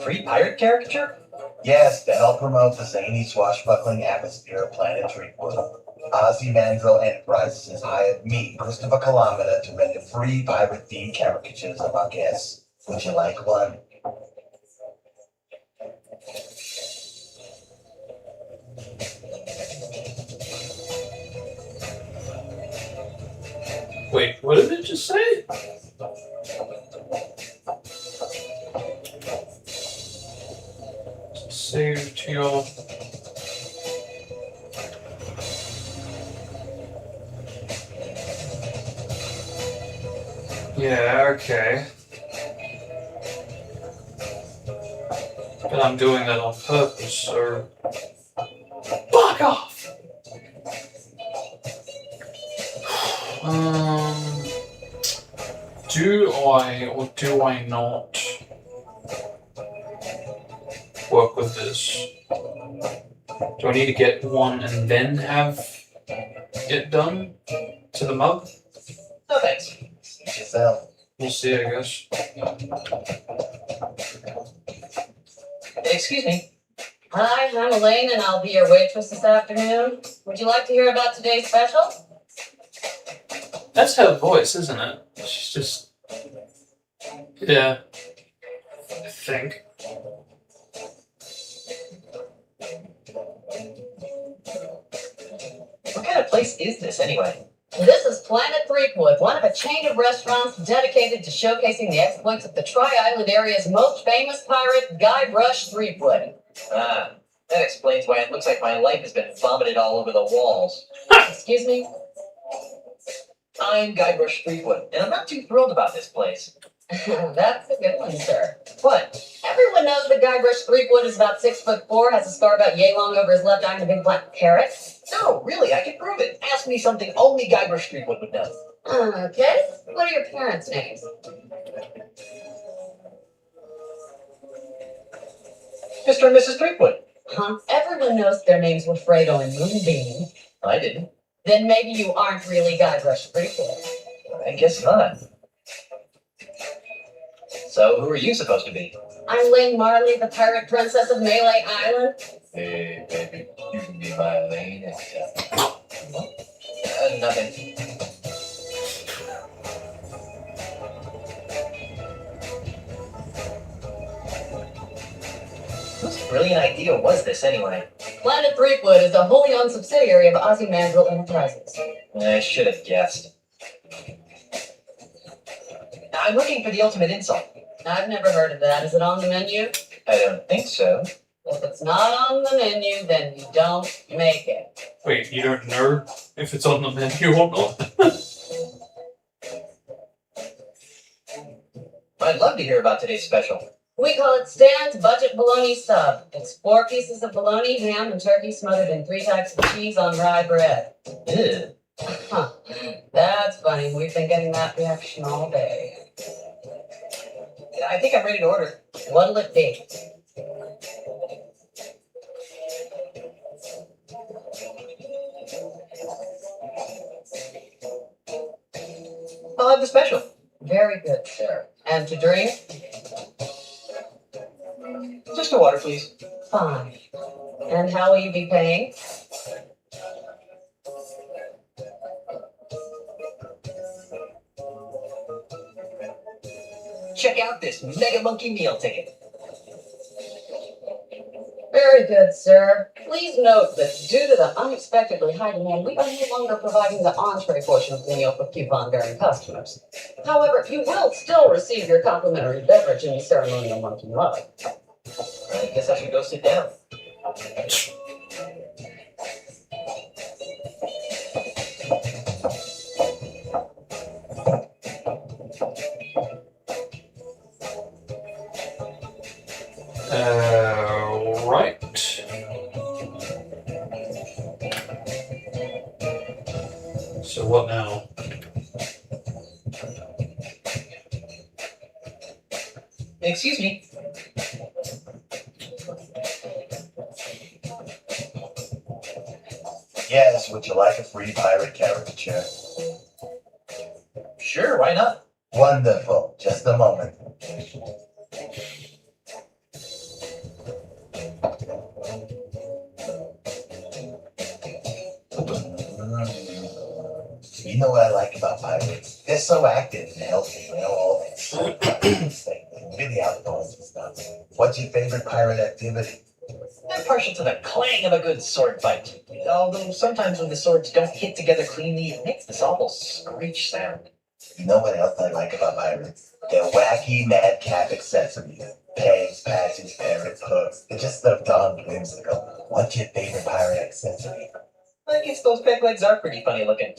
Free pirate caricature? Yes, to help promote the zany, swashbuckling atmosphere of Planet Treatwood. Ozymandias Enterprises has hired me, Christopher Kilometer, to render free pirate-themed caricatures of our guests. Would you like one? Wait, what did it just say? Save to your... Yeah, okay. But I'm doing that on purpose, so... Fuck off! Do I or do I not work with this? Do I need to get one and then have it done to the mug? No thanks. Suit yourself. We'll see, I guess. Excuse me. Hi, I'm Elaine and I'll be your waitress this afternoon. Would you like to hear about today's special? That's her voice, isn't it? She's just... Yeah. I think. What kind of place is this anyway? This is Planet Threepwood, one of a chain of restaurants dedicated to showcasing the exploits of the Tri-Island area's most famous pirate, Guybrush Threepwood. Ah, that explains why it looks like my life has been vomited all over the walls. Excuse me? I'm Guybrush Threepwood, and I'm not too thrilled about this place. That's a good one, sir. What? Everyone knows that Guybrush Threepwood is about 6'4", has a scar about yay long over his left eye and a big black carrot. No, really, I can prove it. Ask me something only Guybrush Threepwood would know. Okay. What are your parents' names? Mr. and Mrs. Threepwood. Huh? Everyone knows their names were Fredo and Moonbeam. I didn't. Then maybe you aren't really Guybrush Threepwood. I guess not. So, who are you supposed to be? I'm Lane Marley, the pirate princess of Melee Island. Hey, baby, you can be my lane anytime. Nothing. Whose brilliant idea was this anyway? Planet Threepwood is a wholly owned subsidiary of Ozymandias Enterprises. I should have guessed. I'm looking for the ultimate insult. I've never heard of that. Is it on the menu? I don't think so. If it's not on the menu, then you don't make it. Wait, you don't know if it's on the menu or not? I'd love to hear about today's special. We call it Stan's Budget Bologna Sub. It's 4 pieces of bologna, ham, and turkey smothered in 3 types of cheese on rye bread. Ew. Huh. That's funny. We've been getting that reaction all day. I think I'm ready to order. What'll it be? I'll have the special. Very good, sir. And to drink? Just a water, please. Fine. And how will you be paying? check out this Mega Monkey meal ticket. Very good, sir. Please note that due to the unexpectedly high demand, we are no longer providing the entree portion of the meal for coupon-bearing customers. However, you will still receive your complimentary beverage in the ceremonial monkey mug. I guess I should go sit down. Right. So what now? Excuse me. Yes, would you like a free pirate caricature? Sure, why not? Wonderful. Just a moment. You know what I like about pirates? They're so active and healthy, you know, all this really outdoors and stuff. What's your favorite pirate activity? I'm partial to the clang of a good sword fight. Although sometimes when the swords don't hit together cleanly, it makes this awful screech sound. You know what else I like about pirates? Their wacky madcap accessories. Pegs, patches, parrots, hooks. They're just so darn whimsical. What's your favorite pirate accessory? I guess those peg legs are pretty funny looking.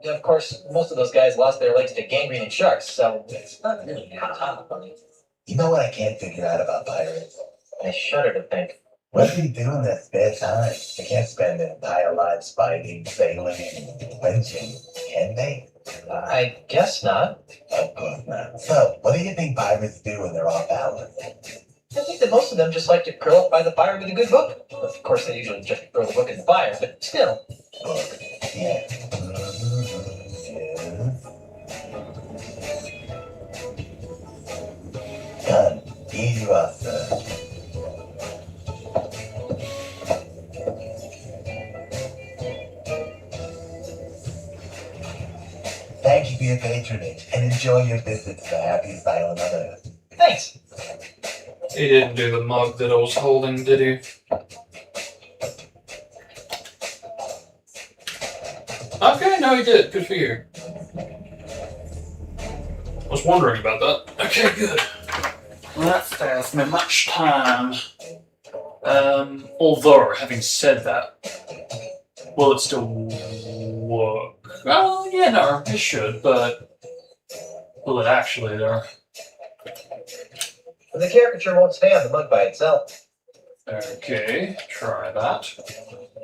Of course, most of those guys lost their legs to gangrene and sharks, so it's not really funny. You know what I can't figure out about pirates? I shudder to think. What do they do in their spare time? They can't spend their entire lives fighting, sailing, and quenching, can they? I guess not. Of course not. So, what do you think pirates do when they're off balance? I think that most of them just like to curl up by the fire with a good book. Of course, they usually just throw the book in the fire, but still. Book. Yeah. Done. Here you are, sir. Thank you for your patronage, and enjoy your visit to the happiest island on earth. Thanks. He didn't do the mug that I was holding, did he? Okay, no, he did. Good for you. I was wondering about that. Okay, good. Well, that saves me much time. Although, having said that, will it still work? Well, yeah, no, it should, but will it actually, though? The caricature won't stay on the mug by itself. Okay, try that.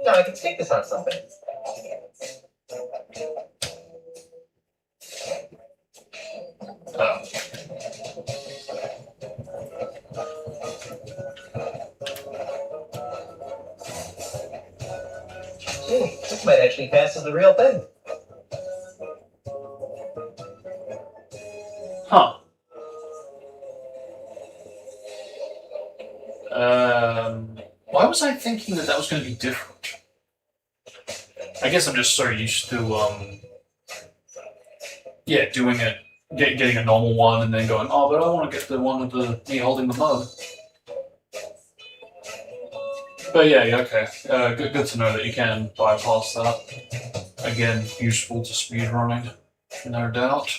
No, I can stick this on something. Oh. Gee, this might actually pass as the real thing. Huh. Why was I thinking that was going to be different? I guess I'm just so used to, yeah, doing it, getting a normal one and then going, oh, but I want to get the one with me holding the mug. But yeah, okay. Good to know that you can bypass that. Again, useful to speedrunning, no doubt.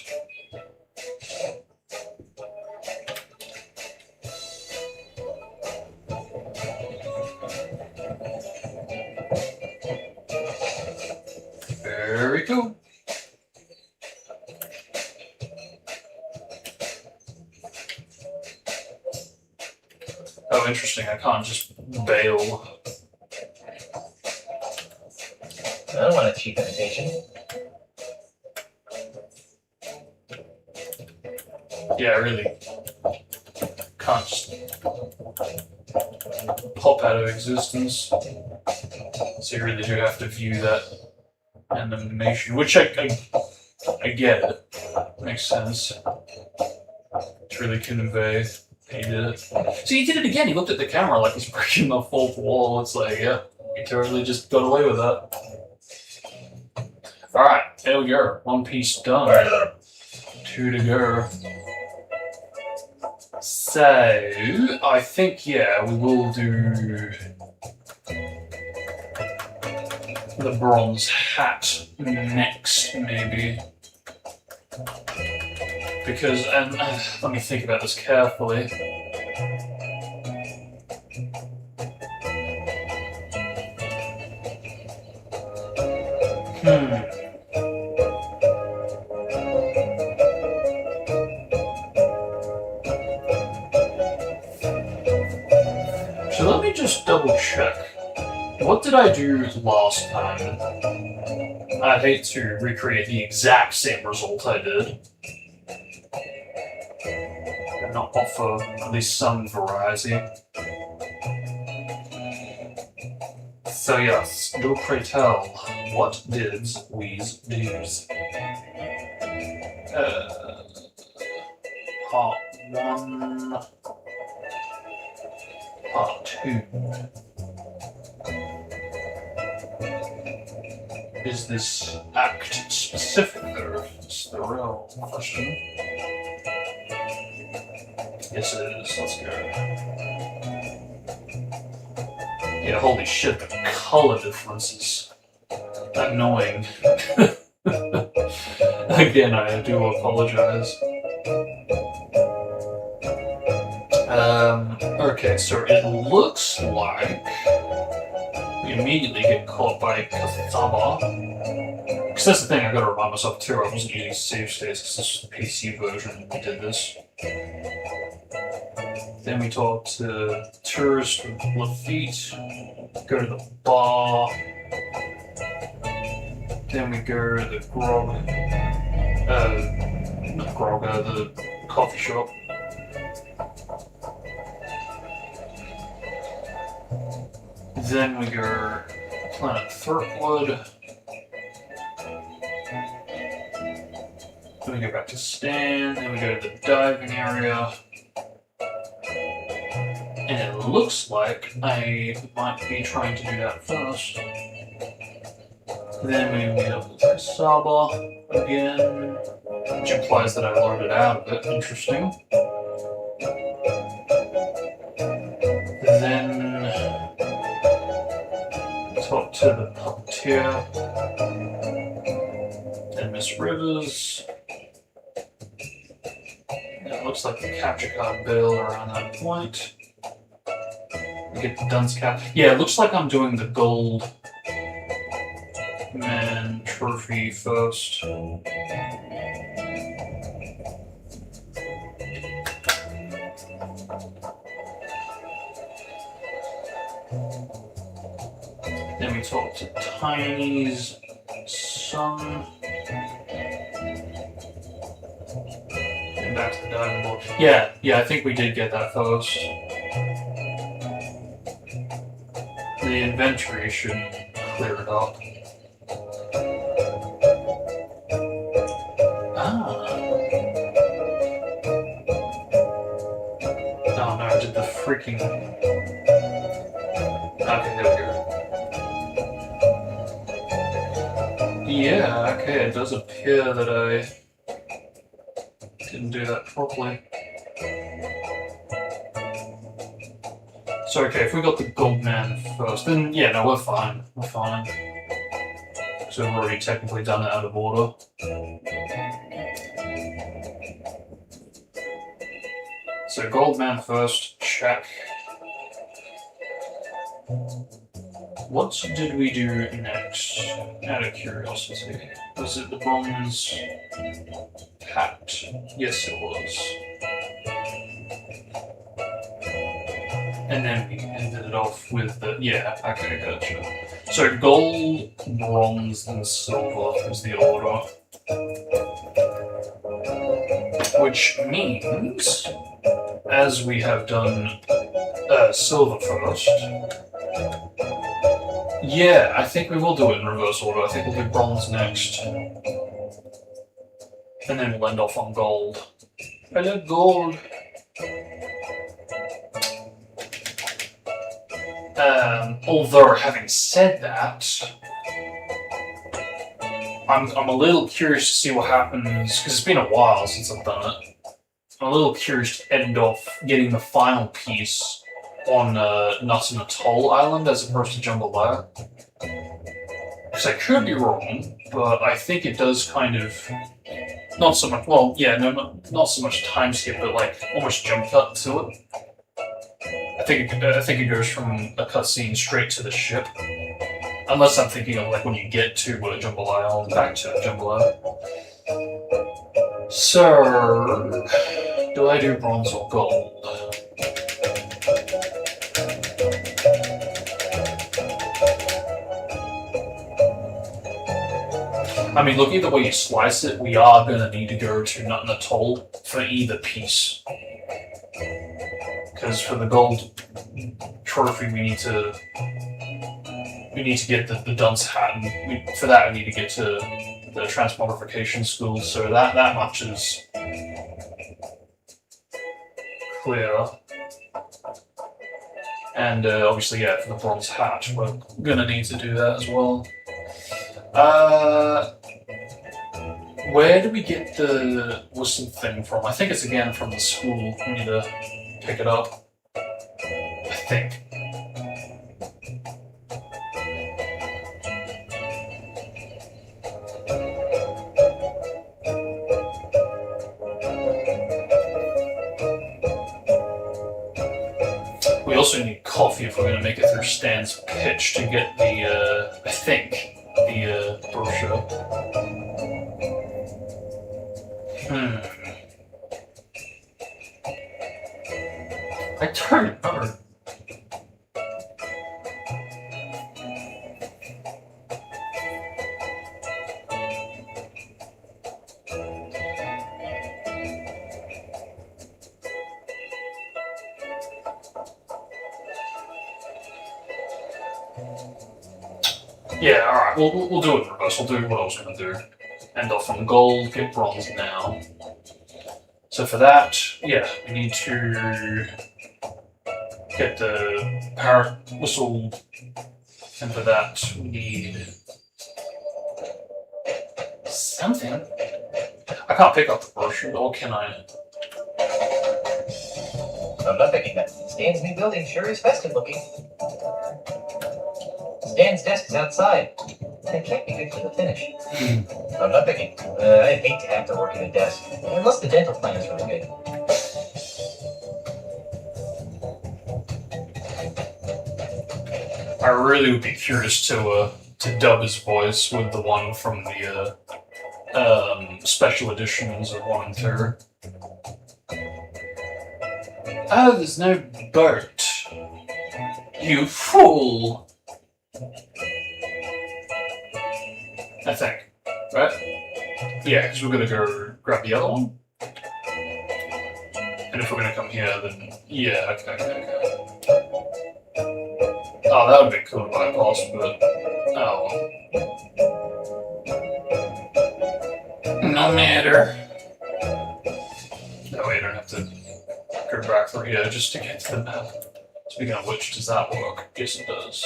Very cool. Oh, interesting. I can't just bail. I don't want a cheap imitation. Yeah, I really can't just pop out of existence. So you really do have to view that animation, which I get it. Makes sense. To really convey he did it. So he did it again. He looked at the camera like he's breaking the fourth wall. It's like, yeah, he totally just got away with that. Alright, there we go. One piece done. 2 to go. So, I think, yeah, we will do the bronze hat next, maybe. Because, and let me think about this carefully. So let me just double check. What did I do last time? I'd hate to recreate the exact same result I did. And not offer at least some variety. So yes, do pray tell, what did we do? Part 1, Part 2. Is this act specific though? It's the real question. Yes it is, let's go. Yeah, holy shit, the color difference is annoying. Again, I do apologize. Okay, so it looks like we immediately get caught by Kasaba. Because that's the thing I gotta remind myself too, I wasn't using save states because this was the PC version we did this. Then we talk to tourist with Lafitte, go to the bar, then we go to the the coffee shop. Then we go Planet Thurtwood. Then we go back to Stan, then we go to the diving area. And it looks like I might be trying to do that first. Then we meet up with Kasaba again, which implies that I learned it out of it. Interesting. Then talk to the puppeteer and Miss Rivers. And it looks like the capture card bill around that point. We get the dunce cap. Yeah, it looks like I'm doing the gold man trophy first. Then we talk to Tiny's son. And back to the diving board. Yeah, I think we did get that first. The inventory should clear it up. Oh no, I did the freaking... Okay, there we go. Yeah, okay, it does appear that I didn't do that properly. So okay, if we got the gold man first, then yeah, no, we're fine. We're fine. So we've already technically done it out of order. So gold man first, check. What did we do next? Out of curiosity. Was it the bronze hat? Yes, it was. And then we ended it off with the... Yeah, okay, gotcha. So gold, bronze, and silver is the order. Which means, as we have done silver first... Yeah, I think we will do it in reverse order. I think we'll do bronze next. And then we'll end off on gold. I love gold. Although, having said that, I'm a little curious to see what happens, because it's been a while since I've done it. I'm a little curious to end off getting the final piece on Nut Atoll Island as opposed to Jambalaya. Because I could be wrong, but I think it does kind of not so much. Well, yeah, no, not so much time skip, but like almost jump cut to it. I think it goes from a cutscene straight to the ship, unless I'm thinking of like when you get to Jambalaya Island, back to Jambalaya. So, do I do bronze or gold? I mean, look, either way you slice it, we are going to need to go to Nut Atoll for either piece. Because for the gold trophy, we need to get the dunce hat, and for that we need to get to the transmogrification school. So that much is clear. And obviously, yeah, for the bronze hat, we're gonna need to do that as well. Where do we get the whistle thing from? I think it's again from the school. We need to pick it up. I think. We also need coffee if we're going to make it through Stan's pitch to get the, I think, the brochure. I don't know. Yeah, alright, we'll do it in reverse. We'll do what I was going to do. End off on gold, get bronze now. So for that, yeah, we need to get the parrot whistle, and for that we need something. I can't pick up the brochure, or can I? I'm not thinking that. Stan's new building sure is festive looking. Stan's desk is outside. That can't be good for the finish. I'm not thinking. I'd hate to have to work at a desk, unless the dental plan is really good. I really would be curious to dub his voice with the one from the special editions of 1 and 2. Oh, there's no boat. You fool! I think. Right? Yeah, because we're gonna go grab the other one. And if we're gonna come here, then yeah, okay. Oh, that would be cool to bypass, but oh well. No matter. That way I don't have to go back through here just to get to the map. Speaking of which, does that work? Yes, it does.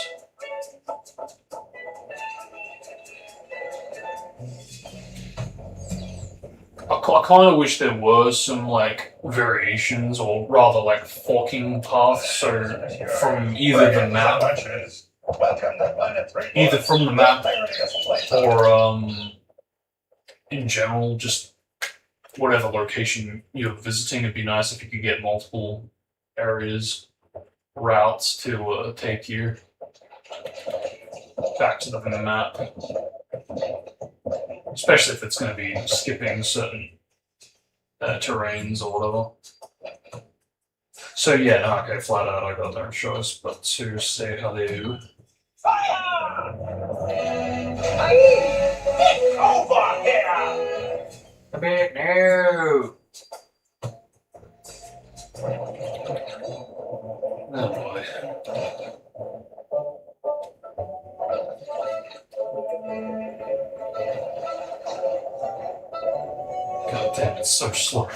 I kind of wish there were some like variations, or rather like forking paths. So from either the map, or in general, just whatever location you're visiting, it'd be nice if you could get multiple areas, routes to take you back to the map. Especially if it's going to be skipping certain terrains or whatever. So yeah, no, okay, flat out I got no choice but to say hello. Fire! Get over here! A bit, no! Oh boy. God damn, it's so slow.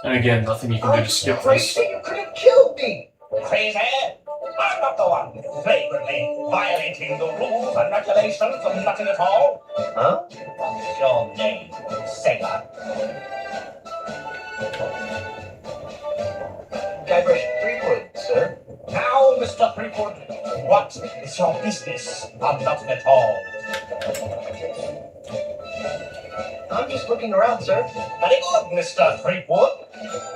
And again, nothing you can do to skip this. Crazy, you could have killed me! Crazy? I'm not the one flagrantly violating the rules and regulations of nothing at all. Huh? Your name, sailor. It's your business. I'm nothing at all. I'm just looking around, sir. Very good, Mr. Creepwood.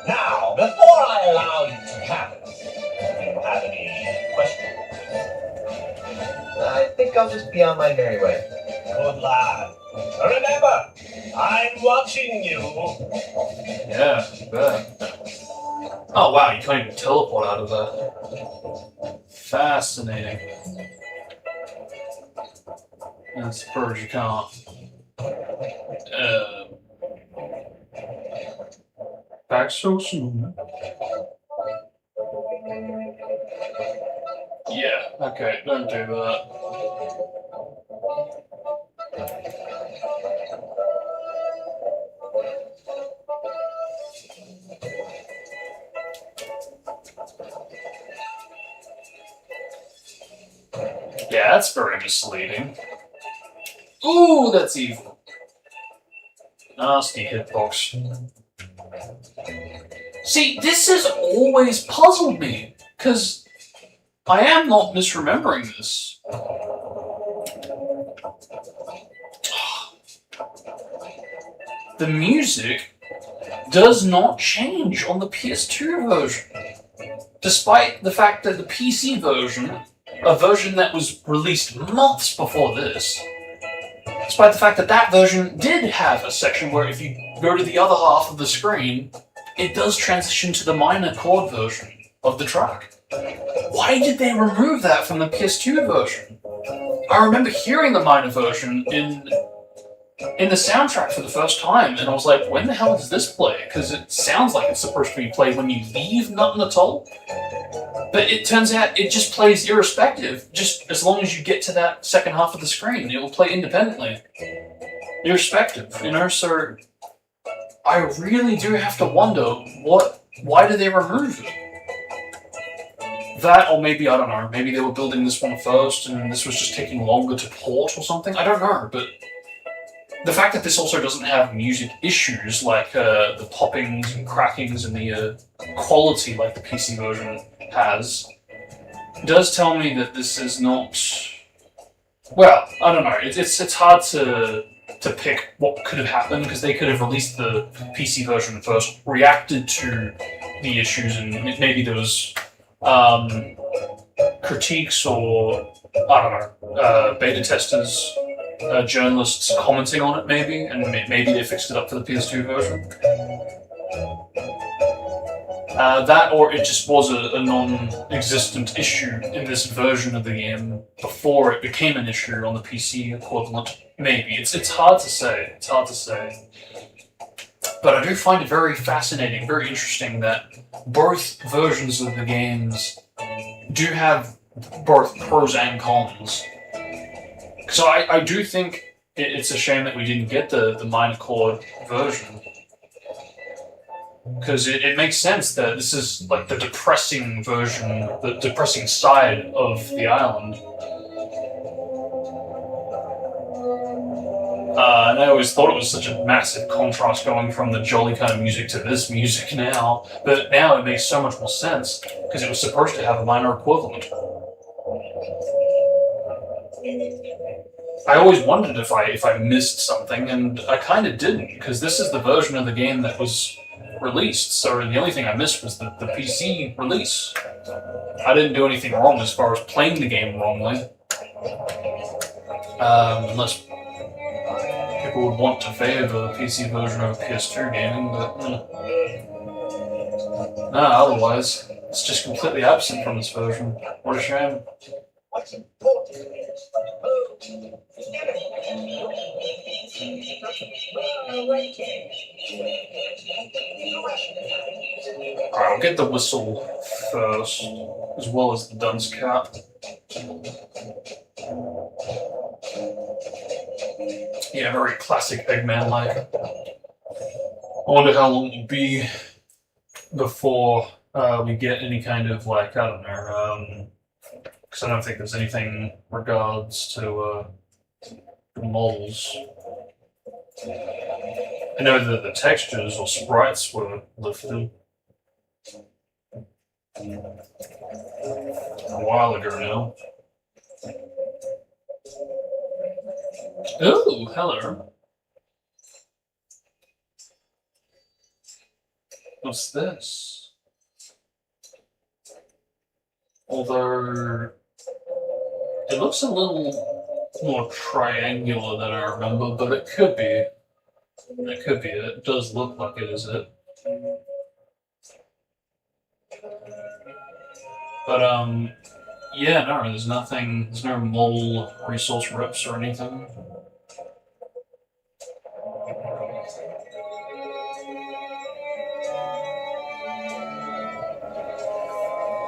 Now, before I allow you to have it, do you have any questions? I think I'll just be on my merry way. Good lad. Remember, I'm watching you. Yeah, you bet. Oh wow, you can't even teleport out of that. Fascinating. I suppose you can't. Back so soon. Yeah, okay, don't do that. Yeah, that's very misleading. Ooh, that's evil. Nasty hitbox. See, this has always puzzled me, because I am not misremembering this. The music does not change on the PS2 version, despite the fact that the PC version, a version that was released months before this, despite the fact that that version did have a section where if you go to the other half of the screen, it does transition to the minor chord version of the track. Why did they remove that from the PS2 version? I remember hearing the minor version in the soundtrack for the first time, and I was like, when the hell does this play? Because it sounds like it's supposed to be played when you leave Nothing at all. But it turns out it just plays irrespective. Just as long as you get to that second half of the screen, it will play independently. Irrespective, you know? So I really do have to wonder, why did they remove it? That, or maybe, I don't know, maybe they were building this one first and this was just taking longer to port or something? I don't know, but the fact that this also doesn't have music issues like the poppings and crackings and the quality like the PC version has does tell me that this is not... Well, I don't know, it's hard to pick what could have happened, because they could have released the PC version first, reacted to the issues, and maybe there was critiques or, I don't know, beta testers, journalists commenting on it maybe, and maybe they fixed it up for the PS2 version. That, or it just was a non-existent issue in this version of the game before it became an issue on the PC equivalent. Maybe. It's hard to say. It's hard to say. But I do find it very fascinating, very interesting that both versions of the games do have both pros and cons. So I do think it's a shame that we didn't get the minor chord version. Because it makes sense that this is like the depressing version, the depressing side of the island. And I always thought it was such a massive contrast going from the jolly kind of music to this music now. But now it makes so much more sense, because it was supposed to have a minor equivalent. I always wondered if I missed something, and I kind of didn't, because this is the version of the game that was released, so the only thing I missed was the PC release. I didn't do anything wrong as far as playing the game wrongly. Unless people would want to favor the PC version of PS2 gaming, but no, otherwise, it's just completely absent from this version. What a shame. What's important is Alright, I'll get the whistle first, as well as the dunce cap. Yeah, very classic Eggman-like. I wonder how long it will be before we get any kind of, like, I don't know, because I don't think there's anything in regards to the models. I know that the textures or sprites were lifted a while ago now. Oh, hello. What's this? Although it looks a little more triangular than I remember, but it could be. It could be. It does look like it is it. But yeah, no, there's nothing. There's no mole resource rips or anything.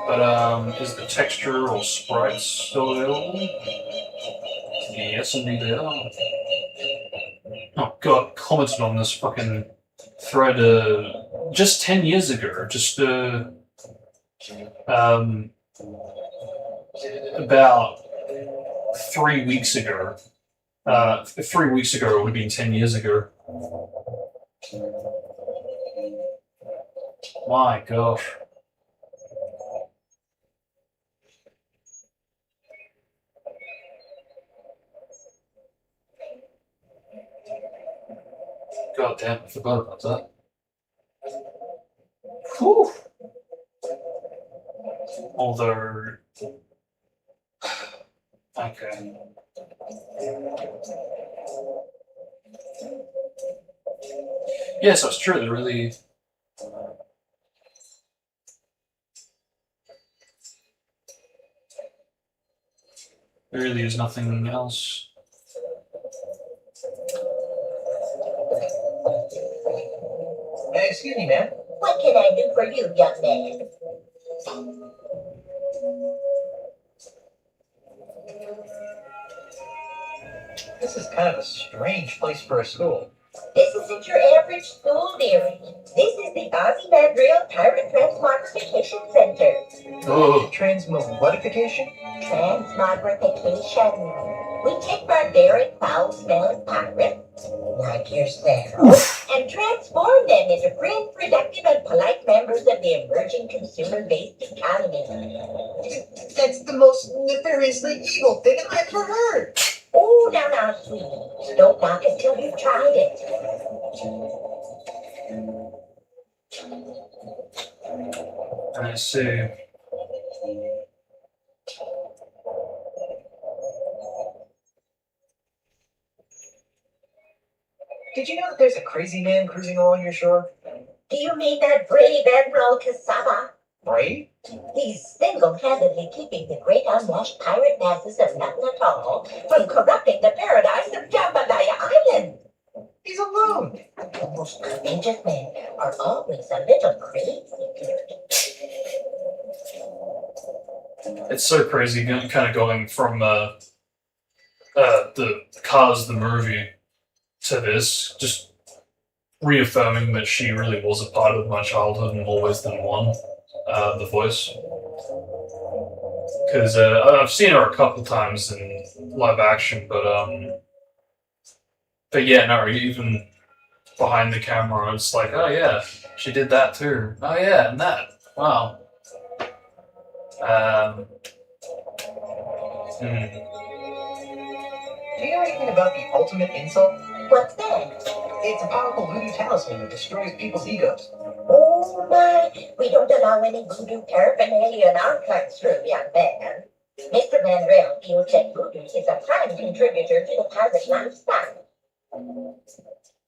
But is the texture or sprites still available? Yes, indeed they are. Oh god, commented on this fucking thread just 10 years ago. Just about 3 weeks ago. 3 weeks ago, it would have been 10 years ago. My gosh. God damn, I forgot about that. Whew. Although, okay. Yeah, so it's true. There really, is nothing else. Hey, excuse me, ma'am. What can I do for you, young man? This is kind of a strange place for a school. This isn't your average school, dearie. This is the Ozymandias Pirate Transmogrification Center. Oh, Transmogrification? Transmogrification. We take barbaric, foul-smelling pirates, like yourself, and transform them into free, productive, and polite members of the emerging consumer-based economy. That's the most nefariously evil thing I've ever heard. Oh, now, sweetie. Don't knock it till you've tried it. I see. Did you know that there's a crazy man cruising along your shore? Do you mean that brave Admiral Cassava? Brave? He's single-handedly keeping the great unwashed pirate masses of nothing at all from corrupting the paradise of Jambalaya Island. He's alone. The most courageous men are always a little crazy, dearie. It's so crazy, kind of going from the Cars the movie to this, just reaffirming that she really was a part of my childhood and always been one. The voice, because I've seen her a couple times in live action, but yeah, no, even behind the camera, it's like, oh yeah, she did that too. Oh yeah, and that. Wow. Do you know anything about the ultimate insult? What's that? It's a powerful voodoo talisman that destroys people's egos. Oh my, we don't allow any voodoo paraphernalia in our classroom, young man. Mr. Mandrell feels that voodoo is a prime contributor to the pirate lifestyle.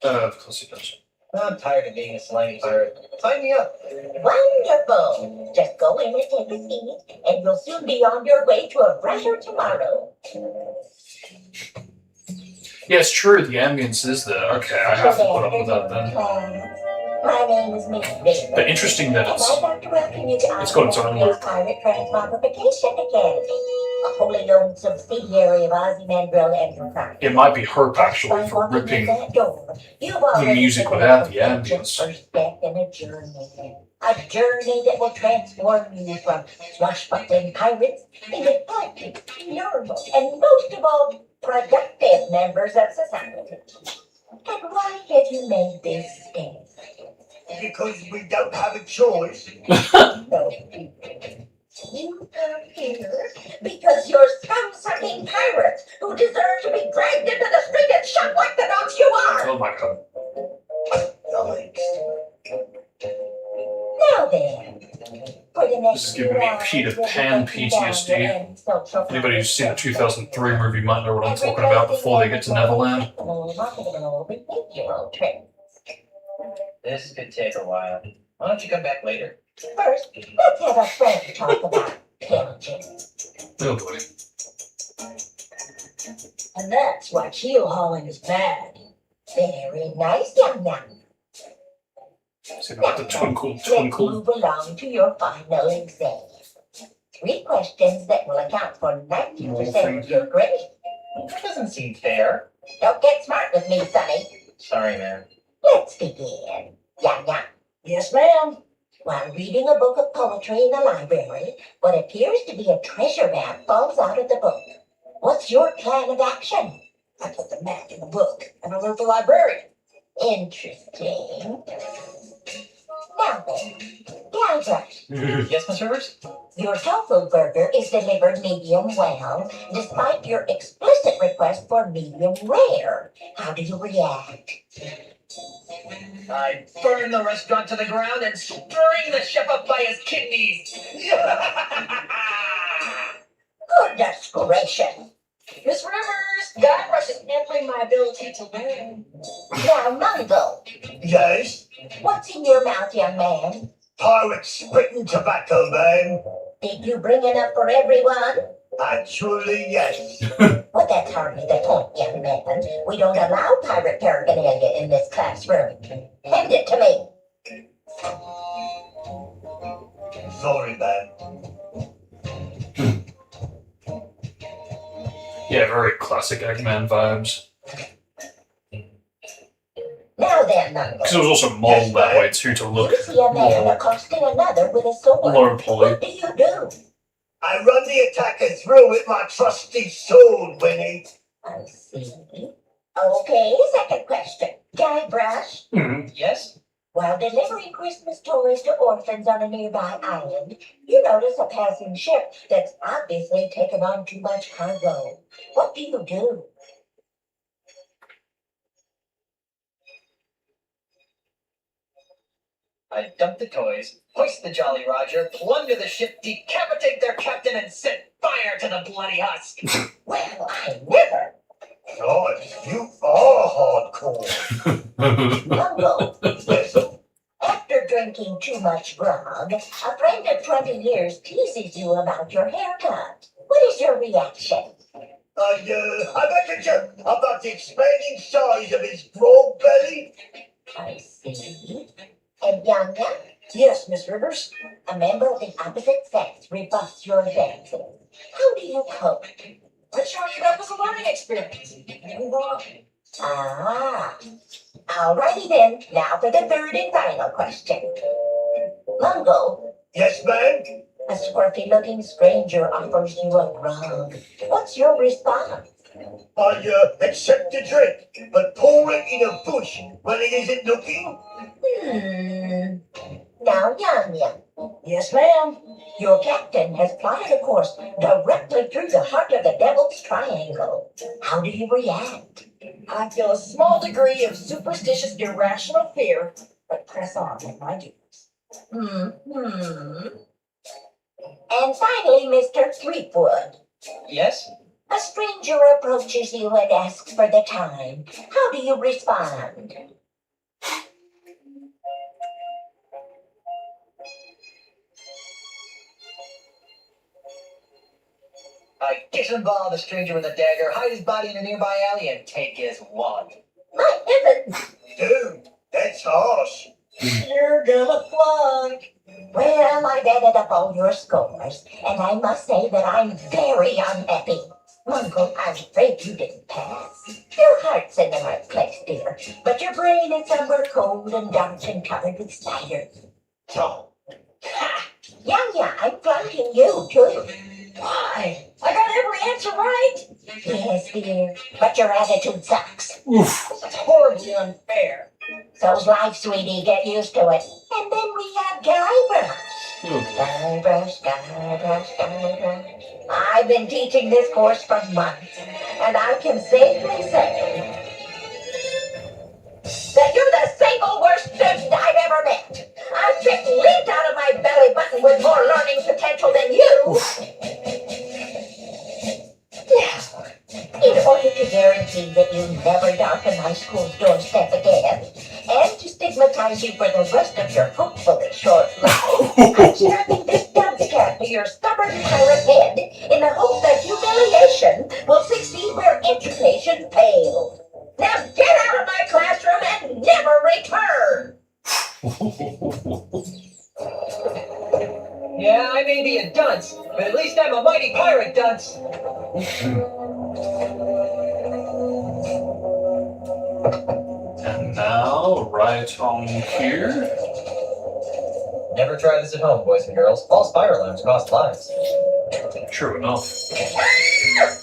Of course he does. I'm tired of being a slimy pirate. Sign me up. Wonderful. Just go in and take a seat, and you'll soon be on your way to a brighter tomorrow. Yeah, it's true, the ambience is there. Okay, I have to put up with that then. My name is Miss Bailey. But interesting that And I'd like to welcome you to it's got its own Ozymandias Pirate Transmogrification Academy, a wholly owned subsidiary of Ozymandias Enterprise. It might be Herp actually for ripping the music without the ambience. First step in a journey that will transform you from swashbuckling pirates into healthy, durable, and most of all, productive members of society. And why have you made this step? Because we don't have a choice. No, you come here because your scum-sucking This is giving me Peter Pan PTSD. Anybody who's seen the 2003 movie might know what I'm talking about before they get to Neverland. This could take a while. Why don't you come back later? First, let's have a friend talk about pillaging. Oh boy. And that's why keel hauling is bad. Very nice, young man. See about the twinkle, Let's twinkle. move along to your final exam. 3 questions that will account for 90% of your grade. That doesn't seem fair. Don't get smart with me, Sonny. Sorry, man. Let's begin. Yang. Yes, ma'am. While reading a book of poetry in the library, what appears to be a treasure map falls out of the book. What's your plan of action? I put the map in the book and alert the librarian. Interesting. Now then, Guybrush, Yes, Miss Rivers? your tofu burger is delivered medium well, despite your explicit request for medium rare. How do you react? I burn the restaurant to the ground and string the chef up by his kidneys. Goodness gracious. Miss Rivers, Guybrush is hampering my ability to learn. Now, Mungo, Yes? what's in your mouth, young man? Pirates spitting tobacco, man. Did you bring enough for everyone? Actually, yes. Well, that's hardly the point, young man. We don't allow pirate paraphernalia in this classroom. Hand it to me. Sorry, man. Yeah, very classic Eggman vibes. Now then, Mungo. Because it was also modeled that way too, to look You see a man accosting another with a sword. low poly. What do you do? I run the attacker through with my trusty sword, Winnie. I see. Okay, second question. Guybrush, Yes? while delivering Christmas toys to orphans on a nearby island, you notice a passing ship that's obviously taken on too much cargo. What do you do? I dump the toys, hoist the Jolly Roger, plunder the ship, decapitate their captain, and set fire to the bloody husk. Well, I never. Nice, you are hardcore. Mungo, Yes, after drinking too much grog, a friend of 20 years teases you about your haircut. What is your reaction? I make a joke about the expanding size of his broad belly. I see. And Yanya, Yes, Miss Rivers. a member of the opposite sex rebuffs your advances. How do you cope? I chalk it up as a learning experience. Move on. Ah. Alrighty then, now for the third and final question. Mungo, Yes, ma'am. a squirty-looking stranger offers you a grog. What's your response? I accept the drink, but pour it in a bush when he isn't looking. Now, Yanya, Yes, ma'am. your captain has plotted a course directly through the heart of the Devil's Triangle. How do you react? I feel a small degree of superstitious, irrational fear, but press on with my duties. And finally, Mr. Threepwood. Yes? A stranger approaches you and asks for the time. How do you respond? I disembowel the stranger with a dagger, hide his body in a nearby alley, and take his wallet. My heavens! Dude, that's harsh. You're gonna flunk. Well, I've added up all your scores, and I must say that I'm very unhappy. Mungo, I'm afraid you didn't pass. Your heart's in the right place, dear, but your brain is somewhere cold and dark and covered with spiders. Oh, Ha! Yanya, I'm flunking you, too. Why? I got every answer right. Yes, dear, but your attitude sucks. Oof. It's horribly unfair. So's life, sweetie, get used to it. And then we have Guybrush. Guybrush, Guybrush, Guybrush. I've been teaching this course for months, and I can safely say that you're the single worst student I've ever met. I've just leaped out of my belly button with more thank you for the rest of your hopefully short life. I'm strapping this dunce cap to your stubborn pirate head in the hope that humiliation will succeed where education failed. Now get out of my classroom and never return! Yeah, I may be a dunce, but at least I'm a mighty pirate dunce. And now, right on here. Never try this at home, boys and girls. False fire alarms cost lives. True enough. Fire!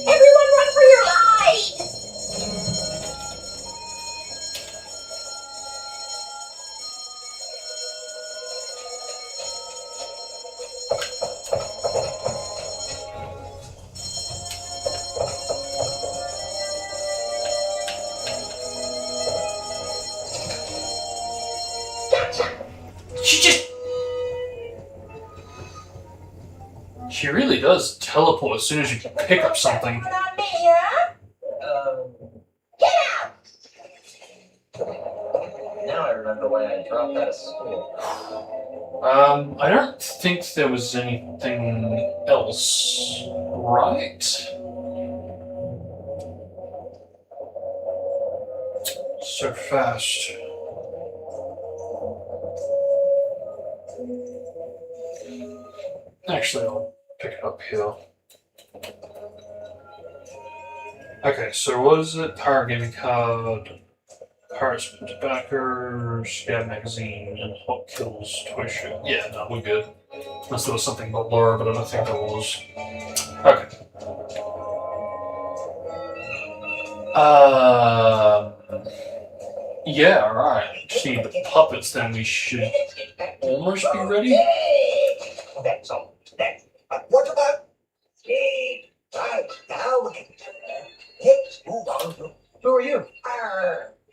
Everyone run for your lives! She really does teleport as soon as you pick up something. On me, huh? Get out! Now I remember why I dropped out of school. I don't think there was anything else, right? So fast. Actually, I'll pick it up here. Okay, so what is it? Pirate Gaming Card, Pirates Backer, Scab Magazine, and Hot Kills Toy Show. Yeah, no, we're good. Unless there was something about Laura, but I don't think there was. Okay. Yeah, alright. Just need the puppets, then we should almost be ready. That's all. What about Steve? Right, now we can let's move on to Who are you?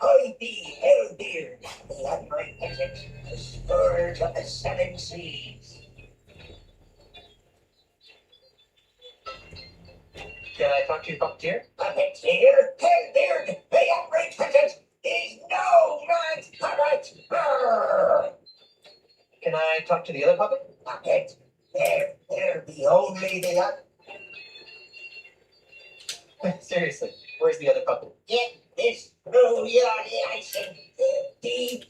I be Hellbeard, the unrepentant, the scourge of the seven seas. Can I talk to your puppeteer? Puppeteer, Hellbeard, the unrepentant, is no man's puppet. Can I talk to the other puppet? Puppet, they're the only the other. Seriously, where's the other puppet? Get this through your icing, deep.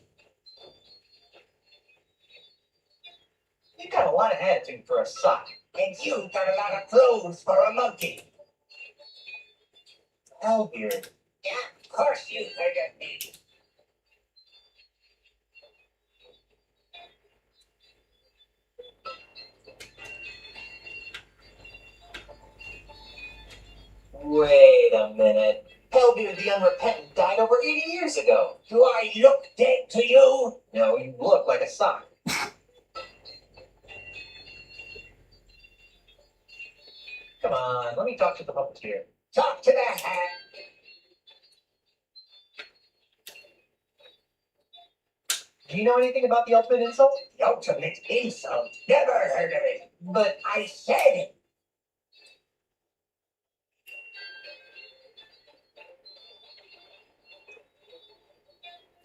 You got a lot of attitude for a sock. And you've got a lot of clothes for a monkey. Hellbeard. Yeah, of course you forget me. Wait a minute. Hellbeard the Unrepentant died over 80 years ago. Do I look dead to you? No, you look like a sock. Come on, let me talk to the puppeteer. Talk to that hat. Do you know anything about the ultimate insult? The ultimate insult. Never heard of it. But I said it.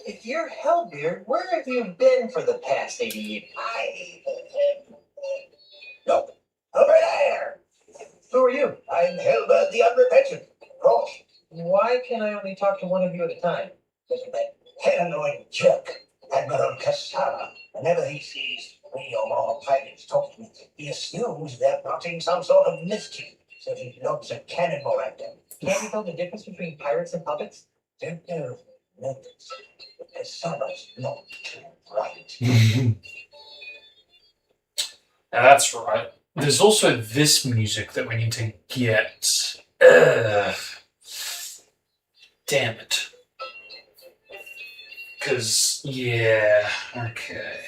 if you're Hellbeard, where have you been for the past 80 years? Look, over there. Who are you? I'm Hellbird the Unrepentant. Cross. Why can I only talk to one of you at a time? Listen, that paranoid jerk, Admiral Cassara, whenever he sees 3 or more pirates talking, he assumes they're plotting some sort of mischief, so he lobs a cannonball at them. Can't you tell the difference between pirates and puppets? Don't know. No. Cassara's not right. That's right. There's also this music that we need to get. Ugh. Damn it. Because, yeah, okay.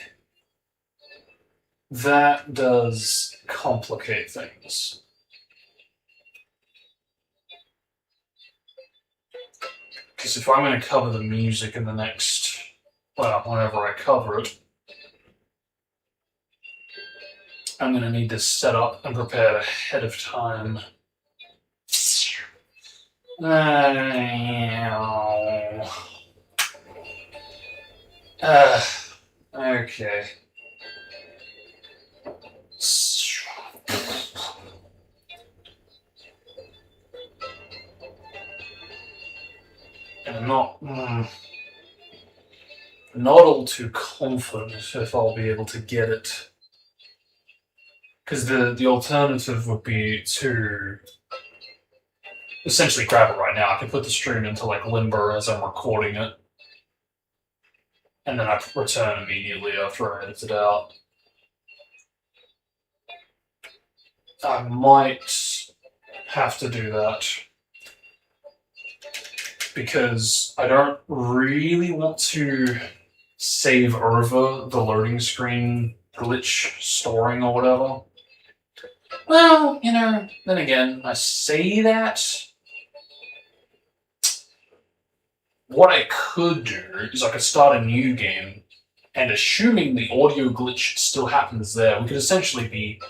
That does complicate things. Because if I'm going to cover the music in the next, well, whenever I cover it, I'm going to need this set up and prepared ahead of time. Okay. And I'm not all too confident if I'll be able to get it. Because the alternative would be to essentially grab it right now. I can put the stream into like limbo as I'm recording it. And then I return immediately after I edit it out. I might have to do that. Because I don't really want to save over the loading screen glitch storing or whatever. Well, you know, then again, I say that. What I could do is I could start a new game, and assuming the audio glitch still happens there, we could essentially be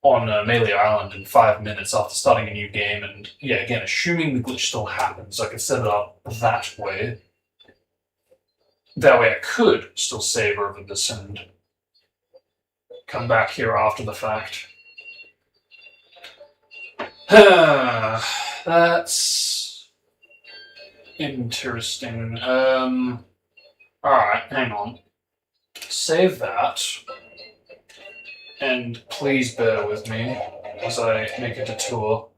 on Melee Island in 5 minutes after starting a new game, and yeah, again, assuming the glitch still happens, I could set it up that way. That way I could still save over this and come back here after the fact. That's interesting. Alright, hang on. Save that. And please bear with me as I make a detour.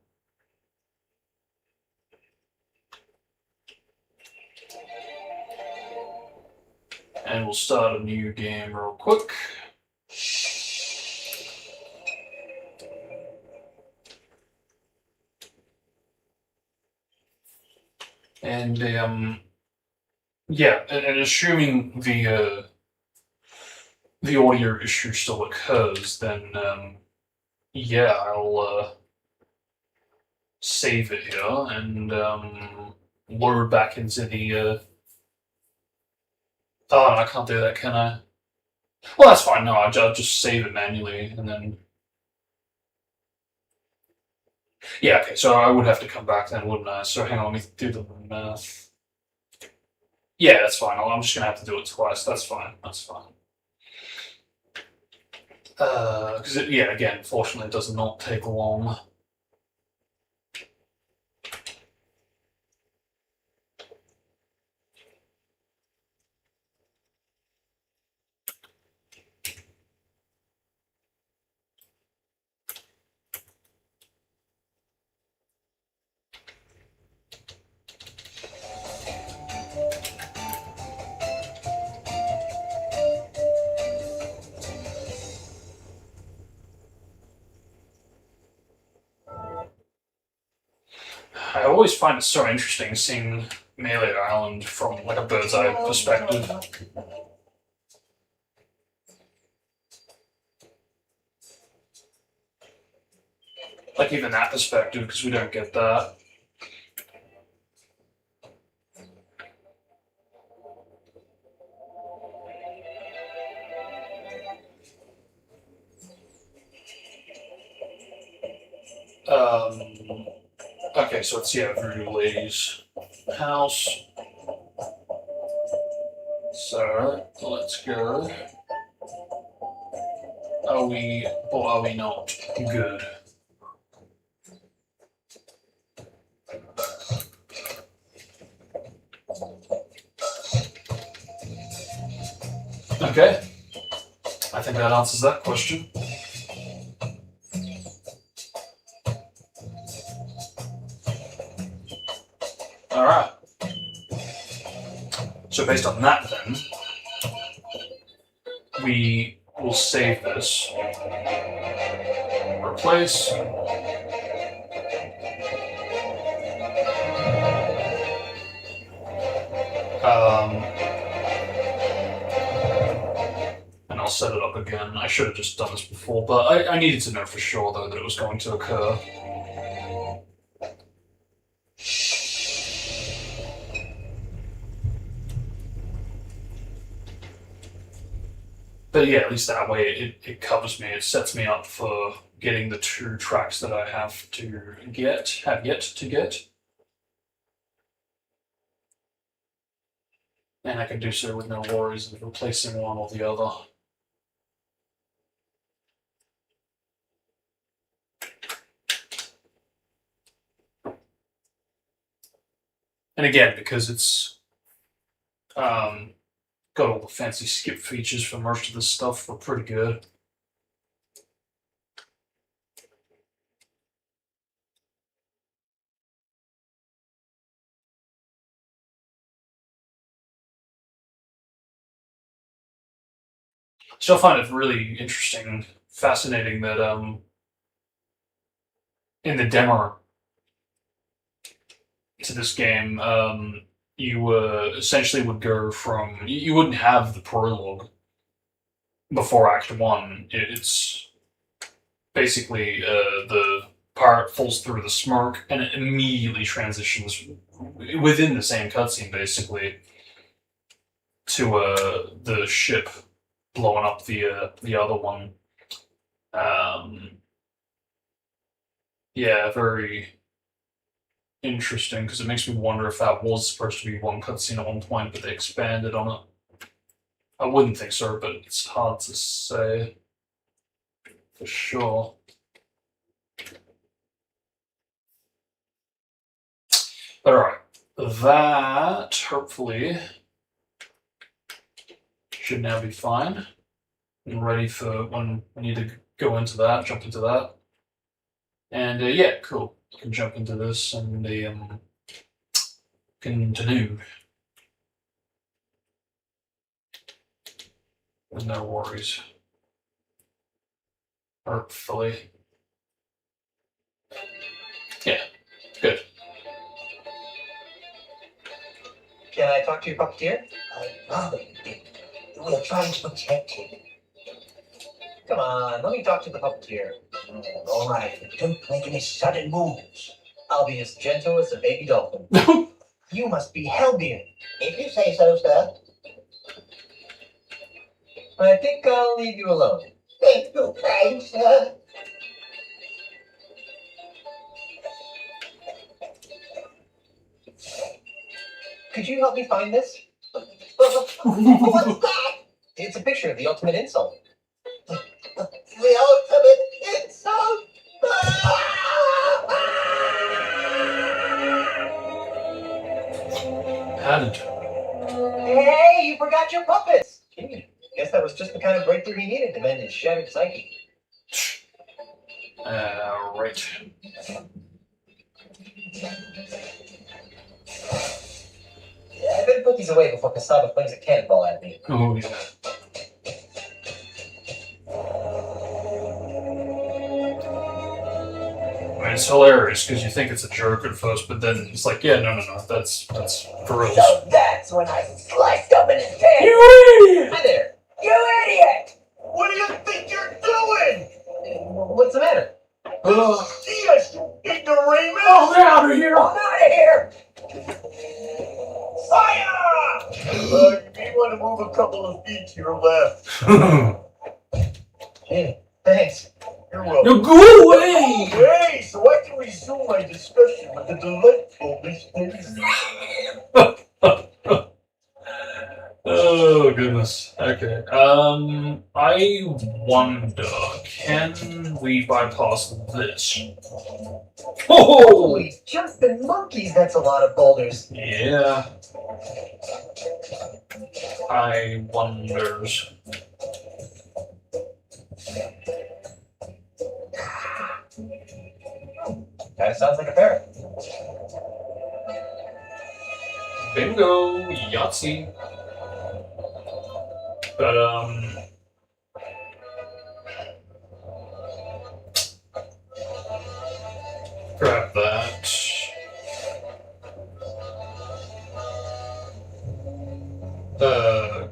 And we'll start a new game real quick. And yeah, and assuming the audio issue still occurs, then yeah, I'll save it here and load back into the. Oh, no, I can't do that, can I? Well, that's fine. No, I'll just save it manually and then. Yeah, okay, so I would have to come back then, wouldn't I? So hang on, let me do the math. Yeah, that's fine. I'm just gonna have to do it twice. That's fine. That's fine. Because yeah, again, fortunately, it does not take long. I always find it so interesting seeing Melee Island from like a bird's eye perspective. Like even that perspective, because we don't get that. Okay, so it's yeah, Voodoo Lady's house. So let's go. Are we or are we not good? Okay. I think that answers that question. Alright. So based on that then, we will save this. Replace. And I'll set it up again. I should have just done this before, but I needed to know for sure though that it was going to occur. But yeah, at least that way it covers me. It sets me up for getting the 2 tracks that I have yet to get. And I can do so with no worries of replacing one or the other. And again, because it's got all the fancy skip features for most of this stuff, we're pretty good. Still find it really interesting, fascinating that in the demo to this game, you essentially would go from you wouldn't have the prologue before Act One. It's basically the pirate falls through the smoke and it immediately transitions within the same cutscene, basically, to the ship blowing up the other one. Yeah, very interesting, because it makes me wonder if that was supposed to be one cutscene at one point, but they expanded on it. I wouldn't think so, but it's hard to say for sure. But alright, that hopefully should now be fine and ready for when we need to go into that, jump into that. And yeah, cool. I can jump into this and continue. With no worries. Hopefully. Yeah, good. Can I talk to your puppeteer? We're trying to protect him. Come on, let me talk to the puppeteer. All right, but don't make any sudden moves. I'll be as gentle as a baby dolphin. You must be Helbian. If you say so, sir. I think I'll leave you alone. Thank you, kind sir. Could you help me find this? What's that? It's a picture of the ultimate insult. The ultimate insult? Hadn't. Hey, you forgot your puppets! Guess that was just the kind of breakthrough he needed to mend his shattered psyche. Right. I better put these away before Kasaba flings a cannonball at me. Oh, yeah. I mean, it's hilarious because you think it's a joke at first, but then it's like, yeah, no, that's for real. So that's when I sliced open his head. You idiot! Hi there! You idiot! What do you think you're doing? What's the matter? See us, you ignoramus! Oh, get out of here! I'm out of here! Fire! You may want to move a couple of feet to your left. Hey, thanks. You're welcome. No, go away! Okay, so I can resume my discussion with the delightful Miss Daisy. Oh goodness. Okay. I wonder, can we bypass this? Oh! Holy jumping monkeys, that's a lot of boulders. Yeah. I wonders. Kinda sounds like a parrot. Bingo! Yahtzee! But, grab that.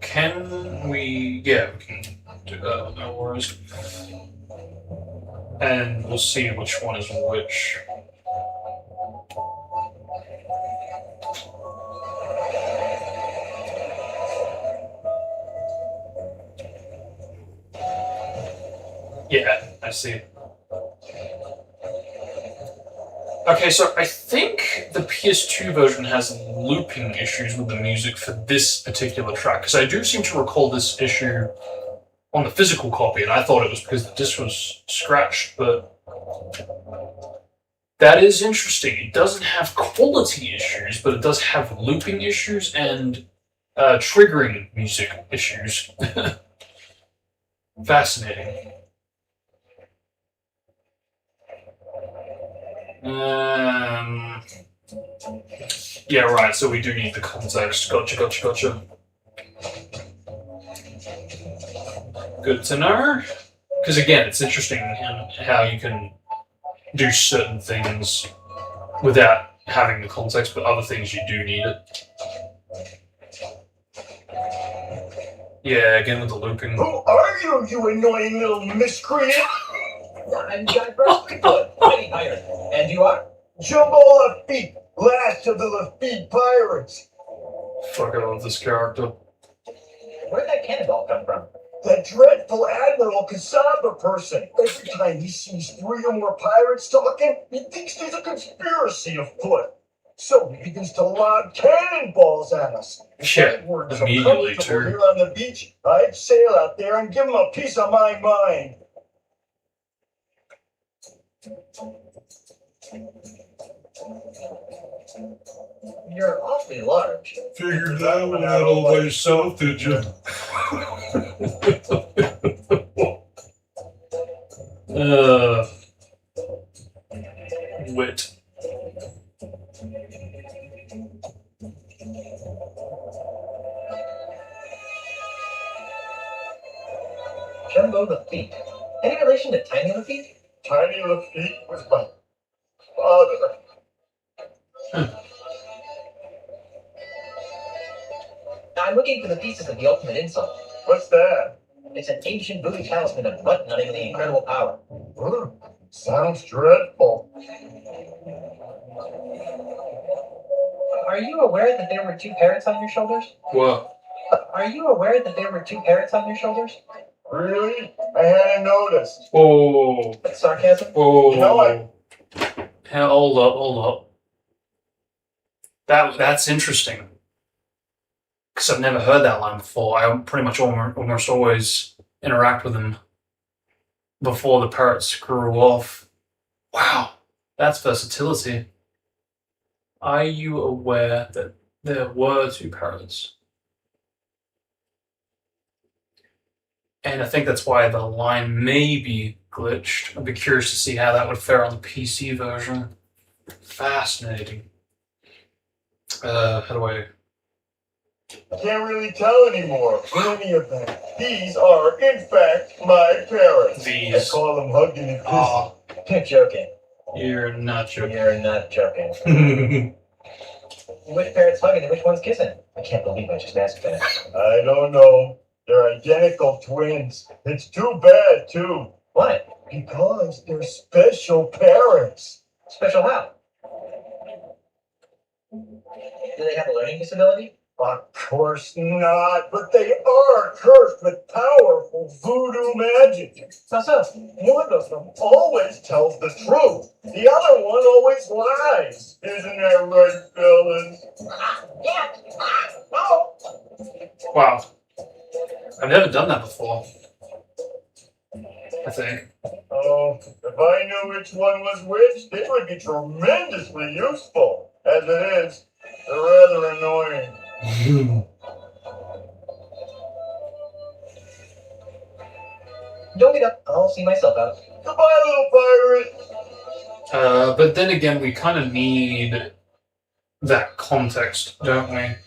Can we... Yeah, we can do that, no worries. And we'll see which one is which. Yeah, I see. Okay, so I think the PS2 version has looping issues with the music for this particular track, because I do seem to recall this issue on the physical copy, and I thought it was because the disc was scratched, but that is interesting. It doesn't have quality issues, but it does have looping issues and triggering music issues. Fascinating. Yeah, right, so we do need the context. Gotcha. Good to know. Because again, it's interesting how you can do certain things without having the context, but other things you do need it. Yeah, again with the looping. Who are you, you annoying little miscreant? I'm John Fleetwood, Mighty Pirate. And you are? Jumbo Lafitte, last of the Lafitte pirates. Fuck, I love this character. Where'd that cannonball come from? That dreadful Admiral Cassava person. Every time he sees 3 or more pirates talking, he thinks there's a conspiracy afoot. So he begins to lob cannonballs at us. Yeah, We're so immediately comfortable too. here on the beach, I'd sail out there and give him a piece of my mind. You're awfully large. Figured that one out all by yourself, did you? Wit. Jumbo Lafitte. Any relation to Tiny Lafitte? Tiny Lafitte was my father. I'm looking for the pieces of the ultimate insult. What's that? It's an ancient voodoo talisman of button hunting with the incredible power. Sounds dreadful. Are you aware that there were 2 parrots on your shoulders? What? Are you aware that there were 2 parrots on your shoulders? Really? I hadn't noticed. Oh. That's sarcasm? Oh. No, Hold up. That's interesting. Because I've never heard that line before. I pretty much almost always interact with them before the parrots grew off. Wow, that's versatility. Are you aware that there were 2 parrots? And I think that's why the line may be glitched. I'd be curious to see how that would fare on the PC version. Fascinating. How do I... I can't really tell anymore. In any event, these are, in fact, my parents. These. I call them hugging and kissing. Aw, You're joking. you're not joking. You're not joking. Which parrot's hugging and which one's kissing? I can't believe I just asked that. I don't know. They're identical twins. It's too bad, too. What? Because they're special parents. Special how? Do they have a learning disability? Of course not, but they are cursed with powerful voodoo magic. How so? One of them always tells the truth. The other one always lies. Isn't that right, fellas? Yeah. Oh. Wow. I've never done that before. I think. Oh, if I knew which one was which, it would be tremendously useful. As it is, they're rather annoying. Don't get up. I'll see myself out. Goodbye, little pirate. But then again, we kind of need that context, don't we?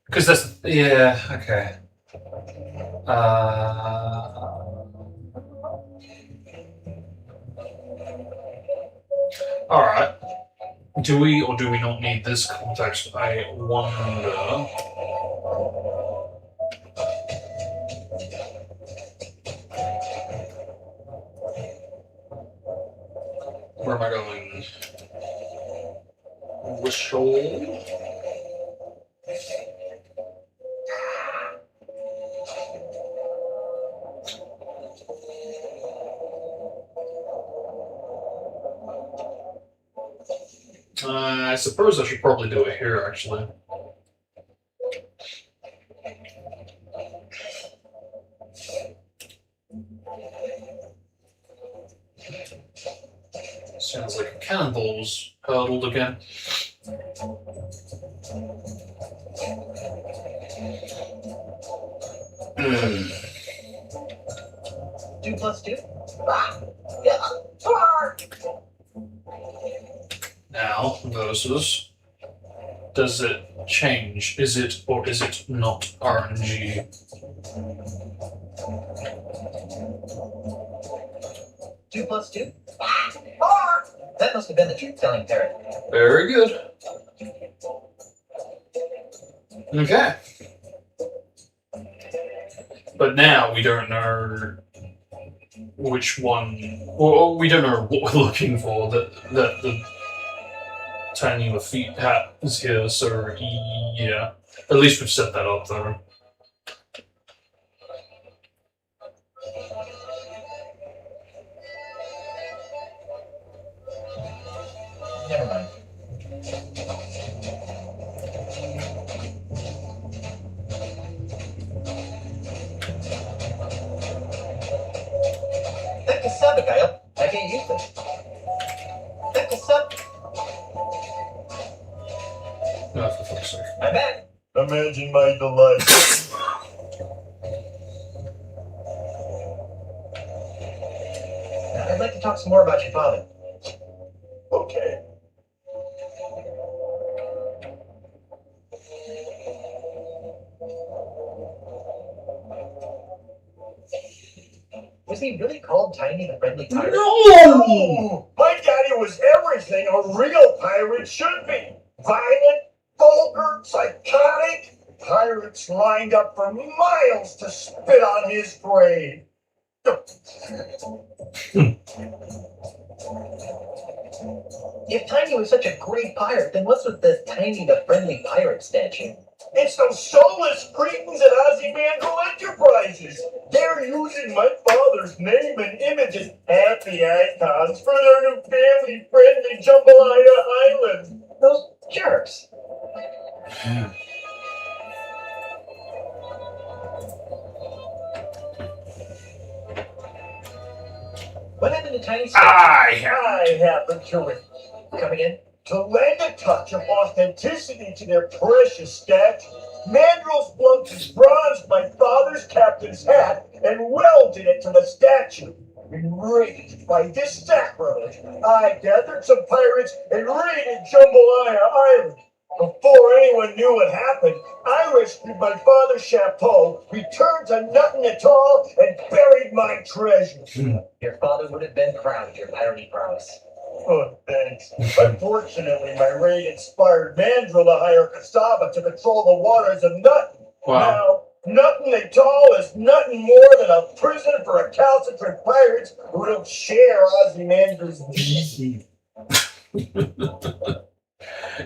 Because that's... Yeah, okay. Alright. Do we or do we not need this context? I wonder. Where am I going? Whistle. I suppose I should probably do it here, actually. Sounds like a cannonball's hurtled again. Two plus two? Now, versus... Does it change? Is it or is it not RNG? Two plus two? That must have been the truth-telling parrot. Very good. Okay. But now we don't know which one. Well, we don't know what we're looking for. That the tiny Lafitte hat is here. So yeah, at least we've set that up though. Never mind. That cassava guy, I can't use this. That cassava. No, for fuck's sake. I'm back. Imagine my delight. I'd like to talk some more about your father. Okay. Was he really called Tiny the Friendly Pirate? No! My daddy was everything a real pirate should be. Violent, vulgar, psychotic. Pirates lined up for miles to spit on his grave. If Tiny was such a great pirate, then what's with the Tiny the Friendly Pirate statue? It's those soulless cretins at Ozymandias Enterprises. They're using my father's name and image as happy icons for their new family-friendly Jambalaya Island. Those jerks. What happened to Tiny's statue? I happen to it. Come again? To lend a touch of authenticity to their precious statue, Mandrels Blunk's bronzed my father's captain's hat and welded it to the statue. Enraged by this sacrilege, I gathered some pirates and raided Jambalaya Island. Before anyone knew what happened, I rescued my father's chapeau, returned to nothing at all, and buried my treasure. Your father would have been proud of your piratey prowess. Oh, thanks. Unfortunately, my raid inspired Mandrill to hire Cassava to patrol the waters of Nothing. Wow. Now, Nothing at all is nothing more than a prison for recalcitrant pirates who don't share Ozymandias' views.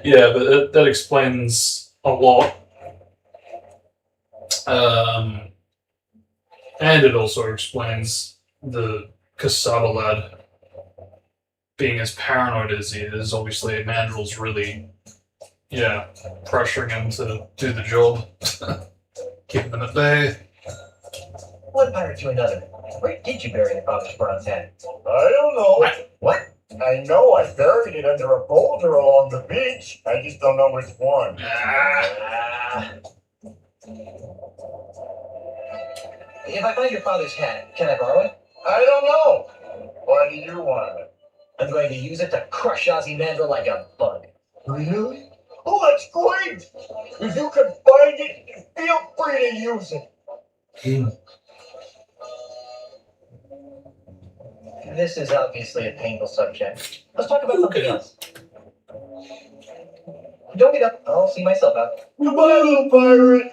Yeah, but that explains a lot. And it also explains the Cassava lad being as paranoid as he is. Obviously, Mandrill's really, pressuring him to do the job. Keeping them at bay. One pirate to another. Where did you bury your father's bronze hat? I don't know. What? I know I buried it under a boulder along the beach. I just don't know which one. If I find your father's hat, can I borrow it? I don't know. Why do you want it? I'm going to use it to crush Ozymandias like a bug. Really? Oh, that's great! If you can find it, feel free to use it. This is obviously a painful subject. Let's talk about something else. Don't get up. I'll see myself out. Goodbye, little pirate.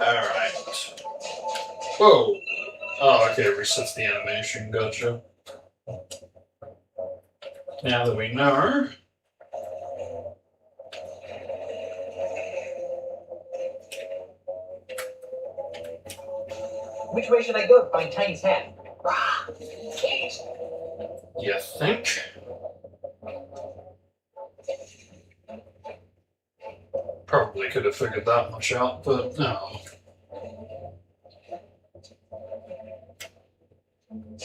Alright. Whoa. Oh, okay, it resets the animation. Gotcha. Now that we know. Which way should I go to find Tiny's hat? You think? probably could have figured that much out, but no.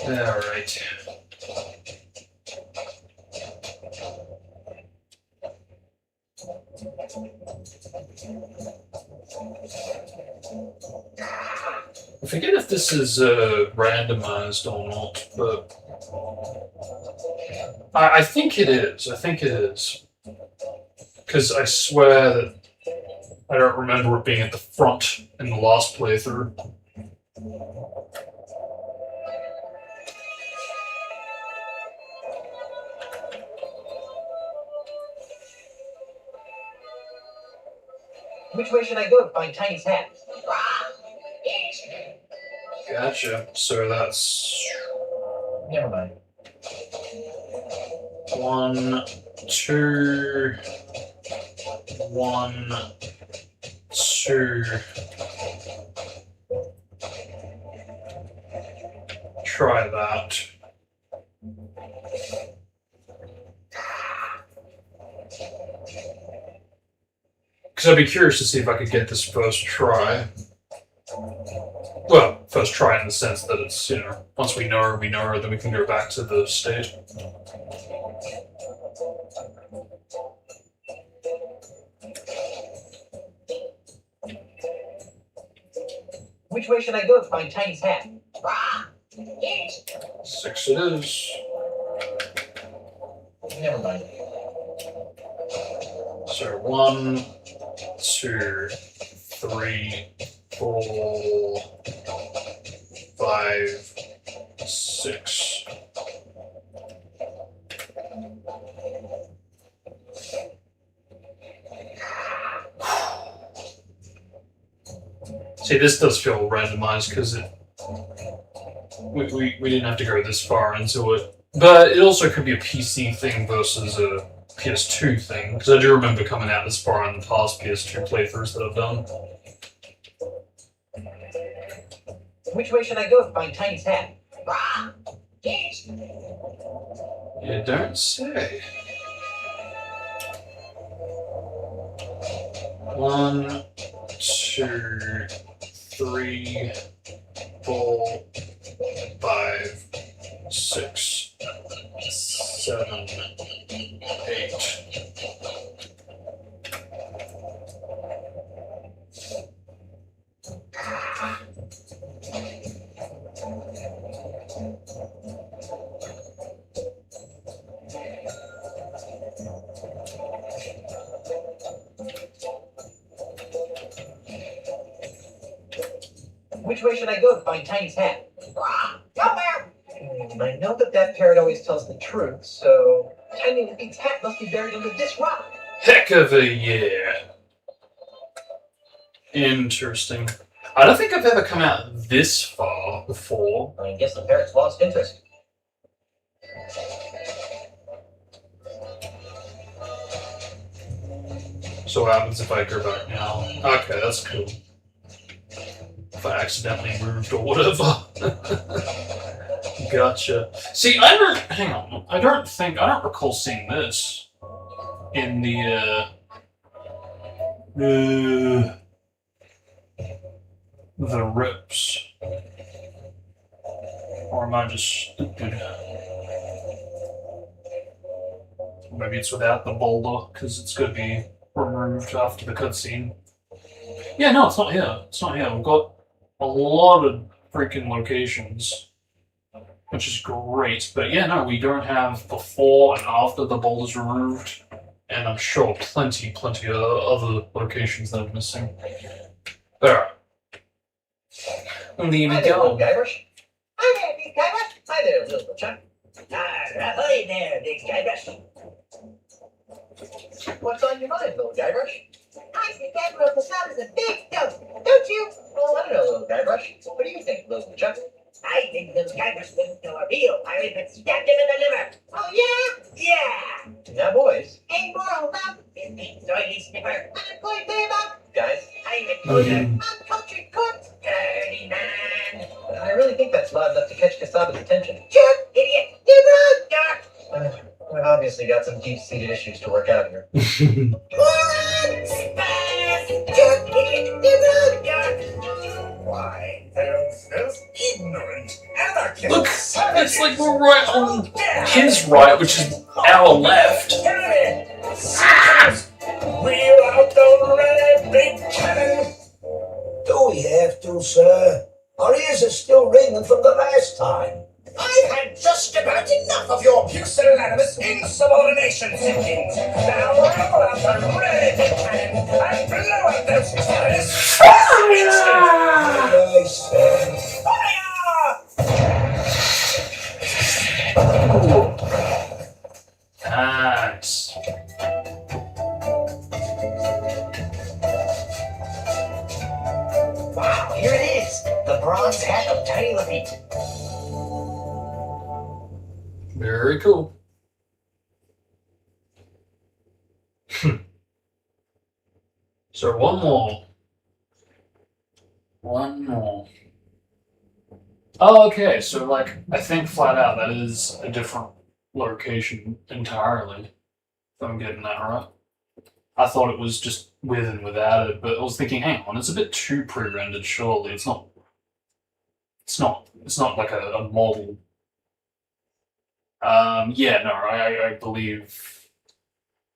Alright. I forget if this is randomized or not, but I think it is. I think it is. Because I swear that I don't remember it being at the front in the last playthrough. Which way should I go to find Tiny's hat? Gotcha. So that's Never mind. 1, 2, 1, 2. Try that. Because I'd be curious to see if I could get this first try. Well, first try in the sense that it's, you know, once we know her, then we can go back to the state. Which way should I go to find Tiny's hat? 6 it is. Never mind. So 1, 2, 3, 4, 5, 6. See, this does feel randomized because we didn't have to go this far into it. But it also could be a PC thing versus a PS2 thing, because I do remember coming out this far in the past PS2 playthroughs that I've done. Which way should I go to find Tiny's hat? You don't say. 1, 2, 3, 4, 5, 6, 7, 8. Which way should I go to find Tiny's hat? I know that parrot always tells the truth, so Tiny Lippy's hat must be buried under this rock. Heck of a year. Interesting. I don't think I've ever come out this far before. I guess the parrot's lost interest. So what happens if I go back now? Okay, that's cool. If I accidentally moved or whatever. Gotcha. See, hang on. I don't recall seeing this in the rips. Or am I just stupid? Maybe it's without the boulder, because it's going to be removed after the cutscene. Yeah, no, it's not here. It's not here. We've got a lot of freaking locations, which is great. But yeah, no, we don't have before and after the boulder's removed. And I'm sure plenty of other locations that I'm missing. Alright. And there we Hi there, go. little Guybrush. Hi there, Big Guybrush. Hi there, little Chuck. Ahoy there, Big Guybrush. What's on your mind, little Guybrush? I think that Professor is a big dope, don't you? Well, I don't know, little Guybrush. What do you think, little Chuck? I think little Guybrush wouldn't know a real pirate but stabbed him in the liver. Oh, yeah? Yeah. Now, boys. Hey, moral love. Big soily sniffer. Unemployed bear. Guys. Pirate poser. Uncultured corpse. Dirty man. I really think that's loud enough to catch Kasaba's attention. Sure, idiot. You're wrong, Doc. We've obviously got some deep-seated issues to work out here. Moron! Spaz! Why, those ignorant anarchists. Look, it's like we're right on his right, which is our left. Wheel out the red big cannon. Do we have to, sir? Our ears are still ringing from the last time. I've had just about enough of your pusillanimous insubordination thinkings. Now roll out the red big cannon and blow up those terrorists. Aye, sir. Nice. Wow, here it is. The bronze hat of Tiny Levine. Very cool. So one more. One more. Oh, okay. So, like, I think flat out that is a different location entirely. If I'm getting that right. I thought it was just with and without it, but I was thinking, hang on, it's a bit too pre-rendered. Surely it's not. It's not like a model. Yeah, no, I believe.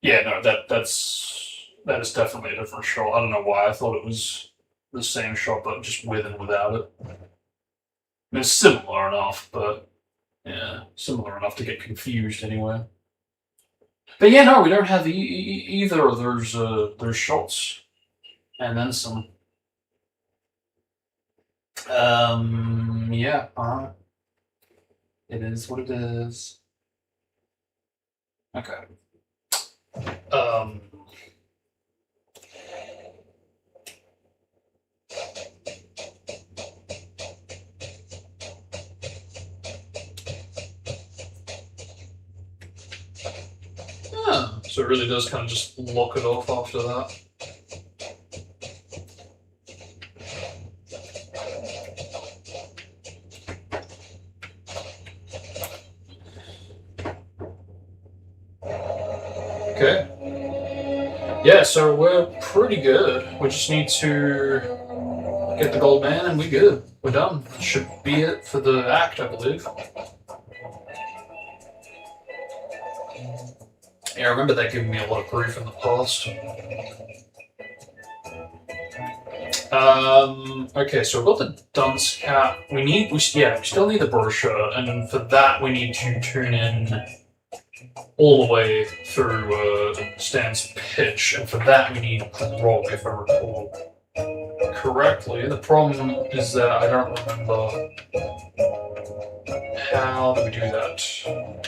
Yeah, no, that is definitely a different shot. I don't know why I thought it was the same shot, but just with and without it. I mean, it's similar enough, but yeah, similar enough to get confused anyway. But yeah, no, we don't have either of those shots, and then some. Yeah, it is what it is. Okay. Yeah, so it really does kind of just lock it off after that. Okay. Yeah, so we're pretty good. We just need to get the gold man and we're good. We're done. That should be it for the act, I believe. Yeah, I remember that giving me a lot of grief in the past. Okay, so we've got the dunce cap. We still need the brochure, and for that we need to tune in all the way through Stan's pitch, and for that we need grog, if I recall correctly. The problem is that I don't remember how do we do that.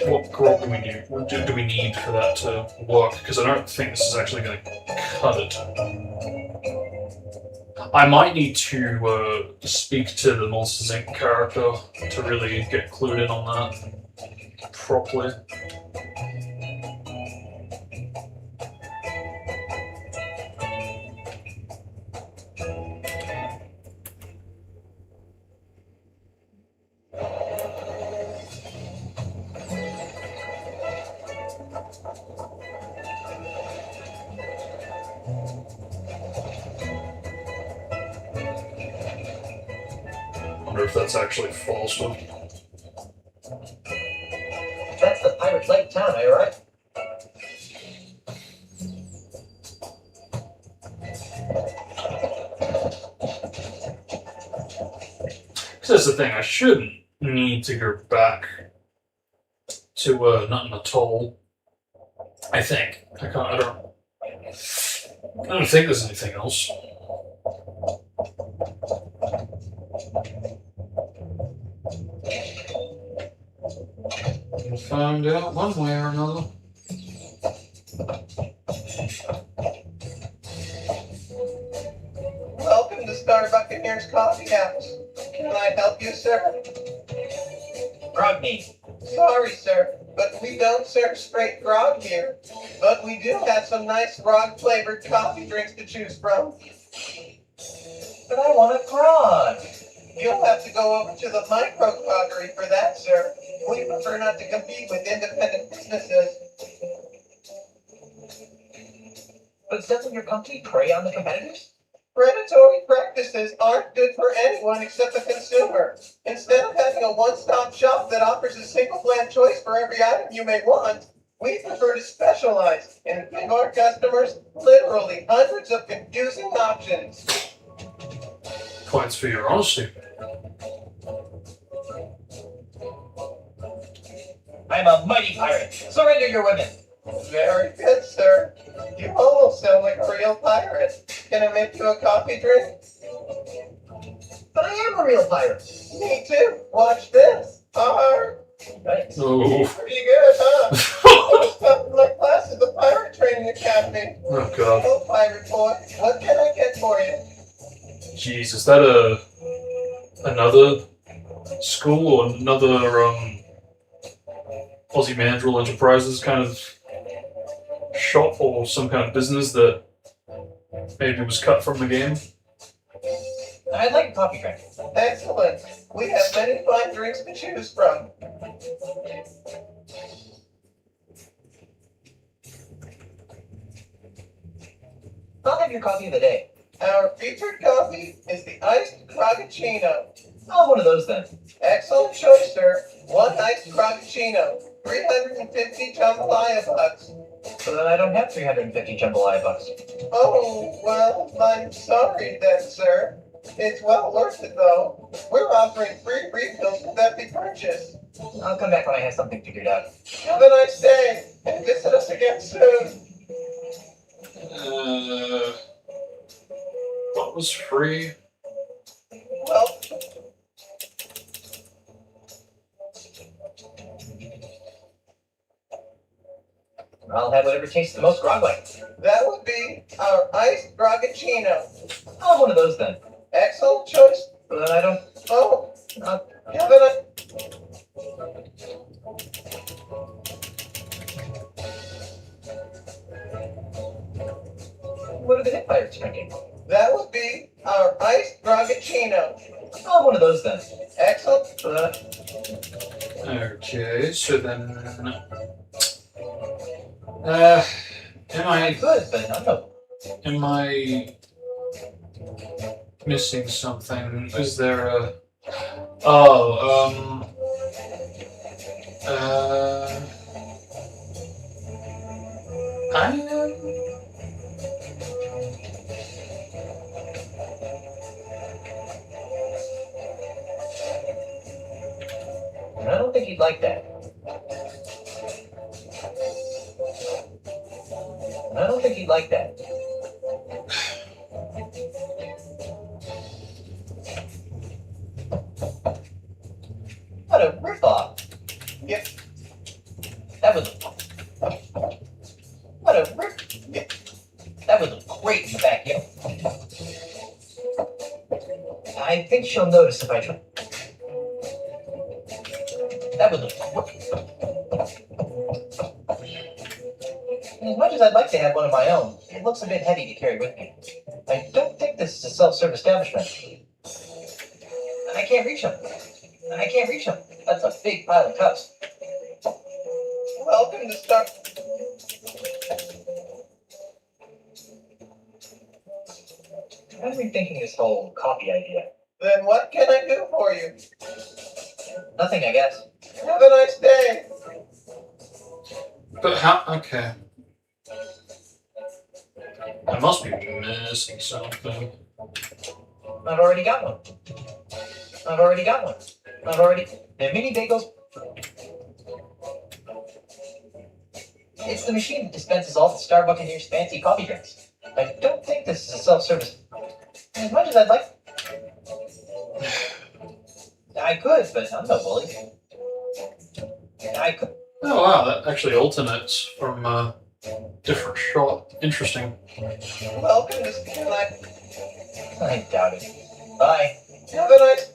What grog do we do? What do we need for that to work? Because I don't think this is actually going to cut it. I might need to speak to the Monsters Inc. character to really get clued in on that properly. If that's actually false. That's the Pirate Lake town, am I right? Because that's the thing, I shouldn't need to go back to Nuttin Atoll. I think. I don't think there's anything else. We'll find out one way or another. Welcome to Star Buccaneers Coffee House. Can I help you, sir? Grog me. Sorry, sir, but we don't serve straight grog here. But we do have some nice grog-flavored coffee drinks to choose from. But I want a grog. You'll have to go over to the micro-groggery for that, sir. We prefer not to compete with independent businesses. But doesn't your company prey on the competitors? Predatory practices aren't good for anyone except the consumer. Instead of having a one-stop shop that offers a single plan choice for every item you may want, we prefer to specialize and give our customers literally hundreds of confusing options. Points for your honesty. I'm a mighty pirate. Surrender your women. Very good, sir. You almost sound like a real pirate. Can I make you a coffee drink? But I am a real pirate. Me too. Watch this. Arr. Nice. Oh, Pretty good, huh? Something like class at the pirate training academy. oh god. Oh, pirate boy, what can I get for you? Jeez, is that another school or another Aussie Mandrill Enterprises kind of shop or some kind of business that maybe was cut from the game? I'd like a coffee drink. Excellent. We have many fine drinks to choose from. I'll have your coffee of the day. Our featured coffee is the iced frappuccino. I'll have one of those then. Excellent choice, sir. One iced frappuccino. 350 jambalaya bucks. So that I don't have 350 jambalaya bucks. Oh, well, I'm sorry then, sir. It's well worth it, though. We're offering free refills with every purchase. I'll come back when I have something figured out. Have a nice day, and visit us again soon. What was free? Well, I'll have whatever tastes the most grog-like. that would be our iced frappuccino. I'll have one of those then. Excellent choice. So that I don't... Oh, have a nice... What are the hip pirates drinking? That would be our iced frappuccino. I'll have one of those then. Excellent. So that Okay, so then... I could, but I'm no... am I missing something? Is there a... Oh, I don't think he'd like that. I don't think he'd like that. What a ripoff! Yep. That was what a rip! That was great in the backyard. I think she'll notice if I try. That was as much as I'd like to have one of my own, it looks a bit heavy to carry with me. I don't think this is a self-serve establishment. I can't reach him. I can't reach him. That's a big pile of cups. Welcome to Star... I'm rethinking this whole coffee idea. Then what can I do for you? Nothing, I guess. Have a nice day. but how... Okay. I must be missing something. I've already got one. I've already got one. I've already... They're mini bagels. It's the machine that dispenses all the Starbucks fancy coffee drinks. I don't think this is a self-service. As much as I'd like... I could, but I'm no bully. I could... Oh wow, that actually alternates from a different shot. Interesting. Welcome to Skyline. I doubt it. Bye. Have a nice...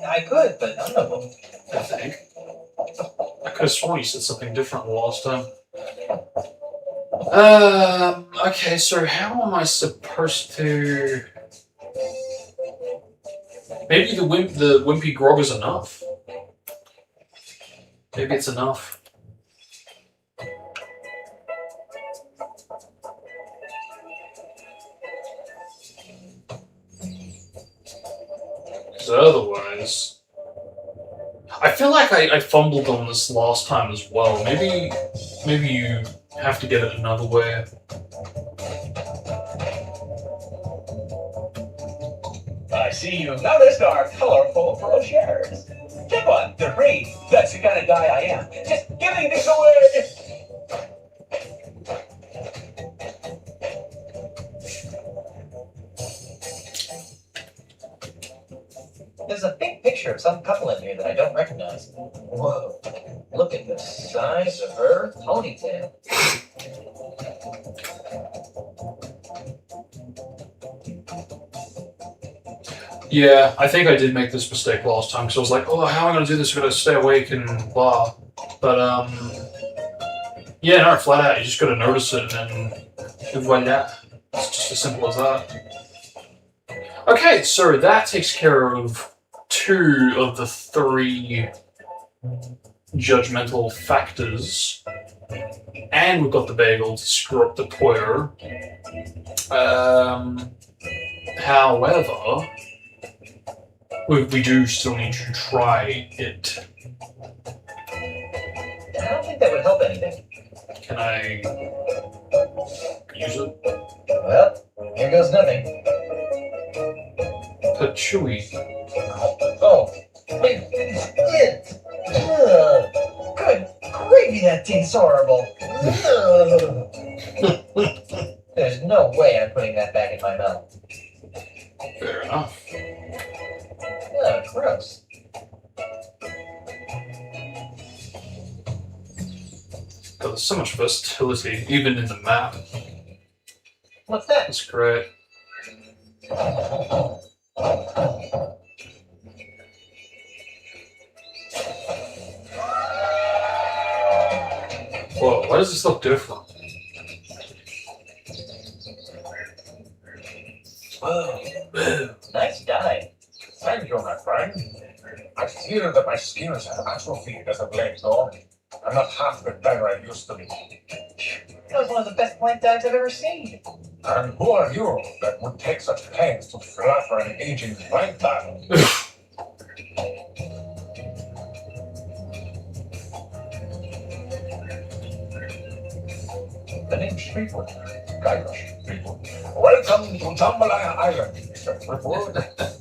I could, but I'm no bully. I think. I could have sworn you said something different the last time. Okay, so how am I supposed to... Maybe the wimpy grog is enough. Maybe it's enough. Because otherwise, I feel like I fumbled on this last time as well. Maybe you have to get it another way. I see you noticed our colorful brochures. Get one, they're free. That's the kind of guy I am. Just giving this away. There's a big picture of some couple in here that I don't recognize. Whoa, look at the size of her ponytail. Yeah, I think I did make this mistake last time because I was like, oh, how am I going to do this? I'm going to stay awake and blah. But, yeah, no, flat out, you just got to notice it and voila. It's just as simple as that. Okay, so that takes care of 2 of the 3 judgmental factors. And we've got the bagel to screw up the Poyer. However, we do still need to try it. I don't think that would help anything. Can I use it? Well, here goes nothing. Chewy. Oh, it. Good gravy, that tastes horrible. There's no way I'm putting that back in my mouth. Fair enough. Oh, gross. God, there's so much versatility, even in the map. What's that? That's great. Whoa, why does this look different? Whoa. Nice dive. Thank you, my friend. I fear that my skills have atrophied as of late, though. I'm not half the diver I used to be. That was one of the best plant dives I've ever seen. And who are you that would take such pains to flatter an aging plant diver? The name's Fleetwood. Irish people. Welcome to Jambalaya Island, Mr. Fleetwood.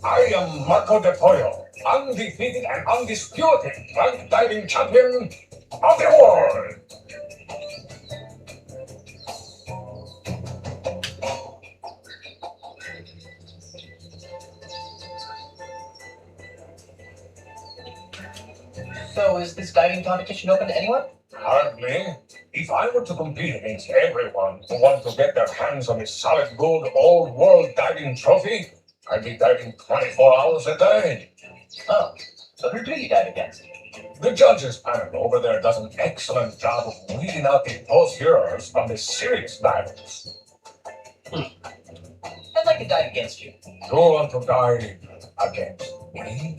I am Marco De Pollo, undefeated and undisputed plant diving champion of the world. So is this diving competition open to anyone? Hardly. If I were to compete against everyone who wants to get their hands on this solid gold old world diving trophy, I'd be diving 24 hours a day. Oh, so who do you dive against? The judges panel over there does an excellent job of weeding out the poseurs from the serious divers. I'd like to dive against you. You want to dive against me?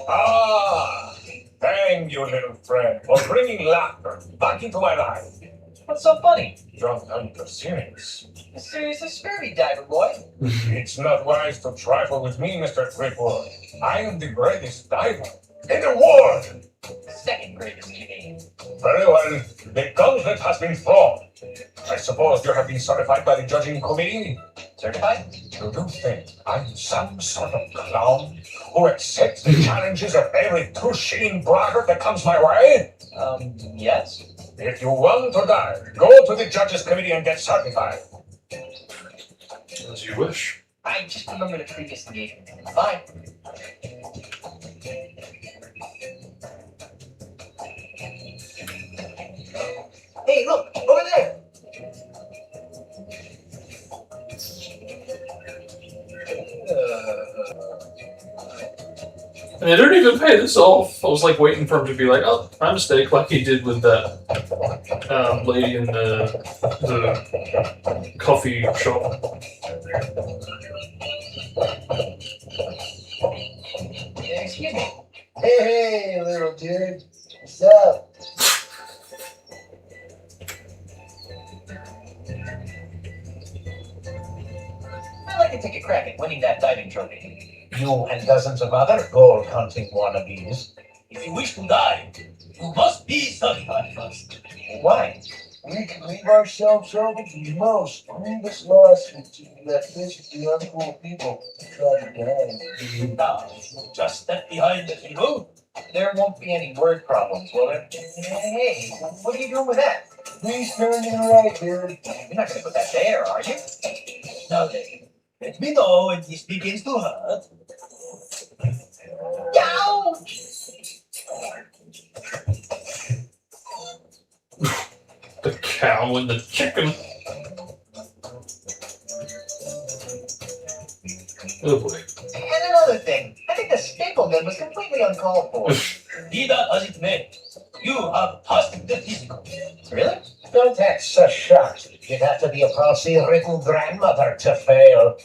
Ah, thank you, little friend, for bringing laughter back into my life. What's so funny? Don't know you're serious. Serious as scurvy, diver boy. It's not wise to trifle with me, Mr. Threepwood. I am the greatest diver in the world. Second greatest, you mean? Very well, the gauntlet has been thrown. I suppose you have been certified by the judging committee? Certified? Do you think I'm some sort of clown who accepts the challenges of every 2-shilling braggart that comes my way? Yes. If you want to dive, go to the judges committee and get certified. As you wish. I just remembered a previous engagement. Bye. Hey, look, over there. And they don't even pay this off. I was like waiting for him to be like, oh, my mistake, like he did with that lady in the coffee shop. Excuse me. Hey, little dude. What's up? I like to take a crack at winning that diving trophy. You and dozens of other gold hunting wannabes. If you wish to dive, you must be certified first. Why? We can leave ourselves over to the most grievous lawsuits if we let physically uncool people try to dive. Now, just step behind the table. There won't be any word problems, will there? Hey, what are you doing with that? Please turn to the right, dude. You're not going to put that there, are you? Now then, let me know when this begins to hurt. Ouch! The cow and the chicken. Oh boy. And another thing, I think the staple gun was completely uncalled for. Be that as it may, you have passed the physical. Really? Don't act so shocked. You'd have to be a palsy-ridden grandmother to fail.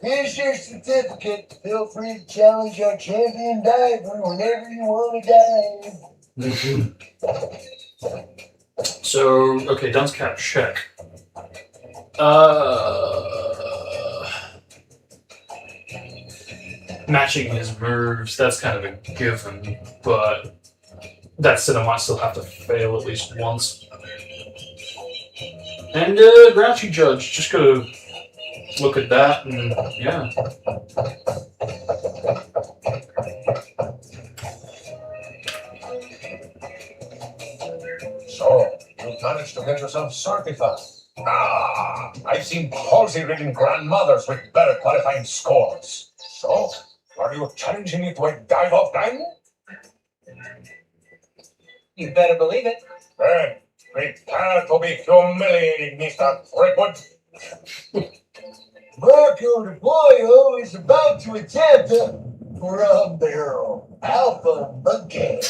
Here's your certificate. Feel free to challenge our champion diver whenever you want to dive. So, okay, Dunce Cap, check. Matching his moves, that's kind of a given, but that said, I might still have to fail at least once. And, Grouchy Judge, just gotta look at that, and, yeah. So, you managed to get yourself certified. Ah, I've seen palsy-ridden grandmothers with better qualifying scores. So, are you challenging me to a dive-off game? You better believe it. Then, prepare to be humiliated, Mr. Threepwood. Marco the Boyo is about to attempt a drum barrel alpha monkey.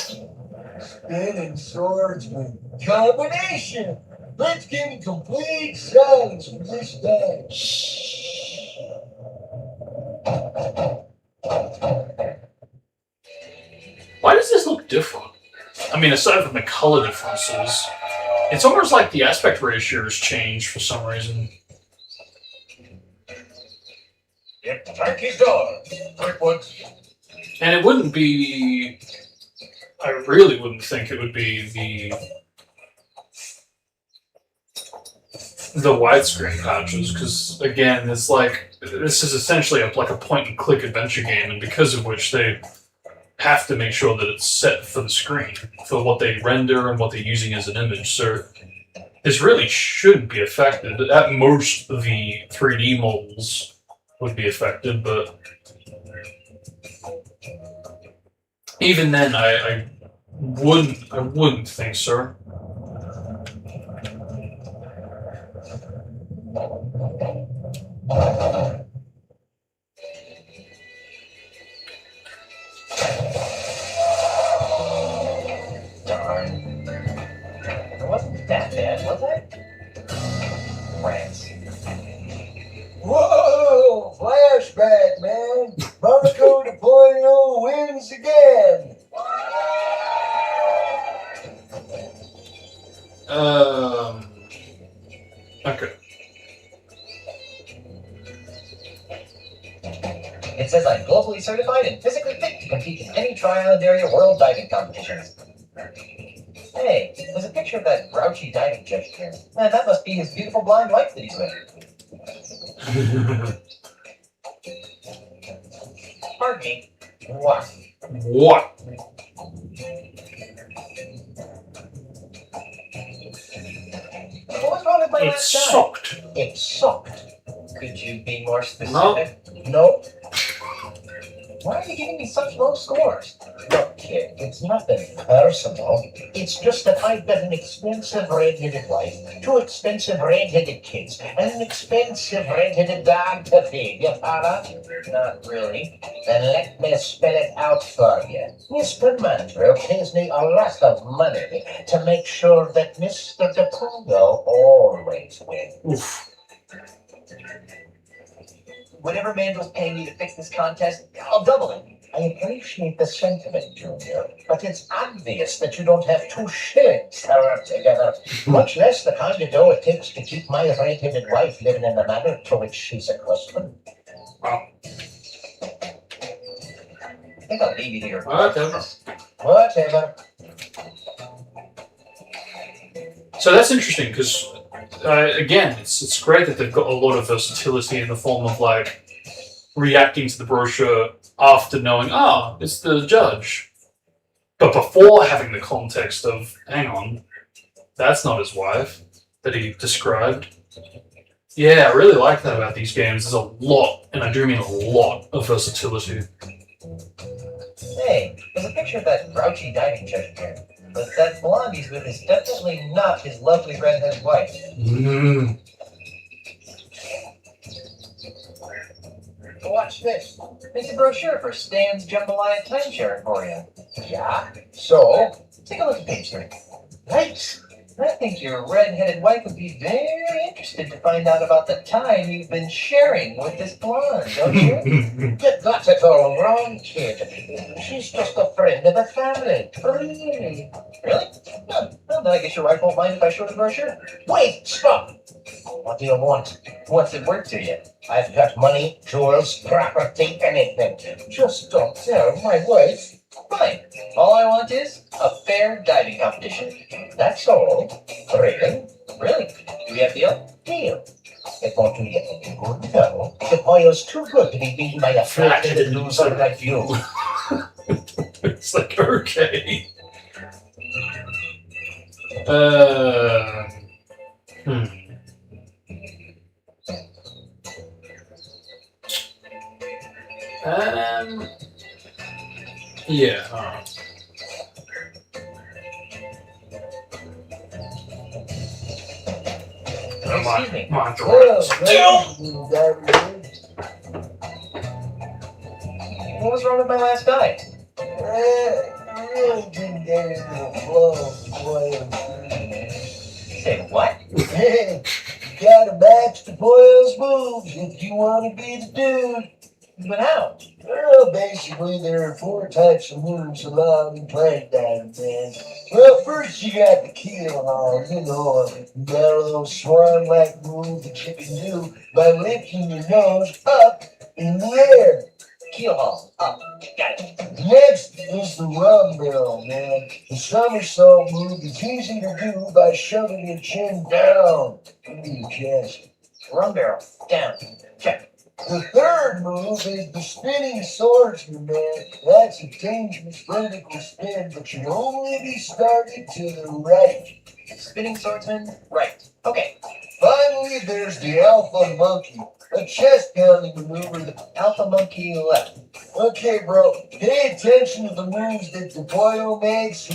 Spinning swords with combination. Let's give it complete silence for this time. Why does this look different? I mean, aside from the color differences, it's almost like the aspect ratio has changed for some reason. Get back his door, Threepwood. And it wouldn't be... I really wouldn't think it would be the widescreen patches, because, again, it's like, this is essentially like a point-and-click adventure game, and because of which they have to make sure that it's set for the screen, for what they render and what they're using as an image, so this really shouldn't be affected. At most, the 3D models would be affected, but even then, I wouldn't think so. Darn. It wasn't that bad, was it? Rats. Whoa! Flashback, man! Marco the Boyo wins again! Okay. It says I'm globally certified and physically fit to compete in any tri-island area world diving competitions. Hey, there's a picture of that grouchy diving judge here. Man, that must be his beautiful blind wife that he's with. Pardon me. What? What? What was wrong with my It last dive? sucked. It sucked. Could you be more specific? No. Nope. Why are you giving me such low scores? Look, kid, it's nothing personal. It's just that I've got an expensive red-headed wife, 2 expensive red-headed kids, and an expensive red-headed dog to feed. You follow? Not really. Then let me spell it out for you. Mr. Mandrill pays me a lot of money to make sure that Mr. DePugo always wins. Oof. Whatever Mandrill's paying you to fix this contest, I'll double it. I appreciate the sentiment, Junior, but it's obvious that you don't have 2 shillings to rub together, much less the kind of dough it takes to keep my red-headed wife living in the manner to which she's accustomed. Wow. I think I'll leave you to your Whatever. Whatever. So that's interesting because, again, it's great that they've got a lot of versatility in the form of like reacting to the brochure after knowing, it's the judge, but before having the context of, hang on, that's not his wife that he described. Yeah, I really like that about these games. There's a lot, and I do mean a lot, of versatility. Hey, there's a picture of that grouchy diving judge here. But that blonde he's with is definitely not his lovely redheaded wife. Watch this. It's a brochure for Stan's Jambalaya Timeshare Emporium. Yeah? So? Take a look at page 3. Thanks. I think your red-headed wife would be very interested to find out about the time you've been sharing with this blonde, don't you? That's it all wrong, kid. She's just a friend of the family. Really? Really? Well, then I guess your wife won't mind if I show the brochure. Wait, stop. What do you want? What's it worth to you? I've got money, jewels, property, anything. Just don't tell my wife. Fine. All I want is a fair diving competition. That's all. Really? Really? Do we have a deal? Deal. It won't do you any good, no. The oil's too good to be beaten by a flat-headed loser like you. It's like, okay. Yeah, alright. Excuse me. Come on, Well, What was wrong with my last dive? really didn't get into the flow of oil. Say what? Hey, you gotta match the boil's moves if you want to be the dude. But how? Well, basically, there are 4 types of moves allowed in plank diving, man. Well, first you got the keel haul, a mellow swan-like move that you can do by lifting your nose up in the air. Keel haul. Up. Got it. Next is the rum barrel, man. The somersault move is easy to do by shoving your chin down into your chest. Rum barrel. Down. Check. The third move is the spinning swordsman, man. That's a dangerous vertical spin that should only be started to the right. Spinning swordsman. Right. Okay. Finally, there's the alpha monkey, a chest pounding maneuver. The Alpha monkey left. Okay, bro, pay attention to the moves that the boyo makes,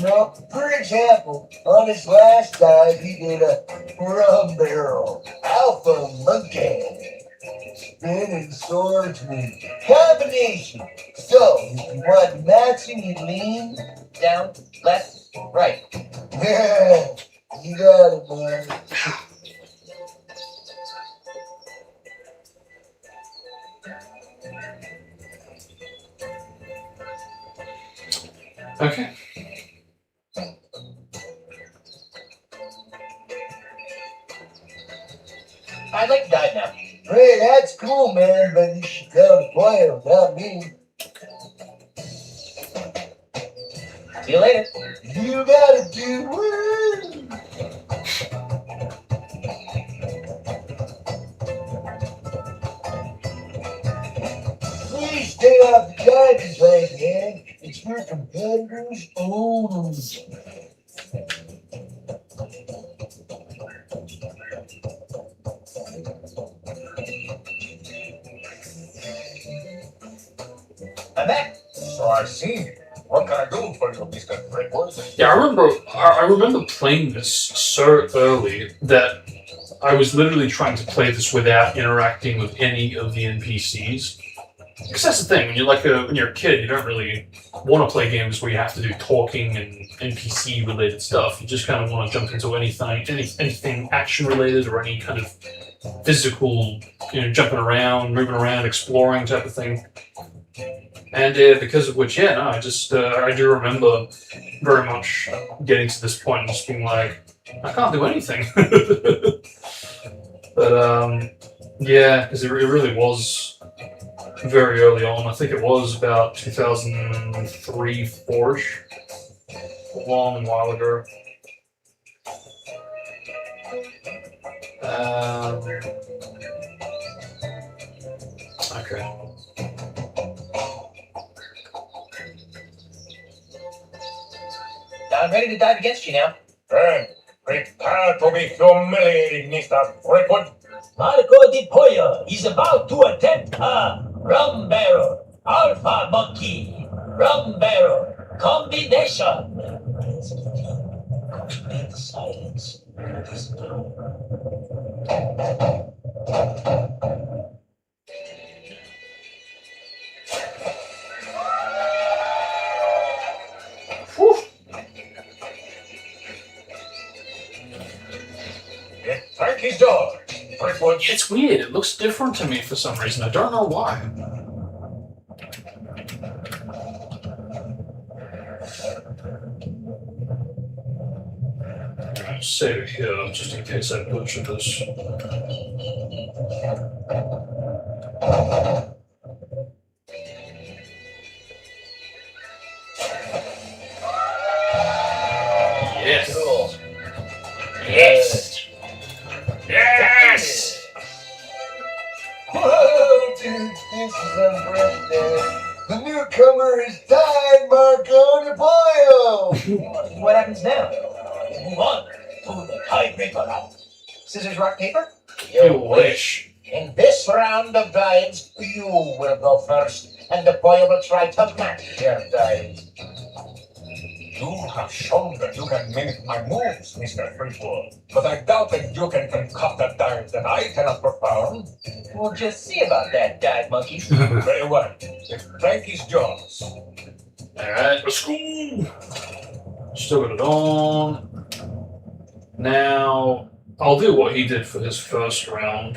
For example, on his last dive, he did a rum barrel. Alpha monkey. Spinning swordsman. Combination. So, if you want maxing, you lean. Down. Left. Right. Yeah, you got it, man. Okay. I'd like to dive now. Hey, that's cool, man, but you should tell the player, not me. See you later. You gotta do woo! Please stay off the diving plank, man. It's for competitors only. I'm back. So I see. What can I do for you, Mr. Redwood? Yeah, I remember playing this so early that I was literally trying to play this without interacting with any of the NPCs. Because that's the thing, when you're a kid, you don't really want to play games where you have to do talking and NPC related stuff. You just kind of want to jump into anything action related or any kind of physical, jumping around, moving around, exploring type of thing. And because of which, I do remember very much getting to this point and just being like, I can't do anything. But, because it really was very early on. I think it was about 2003, 4-ish. A long while ago. Okay. I'm ready to dive against you now. Then prepare to be humiliated, Mr. Freakwood. Marco Di Pollo is about to attempt a rum barrel. Alpha monkey. Rum barrel. Combination. Complete silence. Thank his door. Freakwood. It's weird. It looks different to me for some reason. I don't know why. I'll save it here just in case I butcher this. Yes. Cool. Yes. Yes! Whoa, dude, this is unprecedented. The newcomer is died, Marco Di Pollo. What happens now? Move on to the tiebreaker round. Scissors, rock, paper? You wish. In this round of dives, you will go first, and the boy will try to match your dives. You have shown that you can mimic my moves, Mr. Freakwood. But I doubt that you can concoct a dive that I cannot perform. We'll just see about that, dive monkey. Very well. Crank his jaws. Alright, let's go. Still got it on. Now, I'll do what he did for his first round.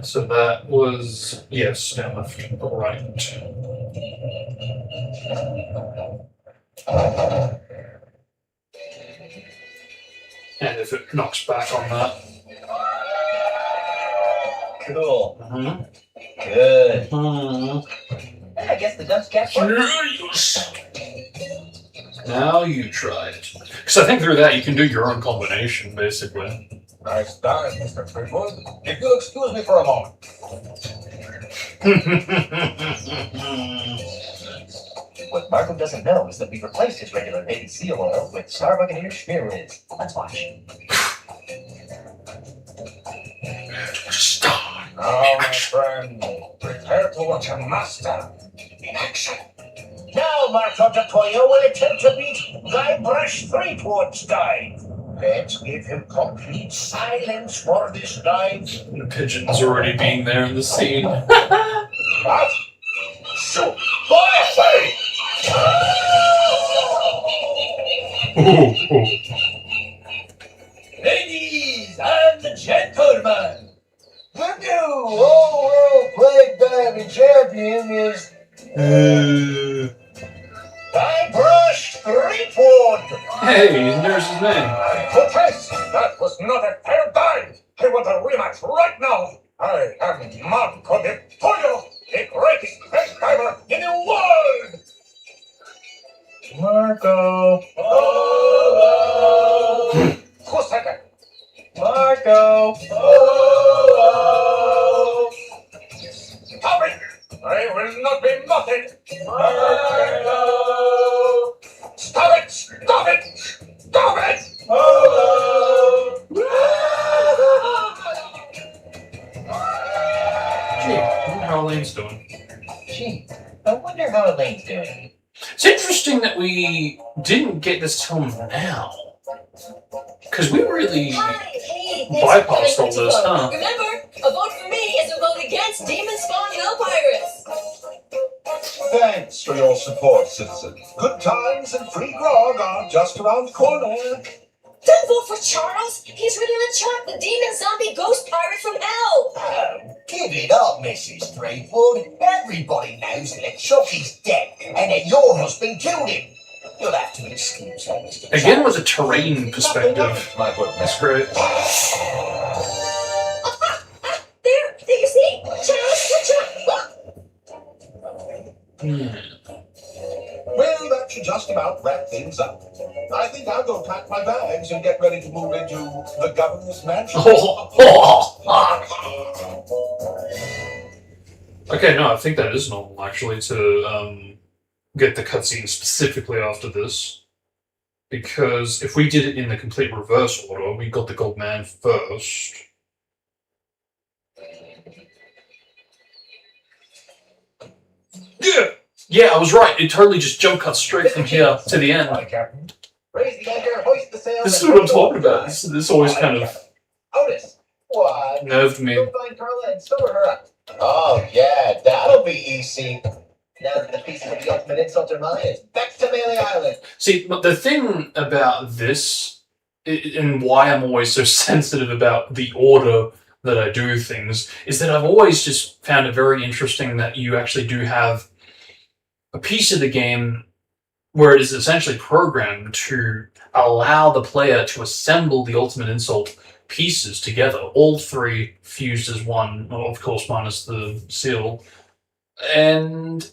So that was, yes, down left, right. And if it knocks back on that. Cool. Mm-hmm. Good. Mm-hmm. I guess the dumps catch one. Yes. Now you try it. Because I think through that you can do your own combination, basically. Nice dive, Mr. Freakwood. If you'll excuse me for a moment. What Marco doesn't know is that we've replaced his regular baby seal oil with Star Buccaneer Schmear Whiz. Let's watch. Now, my friend, prepare to watch a master in action. Now Marco Di Pollo will attempt to beat Guybrush Threepwood's dive. Let's give him complete silence for this dive. The pigeon's already being there in the scene. What? Shoot! Boy, say! Ladies and gentlemen, the new all-world flag diving champion is Guybrush Threepwood. Hey, there's his name. I protest! That was not a fair dive! I want a rematch right now! I am Marco Di Pollo, the greatest best diver in the world! Marco. Who's second? Marco. Stop it! I will not be muffled! Marco. Stop it! Stop it! Stop it! Gee, I wonder how Elaine's doing. Gee, I wonder how Elaine's doing. It's interesting that we didn't get this till now. Because we really bypassed all this, huh? Remember, a vote for me is a vote against demon spawn hell pirates. Thanks for your support, citizen. Good times and free grog are just around the corner. Don't vote for Charles. He's ready to trap the demon zombie ghost pirate from hell. Oh, give it up, Mrs. Threepwood. Everybody knows that Chucky's dead and that your husband killed him. You'll have to excuse me, Mr. Again with a terrain perspective. My good That's great. There you see. Well, that should just about wrap things up. I think I'll go pack my bags and get ready to move into the governor's mansion. Okay, no, I think that is normal, actually, to get the cutscene specifically after this. Because if we did it in the complete reverse order, we got the gold man first. Yeah! Yeah, I was right. It totally just jump cut straight from here to the end. Captain. Raise the anchor, hoist the sail. This is what I'm talking about. This always kind of Otis. What? nerved me. Go find Carla and sewer her up. Oh, yeah, that'll be easy. Now that the pieces of the ultimate insult are mine, it's back to Melee Island. See, but the thing about this, and why I'm always so sensitive about the order that I do things, is that I've always just found it very interesting that you actually do have a piece of the game where it is essentially programmed to allow the player to assemble the ultimate insult pieces together, all three fused as one, well, of course minus the seal, and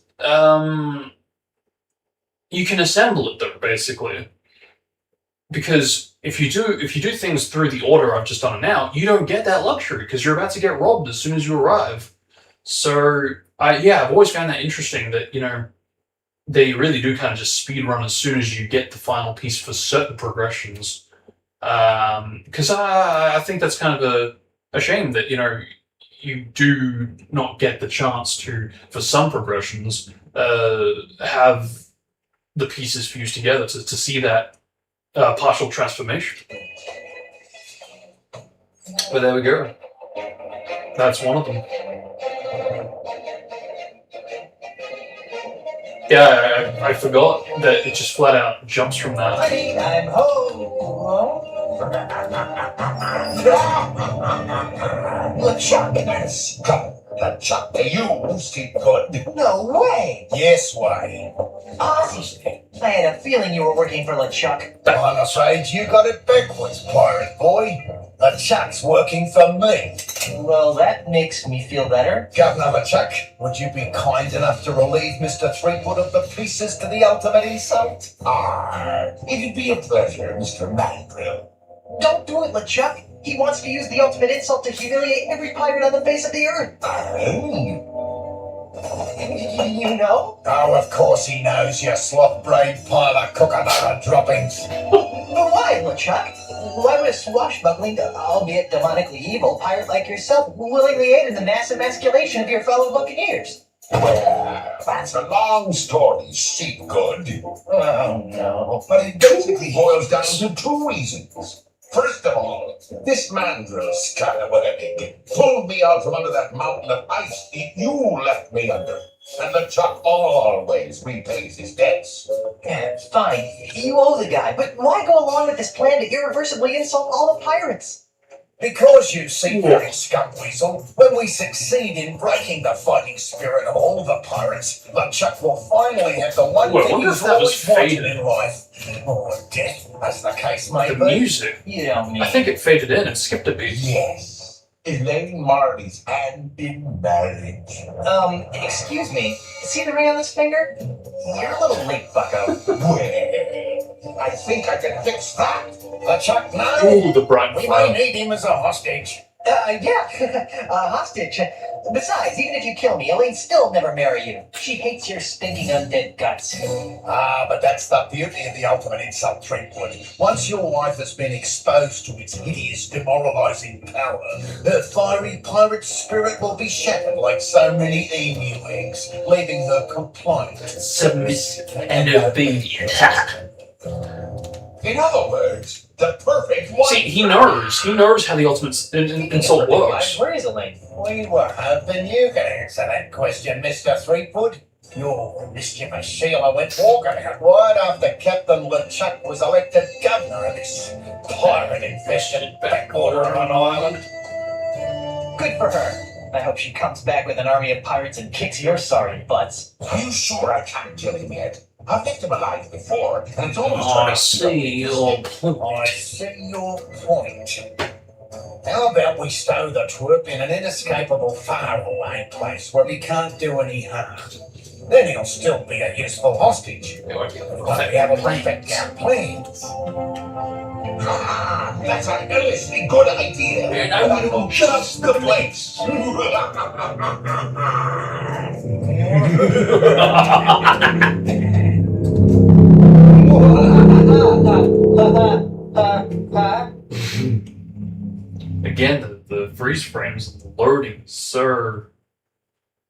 you can assemble it though, basically. Because if you do things through the order I've just done it now, you don't get that luxury because you're about to get robbed as soon as you arrive. So I've always found that interesting that, you know, they really do kind of just speed run as soon as you get the final piece for certain progressions. Because I think that's kind of a shame that, you know, you do not get the chance to, for some progressions, have the pieces fused together to see that partial transformation. But there we go. That's one of them. Yeah, I forgot that it just flat out jumps from that. Honey, I'm home. LeChuck, yes. LeChuck, you see good. No way. Yes, why? Ozzy, I had a feeling you were working for LeChuck. I'm afraid you got it backwards, pirate boy. LeChuck's working for me. Well, that makes me feel better. Governor LeChuck, would you be kind enough to relieve Mr. Threepwood of the pieces to the ultimate insult? It'd be a pleasure, Mr. Mandrill. Don't do it, LeChuck. He wants to use the ultimate insult to humiliate every pirate on the face of the earth. You know? Oh, of course he knows, you sloth-brained pile of cookadoodle droppings. But why, LeChuck? Why would a swashbuckling, albeit demonically evil, pirate like yourself willingly aid in the mass emasculation of your fellow buccaneers? Well, that's a long story, sheep good. Oh, no. But it basically boils down to two reasons. First of all, this mandrill scallywag pulled me out from under that mountain of ice you left me under. And LeChuck always repays his debts. Yeah, fine. You owe the guy, but why go along with this plan to irreversibly insult all the pirates? Because you see, very Scumweasel, when we succeed in breaking the fighting spirit of all the pirates, LeChuck will finally have the one Well, I thing wonder he's if that was always wanted faded. in life. Or death, as the case may The be. music, You don't mean. I think it faded in and skipped a beat. Yes. Elaine Marley's hand in marriage. Excuse me. See the ring on this finger? You're a little late, bucko. Well, I think I can fix that. LeChuck, now, Ooh, the bright we may fire. need him as a hostage. Yeah. Hostage. Besides, even if you kill me, Elaine'll still never marry you. She hates your stinking undead guts. But that's the beauty of the ultimate insult, Threepwood. Once your wife has been exposed to its hideous, demoralizing power, her fiery pirate spirit will be shattered like so many emu eggs, leaving her compliant, Submissive and obedient. In other words, the perfect wife. See, he knows how the ultimate insult works. Where is Elaine? We were hoping you could answer that question, Mr. Threepwood. Your mischievous Sheila went walking out right after Captain LeChuck was elected governor of this pirate-infested backwater on an island. Good for her. I hope she comes back with an army of pirates and kicks your sorry butts. Are you sure I can't kill him yet? I've left him alive before, and it's almost Oh, I see your I point. see your point. How about we stow the twerp in an inescapable faraway place where we can't do any harm? Then he'll still be a useful hostage. But we have a perfect plan. That's a hellishly good idea. And I know just the place. Again, the freeze frames, the loading, sir.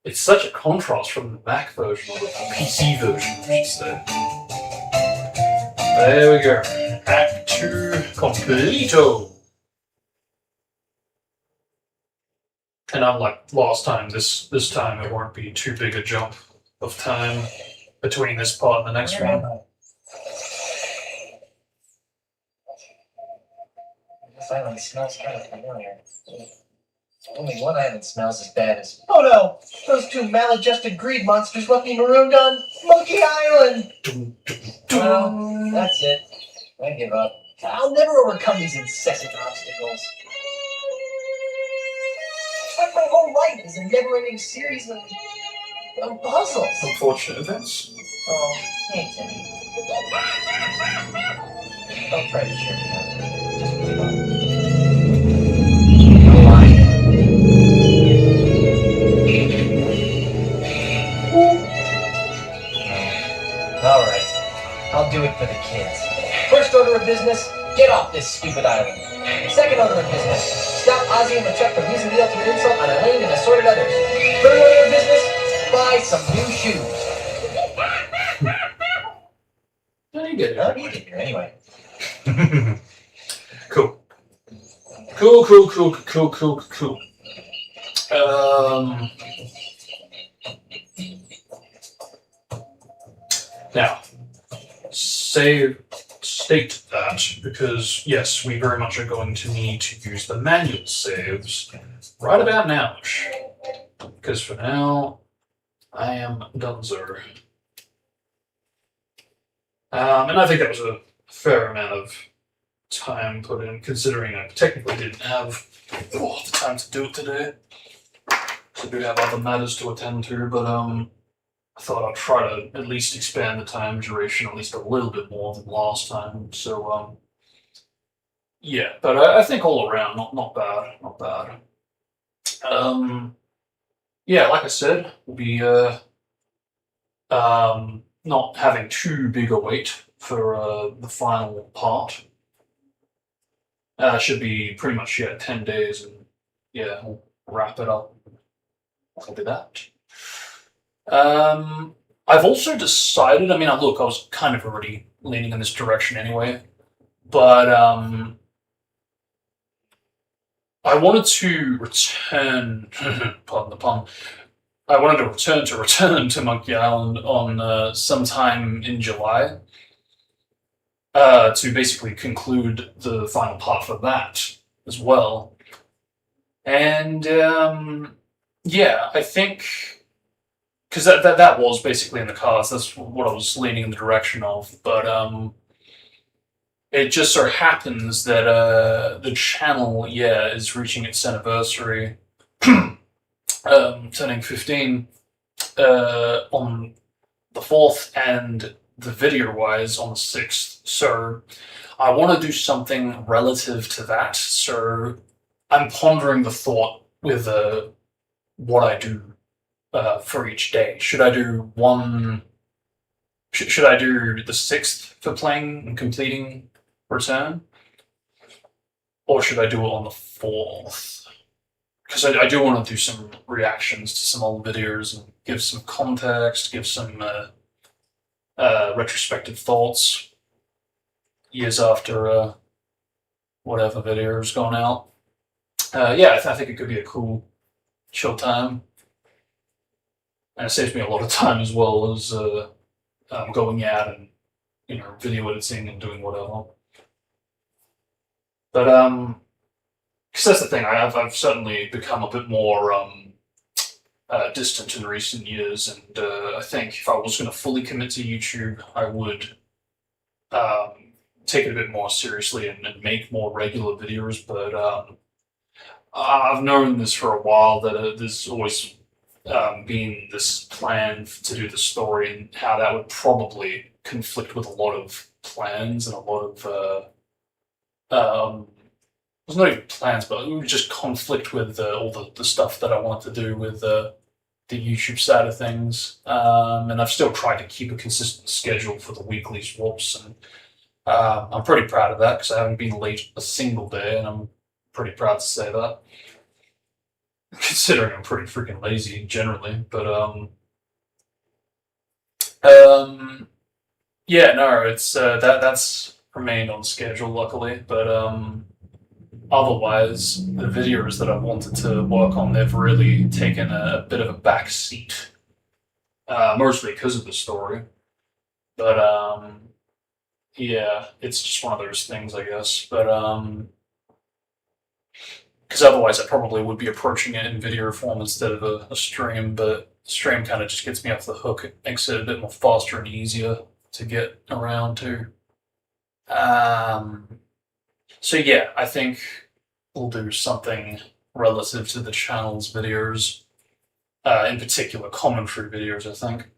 It's such a contrast from the Mac version, or the PC version, I should say. There we go. Act 2 completo. And unlike last time, this time it won't be too big a jump of time between this part and the next one. This island smells kind of familiar. Only one island smells as bad as. Oh no! Those two maladjusted greed monsters left me marooned on Monkey Island! Well, that's it. I give up. I'll never overcome these incessant obstacles. It's like my whole life is a never-ending series of puzzles. Unfortunate events. Oh, hey, Timmy. Don't try to cheer me up. Just give up. No lie. Alright, I'll do it for the kids. First order of business, get off this stupid island. Second order of business, stop Ozzy and LeChuck from using the ultimate insult on Elaine and assorted others. Third order of business, buy some new shoes. How do you get it? How do you get here anyway? Cool. Cool. Now, state that, because yes, we very much are going to need to use the manual saves right about now. Because for now, I am donezo. And I think that was a fair amount of time put in, considering I technically didn't have the time to do it today. So I do have other matters to attend to, but I thought I'd try to at least expand the time duration at least a little bit more than last time. So yeah, but I think all around not bad. Yeah, like I said, we'll be not having too big a wait for the final part. Should be pretty much 10 days, and yeah, we'll wrap it up. I'll do that. I've also decided, I was kind of already leaning in this direction anyway, but I wanted to return, pardon the pun, I wanted to return to Monkey Island on sometime in July, to basically conclude the final part for that as well. And yeah, I think because that was basically in the cards. That's what I was leaning in the direction of. But it just so happens that the channel, is reaching its anniversary, turning 15 on the 4th, and the video-wise on the 6th. So I want to do something relative to that. So I'm pondering the thought with what I do for each day. Should I do Should I do the 6th for playing and completing Return? Or should I do it on the 4th? Because I do want to do some reactions to some old videos and give some context, give some retrospective thoughts years after whatever video has gone out. I think it could be a cool, chill time. And it saves me a lot of time as well as going out and video editing and doing whatever. But because that's the thing, I've certainly become a bit more distant in recent years, and I think if I was going to fully commit to YouTube, I would take it a bit more seriously and make more regular videos. But I've known this for a while, that there's always being this plan to do the story and how that would probably conflict with a lot of plans and a lot of it's not even plans, but it would just conflict with all the stuff that I want to do with the YouTube side of things. And I've still tried to keep a consistent schedule for the weekly swaps, and I'm pretty proud of that because I haven't been late a single day, and I'm pretty proud to say that. Considering I'm pretty freaking lazy generally, but yeah, no, it's that's remained on schedule luckily, but otherwise the videos that I wanted to work on, they've really taken a bit of a back seat, mostly because of the story, but yeah, it's just one of those things, I guess, but because otherwise I probably would be approaching it in video form instead of a stream, but stream kind of just gets me off the hook. It makes it a bit more faster and easier to get around to. So yeah, I think we'll do something relative to the channel's videos, in particular commentary videos, I think.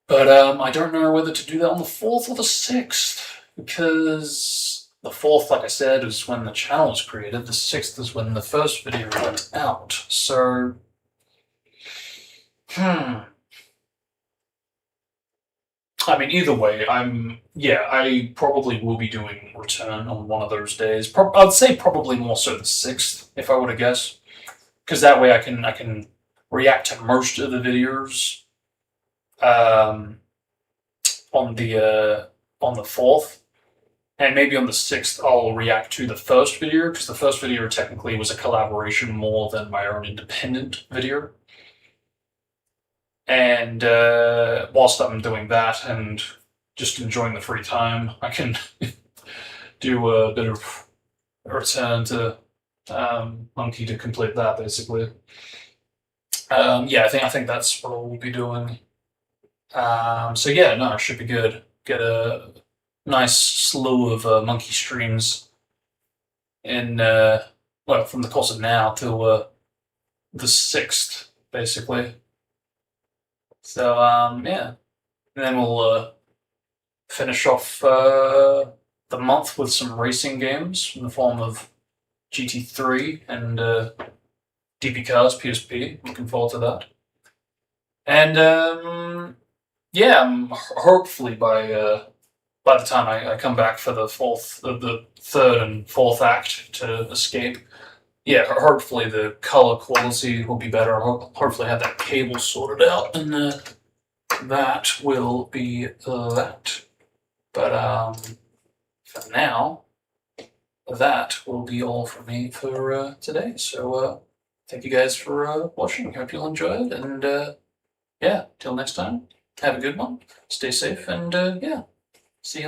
But I don't know whether to do that on the 4th or the 6th, because the 4th, like I said, is when the channel was created. The 6th is when the first video went out. So, I mean, either way, I probably will be doing Return on one of those days. I'd say probably more so the 6th, if I were to guess, because that way I can react to most of the videos on the 4th. And maybe on the 6th, I'll react to the first video, because the first video technically was a collaboration more than my own independent video. And whilst I'm doing that and just enjoying the free time, I can do a bit of a return to Monkey to complete that, basically. Yeah, I think that's what we'll be doing. So yeah, no, it should be good. Get a nice slew of Monkey streams in well, from the course of now till the 6th, basically. So yeah, and then we'll finish off the month with some racing games in the form of GT3 and DP Cars PSP. Looking forward to that. And yeah, hopefully by the time I come back for the 3rd and 4th act to escape, yeah, hopefully the color quality will be better. Hopefully have that cable sorted out, and that will be that. But for now, that will be all from me for today. So thank you guys for watching. Hope you'll enjoy it, and yeah, till next time, have a good one, stay safe, and yeah.